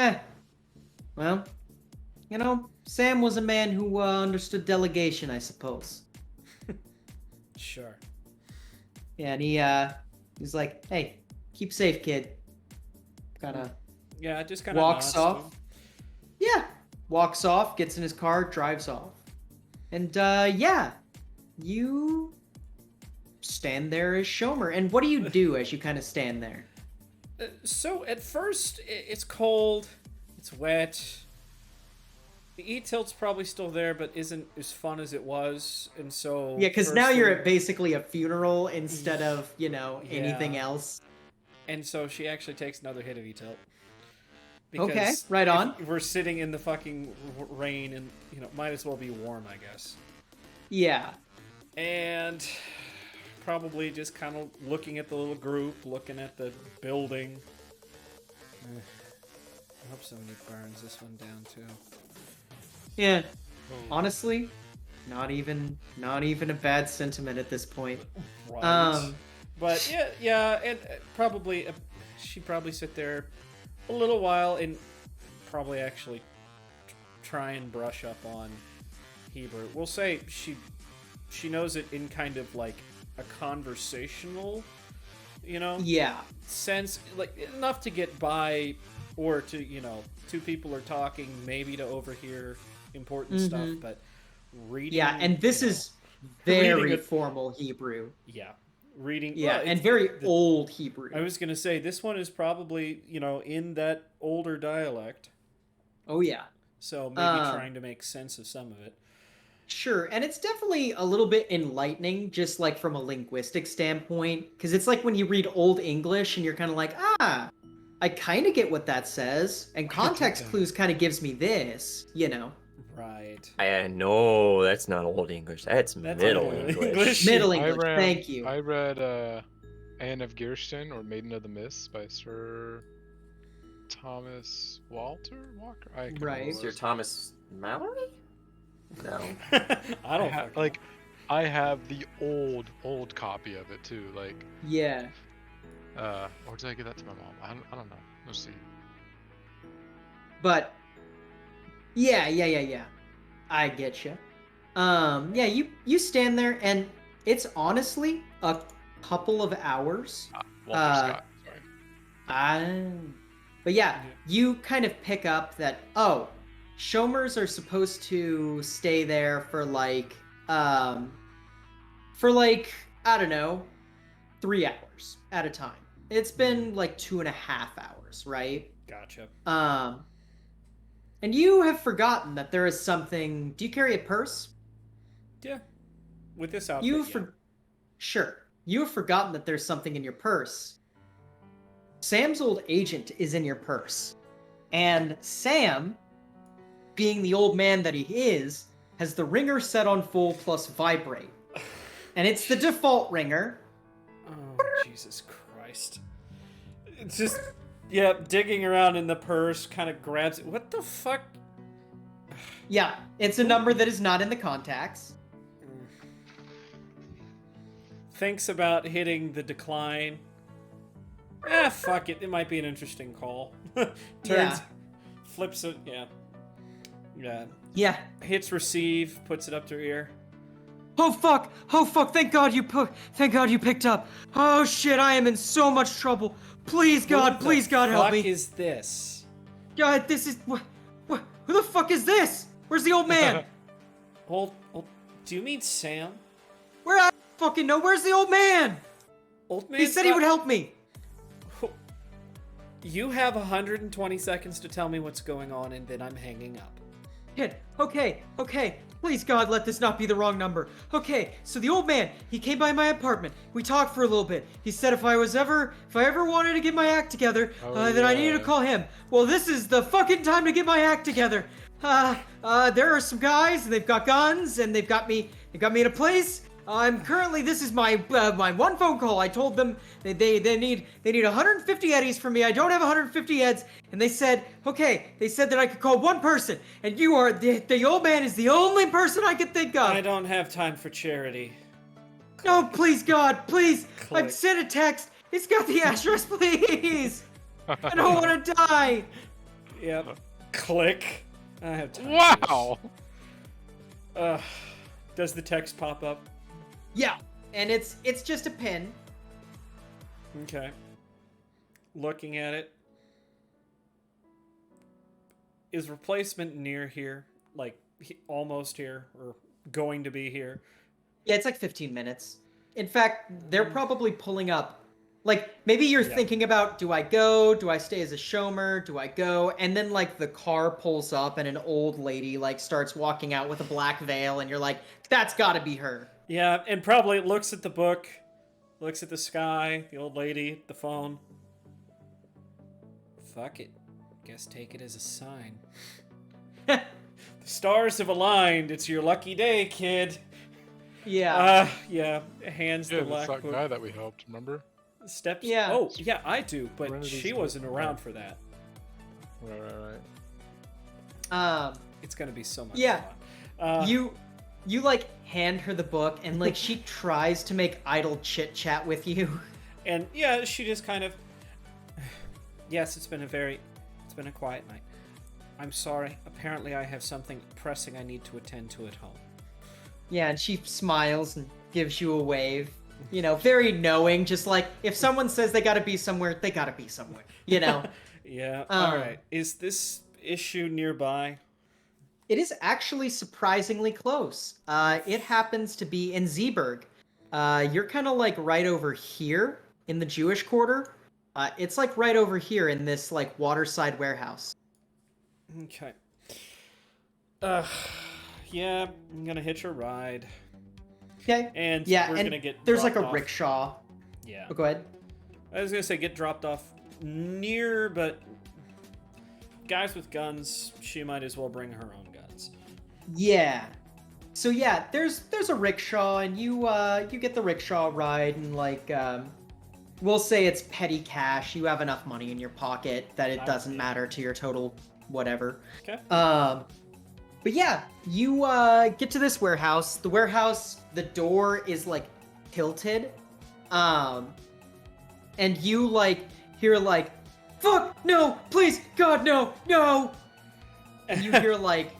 well, you know, Sam was a man who understood delegation, I suppose. Sure. Yeah, and he's like, hey, keep safe, kid. Kind of Yeah, just kind of walks off. Yeah, walks off, gets in his car, drives off. And yeah, you stand there as Shomer. And what do you do as you kind of stand there? So at first, it's cold, it's wet. The E-tilt's probably still there, but isn't as fun as it was, and so... Yeah, because first now you're thing- at basically a funeral instead of, you know, anything Yeah. else. And so she actually takes another hit of E-tilt. Okay, Because right on. if we're sitting in the fucking rain, and, you know, might as well be warm, I guess. Yeah. And probably just kind of looking at the little group, looking at the building. I hope somebody burns this one down, too. Yeah. Oh, Honestly, not even a bad sentiment at this point. Right. But yeah, and probably she'd probably sit there a little while and probably actually try and brush up on Hebrew. We'll say she knows it in kind of like a conversational, you know, Yeah. sense, like enough to get by, or to, you know, two people are talking, maybe to overhear important stuff, but reading. Yeah, and this you know, is very reading a- formal Hebrew. yeah, reading. Yeah, well, and it's- very the- old Hebrew. I was gonna say this one is probably, you know, in that older dialect, Oh yeah. so maybe trying to make sense of some of it. Sure, and it's definitely a little bit enlightening, just like from a linguistic standpoint, because it's like when you read Old English and you're kind of like, I kind of get what that says, and context clues kind of gives me this, you know. Right. No, that's not Old English. That's Middle Old English. Middle I English, read, thank you. I read Anne of Gearston or Maiden of the Mists by Sir Thomas Walker. I can't remember Right. what it Sir was. Thomas Mallory? No. I don't ha- fucking like I have the old copy of it too. Like, Yeah. or did I give that to my mom? I don't know. Let's see. But yeah. I get you. Yeah, you stand there, and it's honestly a couple of hours. Walter Scott. Sorry. But yeah, you kind of pick up that, Shomers are supposed to stay there for like, I don't know, 3 hours at a time. It's been like 2.5 hours, right? Gotcha. And you have forgotten that there is something. Do you carry a purse? Yeah. With this outfit, You yeah. Sure. You have forgotten that there's something in your purse. Sam's old agent is in your purse. And Sam, being the old man that he is, has the ringer set on full plus vibrate. And it's the default ringer. Oh, Jesus Christ. It's just, yeah, digging around in the purse, kind of grabs it. What the fuck? Yeah, it's a number that is not in the contacts. Thinks about hitting the decline. Fuck it. It might be an interesting call. Yeah. Flips it. Yeah. Yeah. Yeah. Hits receive, puts it up to her ear. Oh fuck! Oh fuck! Thank God you picked up. Oh shit! I am in so much trouble. Please God, please God, help me. What is this? God, this is what? Who the fuck is this? Where's the old man? Old. Do you mean Sam? Where I fucking know? Where's the old man? Old man. He said he would help me. You have 120 seconds to tell me what's going on, and then I'm hanging up. Kid, okay. Please God, let this not be the wrong number. Okay, so the old man, he came by my apartment. We talked for a little bit. He said if I ever wanted to get my act together, then I needed to call him. Well, this is the fucking time to get my act together. There are some guys, and they've got guns, and they got me in a place. This is my one phone call. I told them they need 150 eddies from me. I don't have 150 eds, and they said that I could call one person, and you are the old man is the only person I could think of. I don't have time for charity. No, please God, please. Click. I've sent a text. It's got the address, please. I don't want to die. Yep. Click. I have time. Wow. Does the text pop up? Yeah, and it's just a pin. Okay. Looking at it. Is replacement near here? Like, almost here? Or going to be here? Yeah, it's like 15 minutes. In fact, they're probably pulling up. Like, maybe you're thinking about, do I go? Do I stay as a showmer? Do I go? And then, like, the car pulls up and an old lady, like, starts walking out with a black veil, and you're like, that's gotta be her. Yeah, and probably looks at the book, looks at the sky, the old lady, the phone. Fuck it. Guess take it as a sign. The stars have aligned. It's your lucky day, kid. Yeah. Yeah. Hands Yeah, the the black suck book. guy that we helped, remember? Steps. Yeah. Oh, yeah, I do, but Remember she these- wasn't around for that. Right. It's gonna be so much Yeah. fun. You like hand her the book, and like she tries to make idle chit chat with you. And yeah, she just kind of. Yes, it's been a quiet night. I'm sorry. Apparently, I have something pressing I need to attend to at home. Yeah, and she smiles and gives you a wave. You know, very knowing, just like, if someone says they gotta be somewhere, they gotta be somewhere, you know? Yeah, alright. Is this issue nearby? It is actually surprisingly close. It happens to be in Zeeburg. You're kind of like right over here in the Jewish quarter. It's like right over here in this like waterside warehouse. Okay. Yeah, I'm gonna hitch a ride. Okay. And yeah, we're and gonna get there's like a dropped off. rickshaw. Yeah. Oh, go ahead. I was gonna say get dropped off near, but guys with guns, she might as well bring her own guns. Yeah. So yeah, there's a rickshaw, and you get the rickshaw ride, and like we'll say it's petty cash. You have enough money in your pocket that it doesn't matter to your total whatever. Okay. But yeah, you get to this warehouse. The warehouse, the door is like tilted. And you like hear like, fuck, no, please, God, no. And you hear like,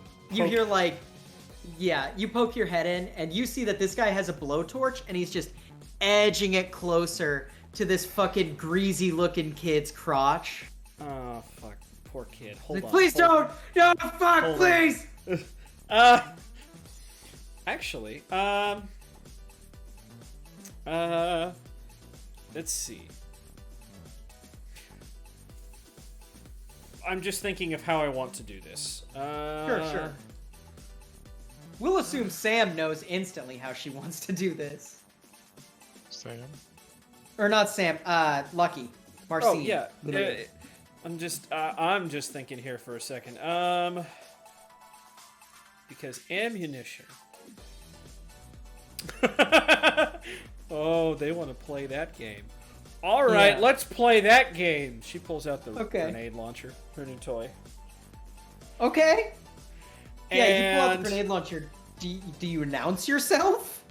yeah, you poke your head in and you see that this guy has a blowtorch and he's just edging it closer to this fucking greasy looking kid's crotch. Oh, fuck. Poor kid. Hold Like, on. please don't! No, fuck, Hold on. please! Actually, let's see. I'm just thinking of how I want to do this. Sure. We'll assume Sam knows instantly how she wants to do this. Sam? Or not Sam, Lucky. Marcine. Oh, yeah. literally. I'm just thinking here for a second. Because ammunition. Oh, they want to play that game. All right, Yeah. let's play that game. She pulls out the Okay. grenade launcher, her new toy. Okay. Yeah, you pull out And- the grenade launcher. Do you announce yourself?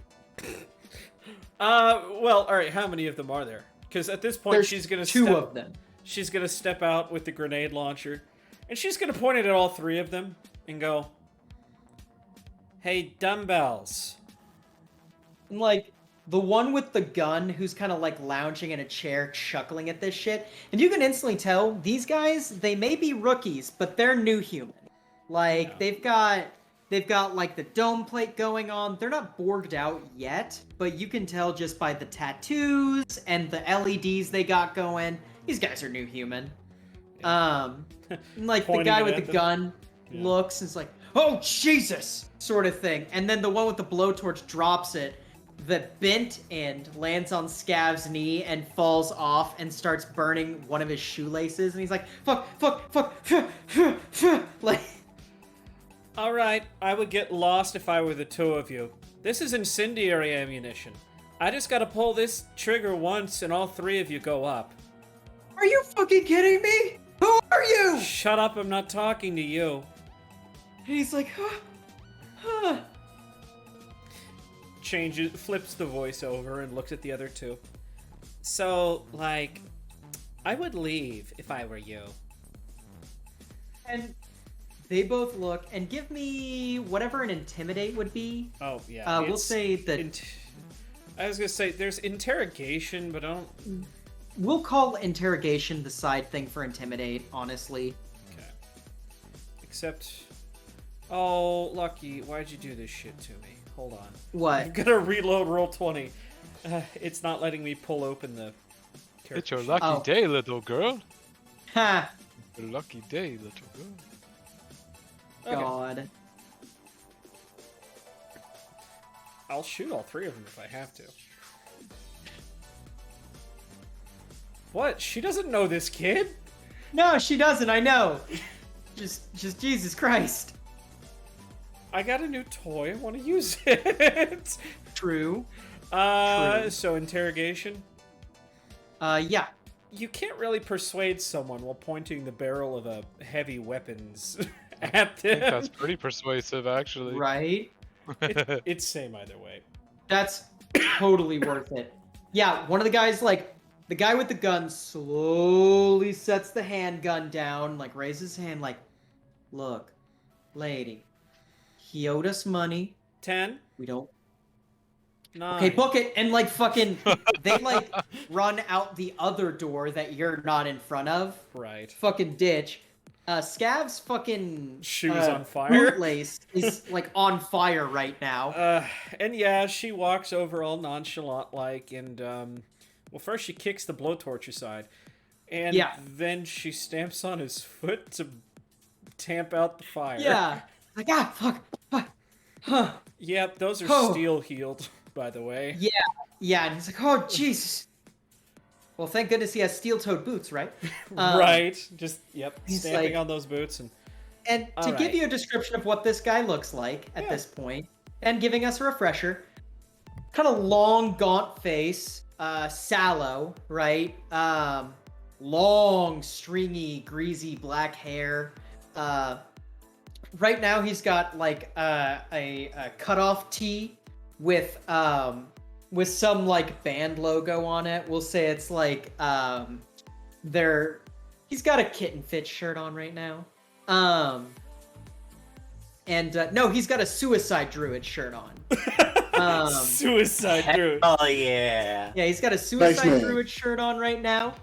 Well, all right. How many of them are there? Because at this point, There's she's gonna two of them. She's gonna step out with the grenade launcher, and she's gonna point it at all three of them and go, "Hey, dumbbells." And, like, the one with the gun who's kind of like lounging in a chair chuckling at this shit. And you can instantly tell these guys, they may be rookies, but they're new human. Like, Yeah. they've got like the dome plate going on. They're not Borged out yet, but you can tell just by the tattoos and the LEDs they got going. These guys are new human. And, like the Pointing guy it with at the them. gun Yeah. looks and is like, "Oh Jesus!" sort of thing. And then the one with the blowtorch drops it. The bent end lands on Scav's knee and falls off and starts burning one of his shoelaces. And he's like, "Fuck, fuck, fuck, like." All right, I would get lost if I were the two of you. This is incendiary ammunition. I just gotta pull this trigger once, and all three of you go up. Are you fucking kidding me? Who are you? Shut up! I'm not talking to you. And he's like, huh. Flips the voice over and looks at the other two. So, like, I would leave if I were you. And they both look and give me whatever an intimidate would be. Oh yeah. We'll it's say that I was gonna say there's interrogation, but I don't. we'll call interrogation the side thing for intimidate. Honestly, Okay. Except, oh, Lucky, why'd you do this shit to me? Hold on. I'm what? gonna reload roll 20. It's not letting me pull open the. It's character your sheet. lucky Oh. day, little girl. Ha! Your lucky day, little girl. Okay. God. I'll shoot all three of them if I have to. What? She doesn't know this kid? No, she doesn't. I know. Just Jesus Christ. I got a new toy. I want to use it. True. So interrogation. Yeah. You can't really persuade someone while pointing the barrel of a heavy weapons at I think them. that's pretty persuasive, actually. Right. It's same either way. That's totally worth it. Yeah, one of the guys, like, the guy with the gun slowly sets the handgun down, like, raises his hand, like, "Look, lady, he owed us money. 10, We don't." 9. Okay, book it. And, like, fucking, they, like, run out the other door that you're not in front of. Right. Fucking ditch. Scav's fucking Shoes on fire. bootlace is, like, on fire right now. And yeah, she walks over all nonchalant like, and well, first she kicks the blowtorch aside, and Yeah. then she stamps on his foot to tamp out the fire. Yeah. Like, fuck. Huh. Yep, those are Oh. steel healed, by the way. Yeah, and he's like, "Oh, Jesus." Well, thank goodness he has steel-toed boots, right? Right. Just he's stamping like- on those boots and And to All give right. you a description of what this guy looks like at Yeah. this point, and giving us a refresher, kind of long, gaunt face, sallow, right? Long, stringy, greasy black hair. Right now, he's got like a cutoff tee with some like band logo on it. We'll say it's like he's got a Kitten Fit shirt on right now. No, he's got a Suicide Druid shirt on. suicide druid. Oh yeah. Yeah, he's got a Suicide man. Druid shirt on right now,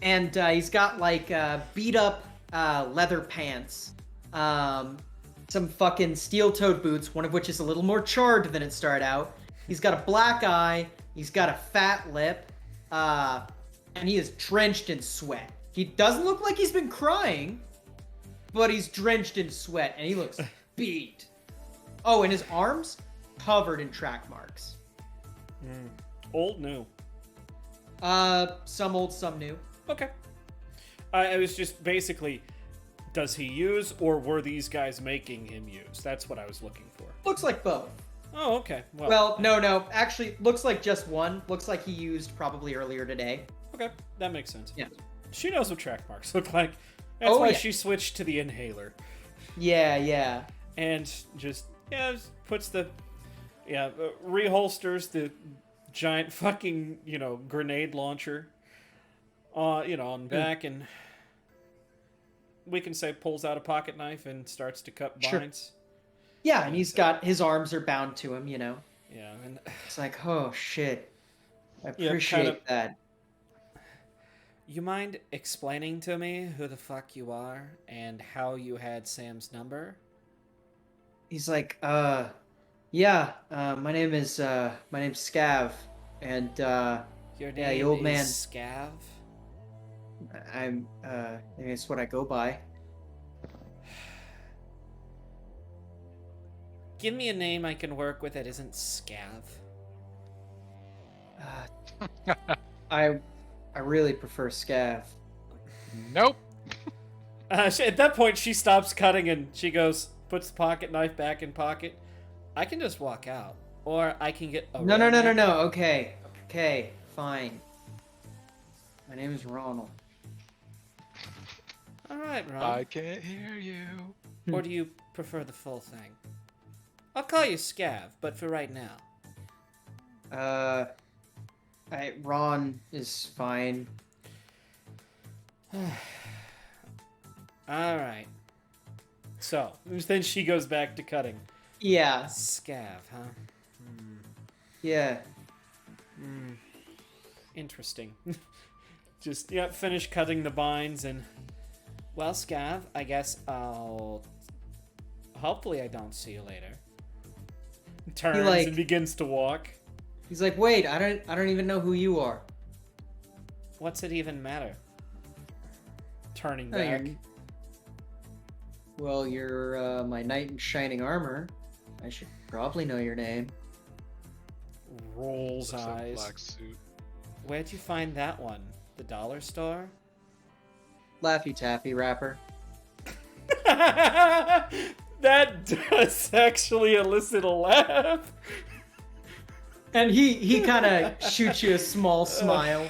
and he's got like beat up leather pants, some fucking steel-toed boots, one of which is a little more charred than it started out. He's got a black eye. He's got a fat lip, and he is drenched in sweat. He doesn't look like he's been crying, but he's drenched in sweat, and he looks beat. Oh, and his arms covered in track marks. Old, new. Some old, some new. Okay. I was just basically, does he use, or were these guys making him use? That's what I was looking for. Looks like both. Oh, okay. Well, no. Actually, looks like just one. Looks like he used probably earlier today. Okay, that makes sense. Yeah. She knows what track marks look like. That's Oh, why yeah. she switched to the inhaler. Yeah. And just puts the reholsters the giant fucking grenade launcher on back, and we can say pulls out a pocket knife and starts to cut Sure. binds. Yeah, and he's got his arms are bound to him. Yeah, and It's like, oh shit. I Yeah, appreciate kind of- that. you mind explaining to me who the fuck you are and how you had Sam's number? He's like, my name's Scav, and Your name Yeah, the old is man. Scav. I'm maybe it's what I go by. Give me a name I can work with that isn't Scav. I really prefer Scav. Nope. At that point, she stops cutting and she goes, puts the pocket knife back in pocket. I can just walk out, or I can get a No. Okay, fine. My name is Ronald. All right, Ron. I can't hear you. Or do you prefer the full thing? I'll call you Scav, but for right now. Ron is fine. All right. So then she goes back to cutting. Yeah, Scav, huh? yeah. Interesting. Just finish cutting the binds and. Well, Scav, I guess I'll. Hopefully, I don't see you later. Turns like- and begins to walk. He's like, wait, I don't even know who you are. What's it even matter? Turning Oh, back. Well, you're my knight in shining armor. I should probably know your name. Rolls Looks like eyes. black suit. Where'd you find that one? The dollar store? Laffy Taffy rapper. That does actually elicit a laugh. And he kind of shoots you a small smile.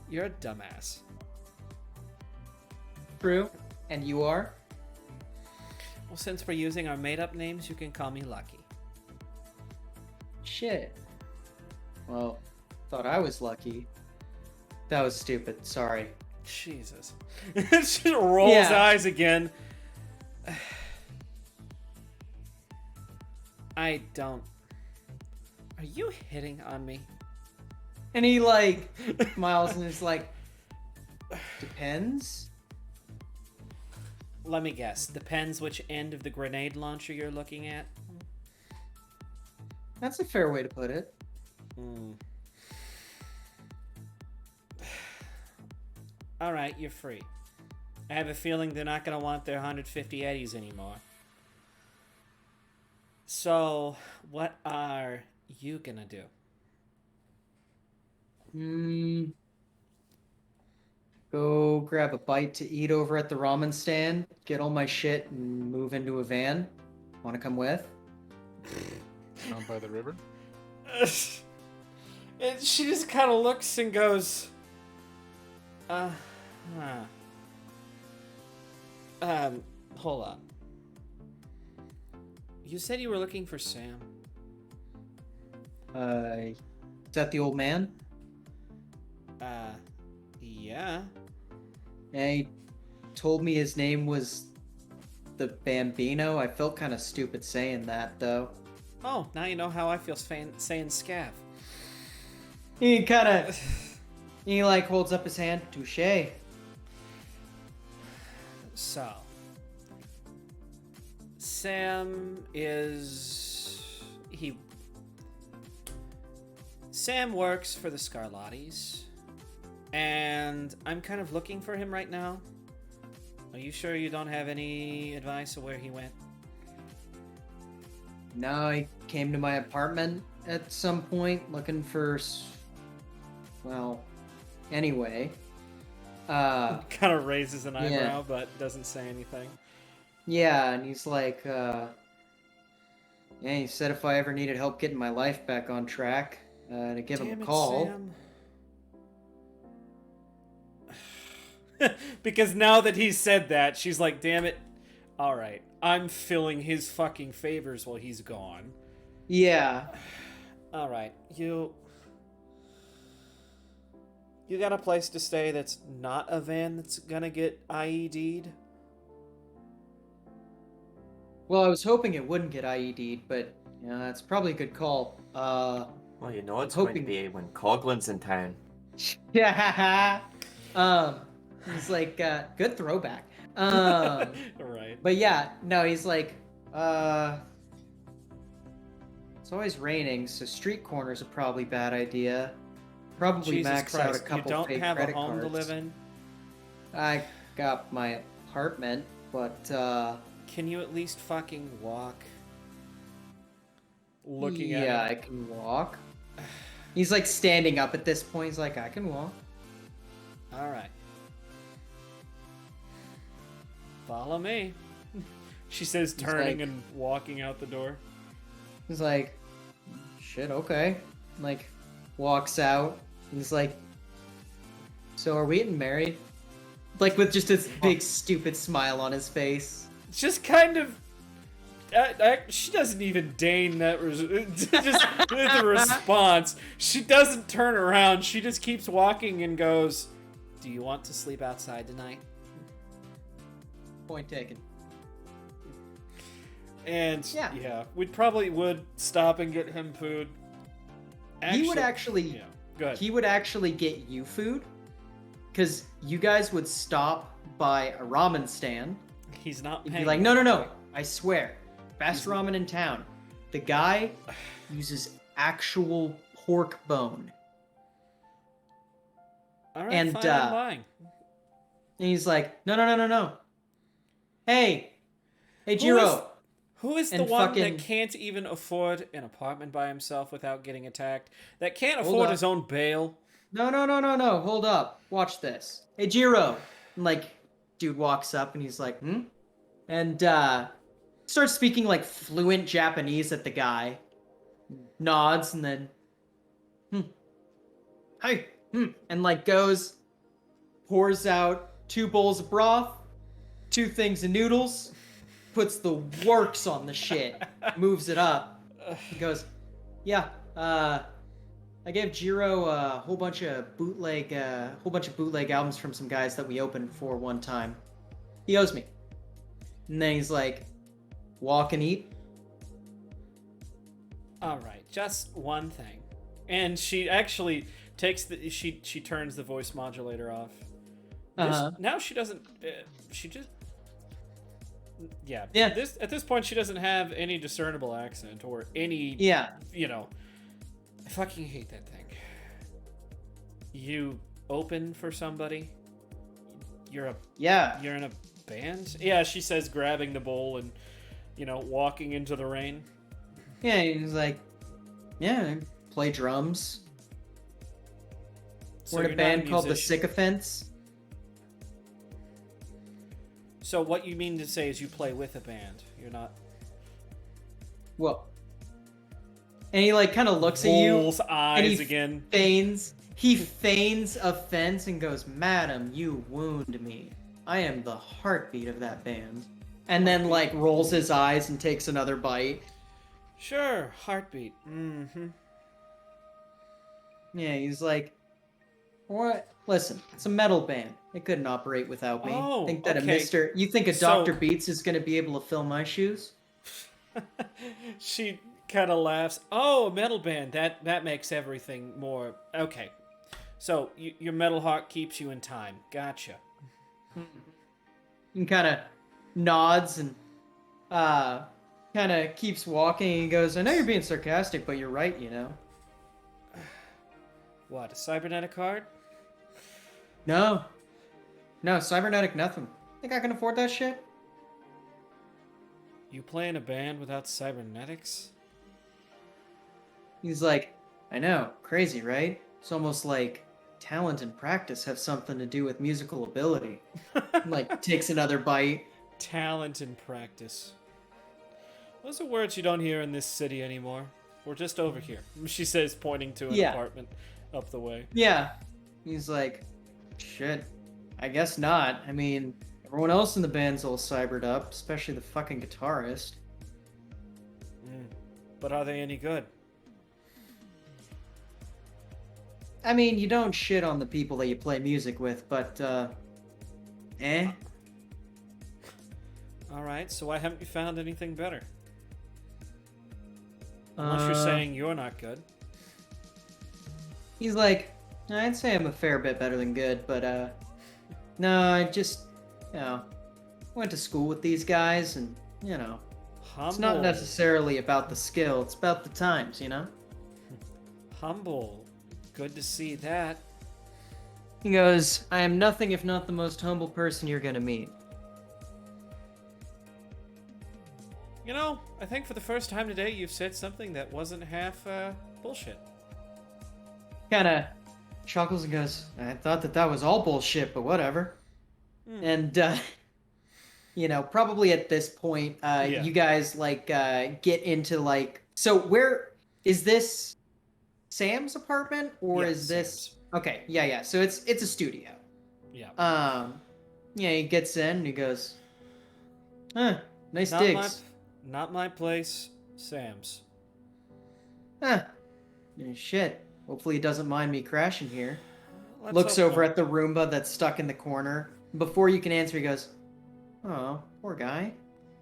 You're a dumbass. True. And you are? Well, since we're using our made-up names, you can call me Lucky. Shit. Well, thought I was lucky. That was stupid. Sorry. Jesus. She rolls Yeah. eyes again. I don't. Are you hitting on me? And he like smiles and is like, depends. Let me guess. Depends which end of the grenade launcher you're looking at. That's a fair way to put it. Alright, you're free. I have a feeling they're not going to want their 150 eddies anymore. So, what are you going to do? Go grab a bite to eat over at the ramen stand, get all my shit, and move into a van. Want to come with? Down by the river. And she just kind of looks and goes, hold on. You said you were looking for Sam. Is that the old man? Yeah. Yeah, he told me his name was the Bambino. I felt kind of stupid saying that, though. Oh, now you know how I feel saying scav. He kind of... He, like, holds up his hand. Touché. So, Sam is... Sam works for the Scarlattis, and I'm kind of looking for him right now. Are you sure you don't have any advice of where he went? No, he came to my apartment at some point looking for... Well, anyway. Kind of raises an eyebrow, Yeah. but doesn't say anything. Yeah, and he's like, yeah, he said if I ever needed help getting my life back on track, to give him Damn a it, call. Sam. Because now that he said that, she's like, damn it. All right, I'm filling his fucking favors while he's gone. Yeah. All right, you got a place to stay that's not a van that's gonna get IED'd? Well, I was hoping it wouldn't get IED'd, but yeah, that's probably a good call. Well, you know it's going to hoping- be when Coglin's in town. Yeah. He's like, good throwback. Right. But yeah, no, he's like, it's always raining, so street corners are probably a bad idea. Probably Jesus max Christ, out a couple you don't fake have a credit home cards. to live in? I got my apartment, but Can you at least fucking walk? Looking yeah, at I it. can walk. He's like standing up at this point. He's like, I can walk. All right. Follow me. She says, turning like- and walking out the door. He's like, shit, okay. Like, walks out. He's like, so are we getting married? Like, with just this big, stupid smile on his face. Just kind of. She doesn't even deign that just the response. She doesn't turn around. She just keeps walking and goes, "Do you want to sleep outside tonight?" Point taken. And Yeah. we probably would stop and get him food. He would actually. Yeah, go ahead. He would actually get you food, because you guys would stop by a ramen stand. He's not He'd paying. be like, no, I swear, best ramen in town. The guy uses actual pork bone. All right, and, fine, I'm buying. And he's like, no. Hey, Jiro. Who is the And one fucking- that can't even afford an apartment by himself without getting attacked? That can't Hold afford up. his own bail? No. Hold up. Watch this. Hey, Jiro. And like, dude walks up and he's like, and starts speaking like fluent Japanese at the guy. Nods and then, hey, and like goes, pours out 2 bowls of broth, 2 things of noodles, puts the works on the shit, moves it up. He goes, yeah, I gave Jiro a whole bunch of bootleg albums from some guys that we opened for one time. He owes me. And then he's like, walk and eat. All right, just one thing. And she actually takes she turns the voice modulator off. Now she doesn't. She just. Yeah. Yeah. At this point, she doesn't have any discernible accent or any. Yeah. You know. I fucking hate that thing. You open for somebody. You're in a band. Yeah, she says, grabbing the bowl and, walking into the rain. Yeah, he's like, yeah, I play drums. So We're in a you're not band called the musician. Sycophants. So what you mean to say is you play with a band. You're not. Well, and he like kind of looks at you. Bull's eyes he again. He feigns offense and goes, "Madam, you wound me. I am the heartbeat of that band." And then like rolls his eyes and takes another bite. Sure, heartbeat. Mm-hmm. Yeah, he's like, "What? Listen, it's a metal band. It couldn't operate without me. Oh, think that okay. You think a So- Dr. Beats is gonna be able to fill my shoes?" She kind of laughs. Oh, a metal band. That makes everything more okay. So your metal heart keeps you in time. Gotcha. And kind of nods and kind of keeps walking. He goes, "I know you're being sarcastic, but you're right, you know." What, a cybernetic card? No, cybernetic nothing. Think I can afford that shit? You play in a band without cybernetics? He's like, "I know, crazy, right? It's almost like talent and practice have something to do with musical ability." Like, takes another bite. Talent and practice. Those are words you don't hear in this city anymore. We're just over here. She says, pointing to an Yeah. apartment up the way. Yeah. He's like, "Shit. I guess not. I mean, everyone else in the band's all cybered up, especially the fucking guitarist. But are they any good? I mean, you don't shit on the people that you play music with, but, eh? Alright, so why haven't you found anything better? Unless you're saying you're not good. He's like, I'd say I'm a fair bit better than good, but, no, I just, went to school with these guys, and, it's not necessarily about the skill, it's about the times, Humble. Good to see that. He goes, I am nothing if not the most humble person you're gonna meet. I think for the first time today you've said something that wasn't half, bullshit. Kinda chuckles and goes, I thought that was all bullshit, but whatever. And, probably at this point, you guys, get into, so where, is this Sam's apartment, or is this... Sam's. Okay, yeah, so it's a studio. Yeah. He gets in, and he goes, nice Not digs. not my place, Sam's. Shit. Hopefully he doesn't mind me crashing here. Let's Looks hope over not. at the Roomba that's stuck in the corner. Before you can answer, he goes, oh, poor guy.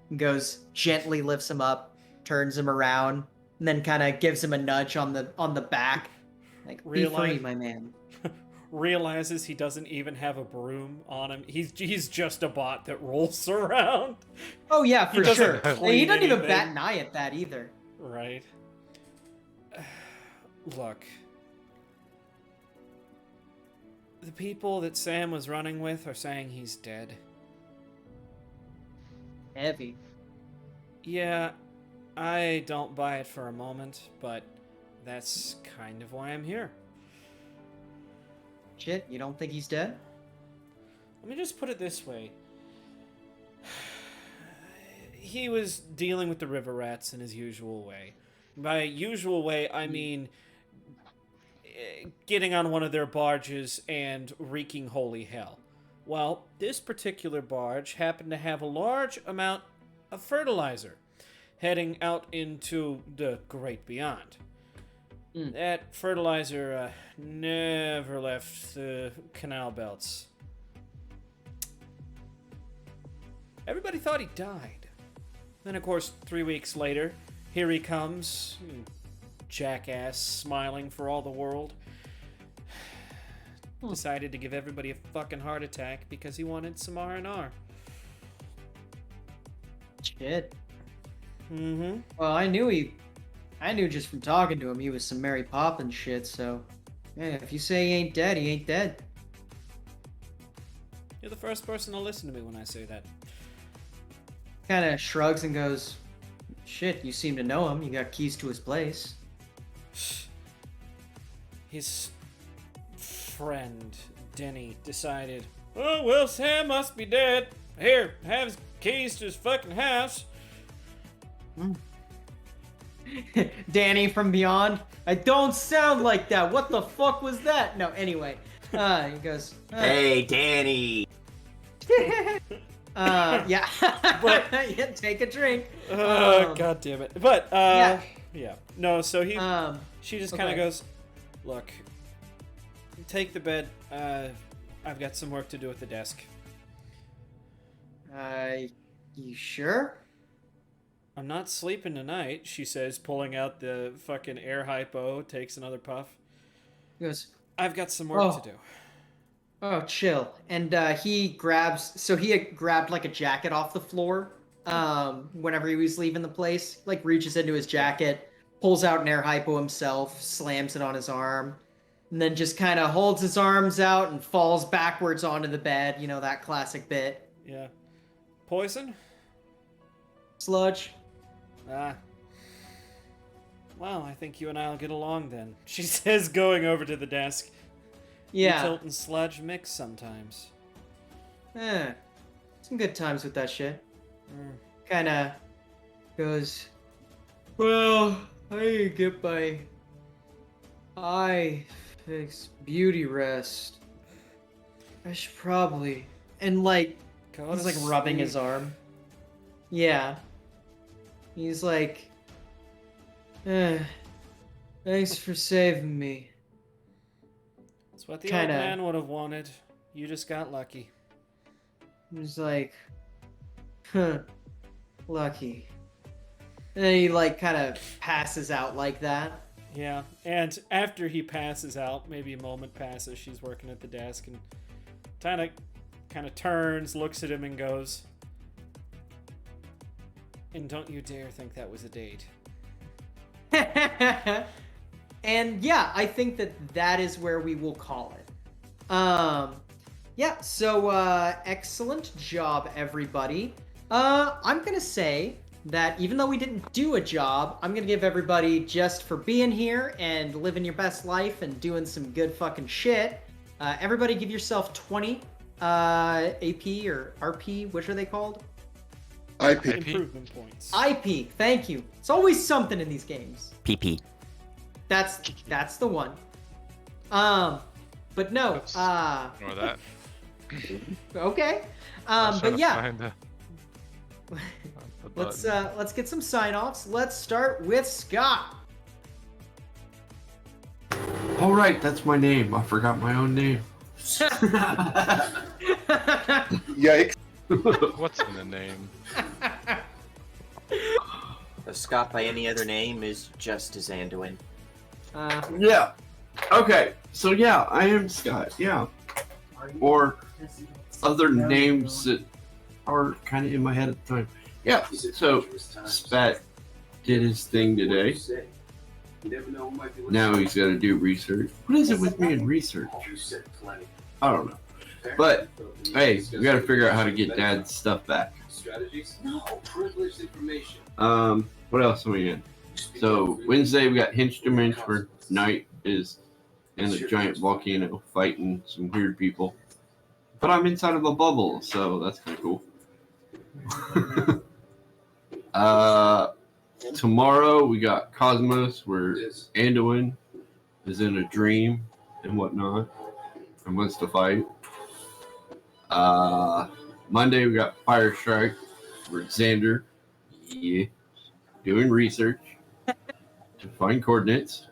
And goes, gently lifts him up, turns him around, and then kind of gives him a nudge on the back. Like, be free, my man. Realizes he doesn't even have a broom on him. He's just a bot that rolls around. Oh, yeah, for doesn't sure. clean He doesn't even anything. bat an eye at that either. Right. Look. The people that Sam was running with are saying he's dead. Heavy. Yeah, I don't buy it for a moment, but that's kind of why I'm here. Shit, you don't think he's dead? Let me just put it this way. He was dealing with the river rats in his usual way. By usual way, I mean getting on one of their barges and wreaking holy hell. Well, this particular barge happened to have a large amount of fertilizer heading out into the great beyond. That fertilizer never left the canal belts. Everybody thought he died. Then, of course, 3 weeks later, here he comes, jackass, smiling for all the world. Decided to give everybody a fucking heart attack because he wanted some R&R. Shit. Mm-hmm. Well, I knew just from talking to him he was some Mary Poppins shit, so... Yeah, if you say he ain't dead, he ain't dead. You're the first person to listen to me when I say that. Kinda shrugs and goes, shit, you seem to know him. You got keys to his place. His friend, Denny, decided, oh, well, Sam must be dead. Here, have his keys to his fucking house. Danny from Beyond. I don't sound like that. What the fuck was that? No, anyway. He goes, Hey, Danny. yeah. But- yeah, take a drink. God damn it. But, yeah. No, so she just kind of okay. goes, look, take the bed. I've got some work to do at the desk. You sure? I'm not sleeping tonight, she says, pulling out the fucking air hypo, takes another puff. He goes, I've got some work to do. oh, chill. And he had grabbed like a jacket off the floor whenever he was leaving the place. Like reaches into his jacket, pulls out an air hypo himself, slams it on his arm, and then just kind of holds his arms out and falls backwards onto the bed. You know, that classic bit. Yeah. Poison? Sludge. Ah. Well, I think you and I'll get along then, she says, going over to the desk. Yeah. Tilt and sludge mix sometimes. Some good times with that shit. Kinda goes, well, I need to get my eye fixed, beauty rest. I should probably. And like, Go he's to like rubbing his sleep. arm. Yeah. He's like, thanks for saving me. It's what the Kinda. old man would have wanted. You just got lucky. He's like, lucky. And then he like kind of passes out like that. Yeah, and after he passes out, maybe a moment passes, she's working at the desk and kind of turns, looks at him and goes, "And don't you dare think that was a date." And yeah, I think that is where we will call it. Yeah, so excellent job, everybody. I'm gonna say that even though we didn't do a job, I'm gonna give everybody just for being here and living your best life and doing some good fucking shit. Everybody give yourself 20 AP or RP, which are they called? IP. Improvement points. IP, thank you. It's always something in these games. PP. That's the one. But no, Oops. Ignore that. okay. I was trying But to yeah, find the let's button. let's get some sign-offs. Let's start with Scott. All right, that's my name. I forgot my own name. Yikes. What's in the name? Scott by any other name is just as Anduin. Yeah. Okay. So yeah, I am Scott. Yeah. Or other names that are kind of in my head at the time. Yeah. So Spat did his thing today. Now he's got to do research. What is it with me and research? I don't know. But hey, we got to figure out how to get Dad's stuff back. What else are we in? So Wednesday we got Hinch to Minch where Night is in a giant volcano fighting some weird people. But I'm inside of a bubble, so that's kind of cool. Tomorrow we got Cosmos where Anduin is in a dream and whatnot and wants to fight. Monday we got Fire Strike where Xander, yeah, doing research to find coordinates.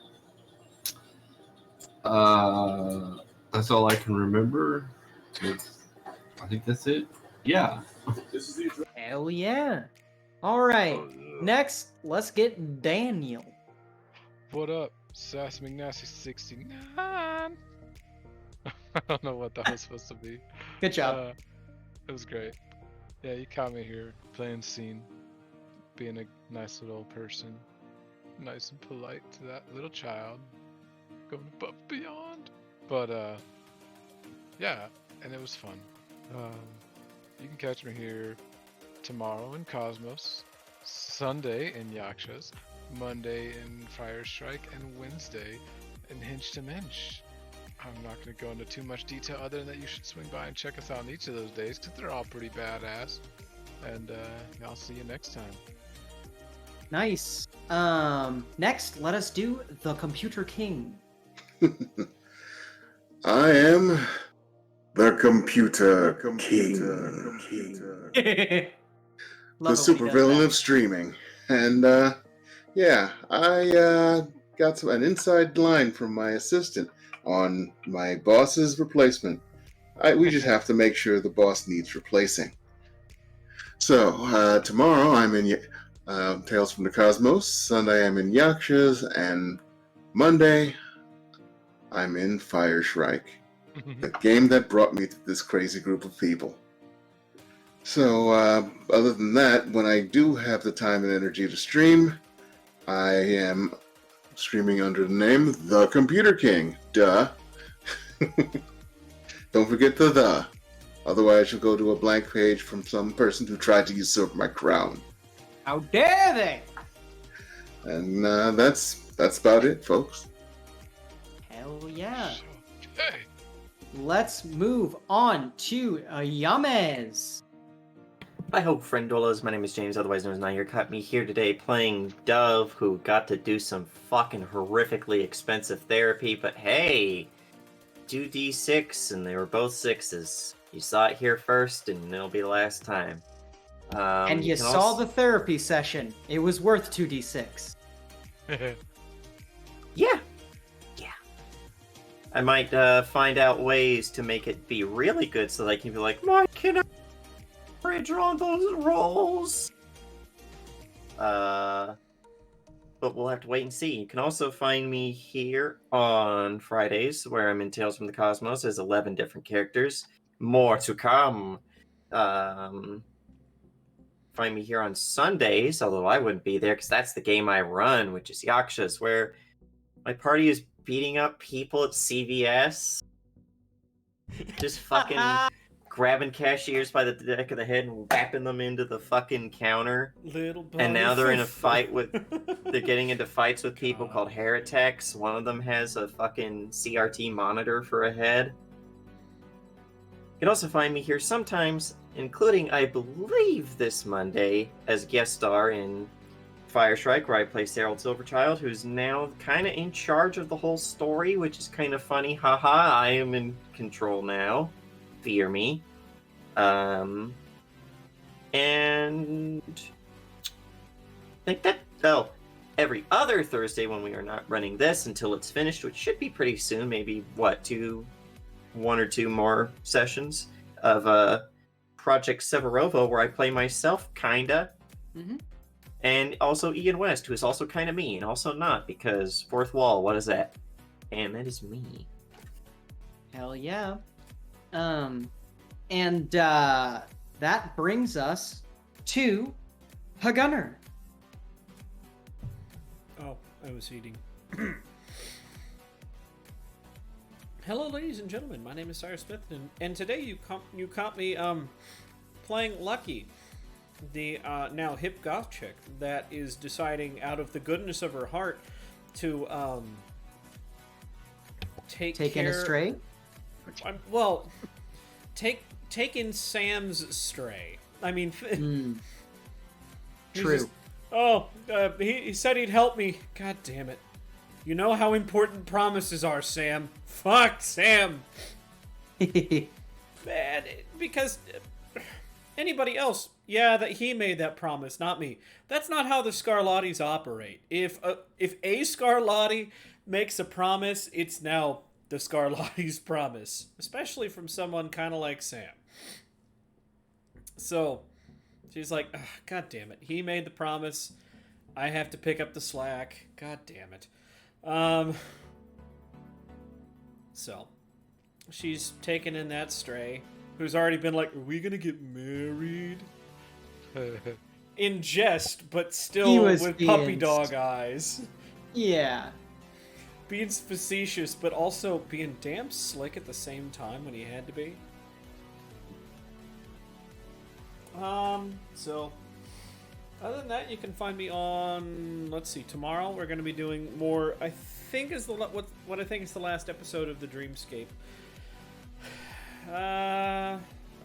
That's all I can remember. I think that's it. Yeah. Hell yeah! All right, Oh, yeah. next let's get Daniel. What up, Sass McNasty 69? I don't know what that was supposed to be. Good job. It was great. Yeah, you caught me here playing scene, being a nice little person, nice and polite to that little child, going above and beyond. But yeah, and it was fun. You can catch me here tomorrow in Cosmos, Sunday in Yakshas, Monday in Fire Strike, and Wednesday in Hinch to Minch. I'm not going to go into too much detail other than that you should swing by and check us out on each of those days because they're all pretty badass. And I'll see you next time. Nice. Next, let us do the Computer King. I am the Computer King. The supervillain of streaming. And yeah, I got an inside line from my assistant on my boss's replacement. We just have to make sure the boss needs replacing. So tomorrow I'm in Tales from the Cosmos. Sunday I'm in Yakshas, and Monday I'm in Fire Strike, the game that brought me to this crazy group of people. So, other than that, when I do have the time and energy to stream, I am streaming under the name The Computer King. Duh. Don't forget the. Otherwise, you'll go to a blank page from some person who tried to usurp my crown. How dare they? And that's about it, folks. Hell yeah. Hey. Let's move on to Yames. Hi ho, friendolas. My name is James, otherwise known as Now. You caught me here today playing Dove, who got to do some fucking horrifically expensive therapy, but hey, do D6, and they were both 6s. You saw it here first, and it'll be the last time. And you can saw also- the therapy session. It was worth 2d6. Yeah. I might find out ways to make it be really good so that I can be like, why can I draw those rolls? But we'll have to wait and see. You can also find me here on Fridays, where I'm in Tales from the Cosmos as 11 different characters. More to come. Find me here on Sundays, although I wouldn't be there because that's the game I run, which is Yakshas, where my party is beating up people at CVS. Just fucking grabbing cashiers by the neck of the head and whapping them into the fucking counter. Little And now they're in a butterfly. fight with... They're getting into fights with people God. called heretics. One of them has a fucking CRT monitor for a head. You can also find me here sometimes, including, I believe, this Monday, as guest star in Fire Strike, where I play Cyril Silverchild, who's now kind of in charge of the whole story, which is kind of funny. Haha, I am in control now. Fear me. And I think that... Oh, every other Thursday when we are not running this until it's finished, which should be pretty soon, maybe, what, 1 or 2 more sessions of Project Severovo, where I play myself, kinda. Mm-hmm. And also Ian West, who is also kind of me, and also not, because Fourth Wall, what is that? And that is me. Hell yeah. And that brings us to Hagunner. Oh, I was eating. Hello, ladies and gentlemen. My name is Cyrus Smith, and today you caught me playing Lucky, the now hip goth chick that is deciding, out of the goodness of her heart, to take in a care... stray. Well, take in Sam's stray. I mean, he's True. just- he said he'd help me. God damn it! You know how important promises are, Sam. Fuck Sam. Man, because anybody else, yeah, that he made that promise, not me. That's not how the Scarlattis operate. If a Scarlatti makes a promise, it's now the Scarlatti's promise, especially from someone kind of like Sam. So she's like, God damn it, he made the promise. I have to pick up the slack. God damn it. So she's taken in that stray, who's already been like, are we gonna get married? In jest, but still with puppy dog eyes. Yeah. Being facetious, but also being damn slick at the same time when he had to be. So other than that, you can find me on, let's see, tomorrow we're going to be doing more, I think is what I think is the last episode of the Dreamscape.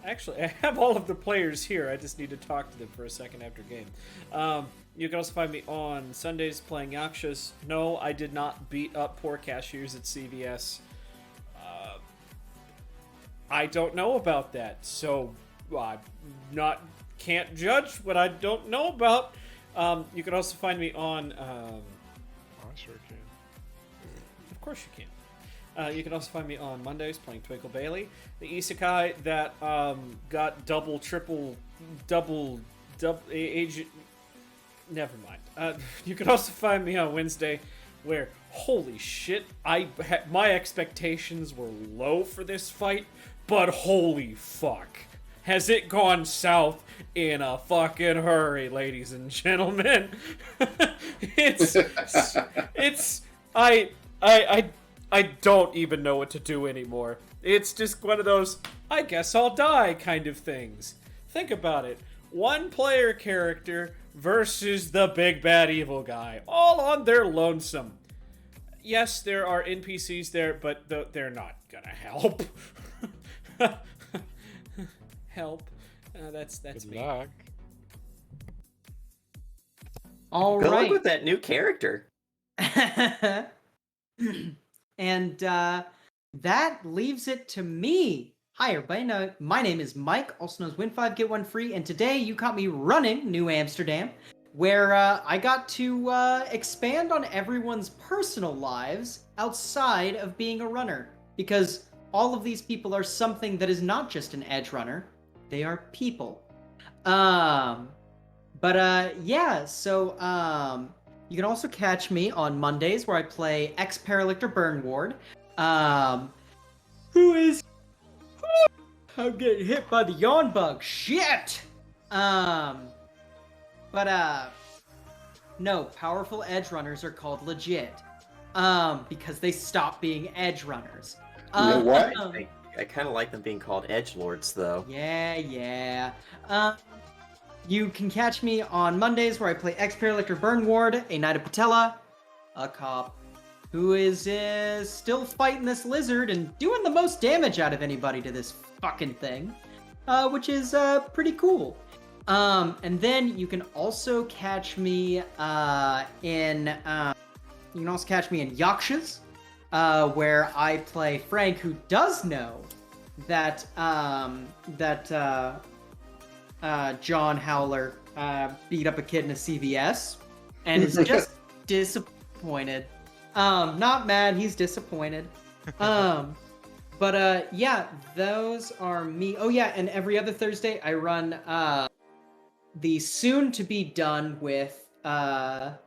Actually, I have all of the players here. I just need to talk to them for a second after game. You can also find me on Sundays playing Yakshas. No, I did not beat up poor cashiers at CVS. I don't know about that, so I can't judge what I don't know about. You can also find me on... I sure can. Of course you can. You can also find me on Mondays playing Twinkle Bailey, the isekai that got double age. Never mind. You can also find me on Wednesday, where holy shit, my expectations were low for this fight, but holy fuck, has it gone south in a fucking hurry, ladies and gentlemen. I don't even know what to do anymore. It's just one of those, I guess I'll die kind of things. Think about it. One player character versus the big bad evil guy, all on their lonesome. Yes, there are NPCs there, but they're not gonna help. Help. That's Good me. luck. All Good luck right. with that new character. And that leaves it to me. Hi, everybody. My name is Mike, also known as Win 5 Get 1 Free, and today you caught me running New Amsterdam, where I got to expand on everyone's personal lives outside of being a runner, because all of these people are something that is not just an Edgerunner, they are people. Yeah, so you can also catch me on Mondays where I play ex-Paralictor Burn Ward, who is... I'm getting hit by the yawn bug. Shit! No, powerful edge runners are called legit. Because they stop being edge runners. You know what? I kind of like them being called edgelords, though. Yeah. You can catch me on Mondays where I play ex-Paralictor Burn Ward, a Knight of Patella, a cop who is still fighting this lizard and doing the most damage out of anybody to this fucking thing, which is pretty cool. And then you can also catch me in Yakshas, where I play Frank, who does know that John Howler beat up a kid in a CVS, and is just disappointed. Not mad, he's disappointed. Yeah, those are me. Oh yeah, and every other Thursday I run the soon-to-be done with Project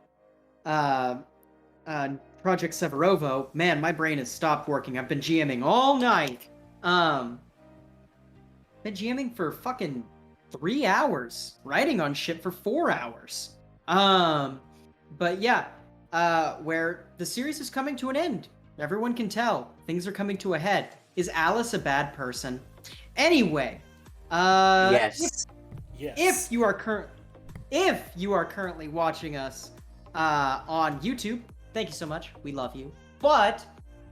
Severovo. Man, my brain has stopped working. I've been GMing all night. Been GMing for fucking 3 hours. Writing on shit for 4 hours. But yeah, where the series is coming to an end. Everyone can tell. Things are coming to a head. Is Alice a bad person? Anyway, Yes. if you are currently watching us on YouTube, thank you so much. We love you. But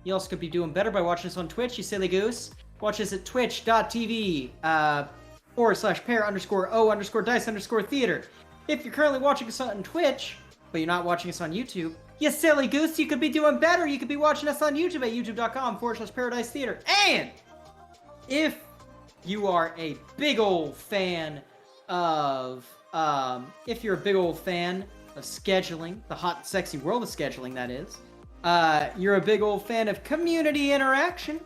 you also could be doing better by watching us on Twitch, you silly goose. Watch us at twitch.tv /pair_o_dice_theater. If you're currently watching us on Twitch, but you're not watching us on YouTube, you silly goose, you could be doing better. You could be watching us on YouTube at youtube.com/Paradise Theater. And if you are a big old fan of, scheduling, the hot and sexy world of scheduling, that is, you're a big old fan of community interaction,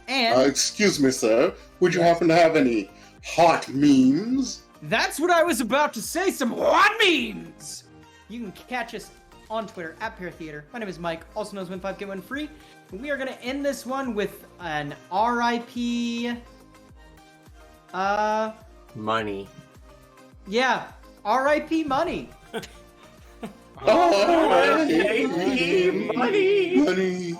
and... Excuse me, sir. Would you happen to have any hot memes? That's what I was about to say, some hot memes! You can catch us on Twitter at Pair Theater. My name is Mike, also known as Win 5 Get 1 Free. And we are going to end this one with an RIP... Money. Yeah, RIP money. Oh, Money! money!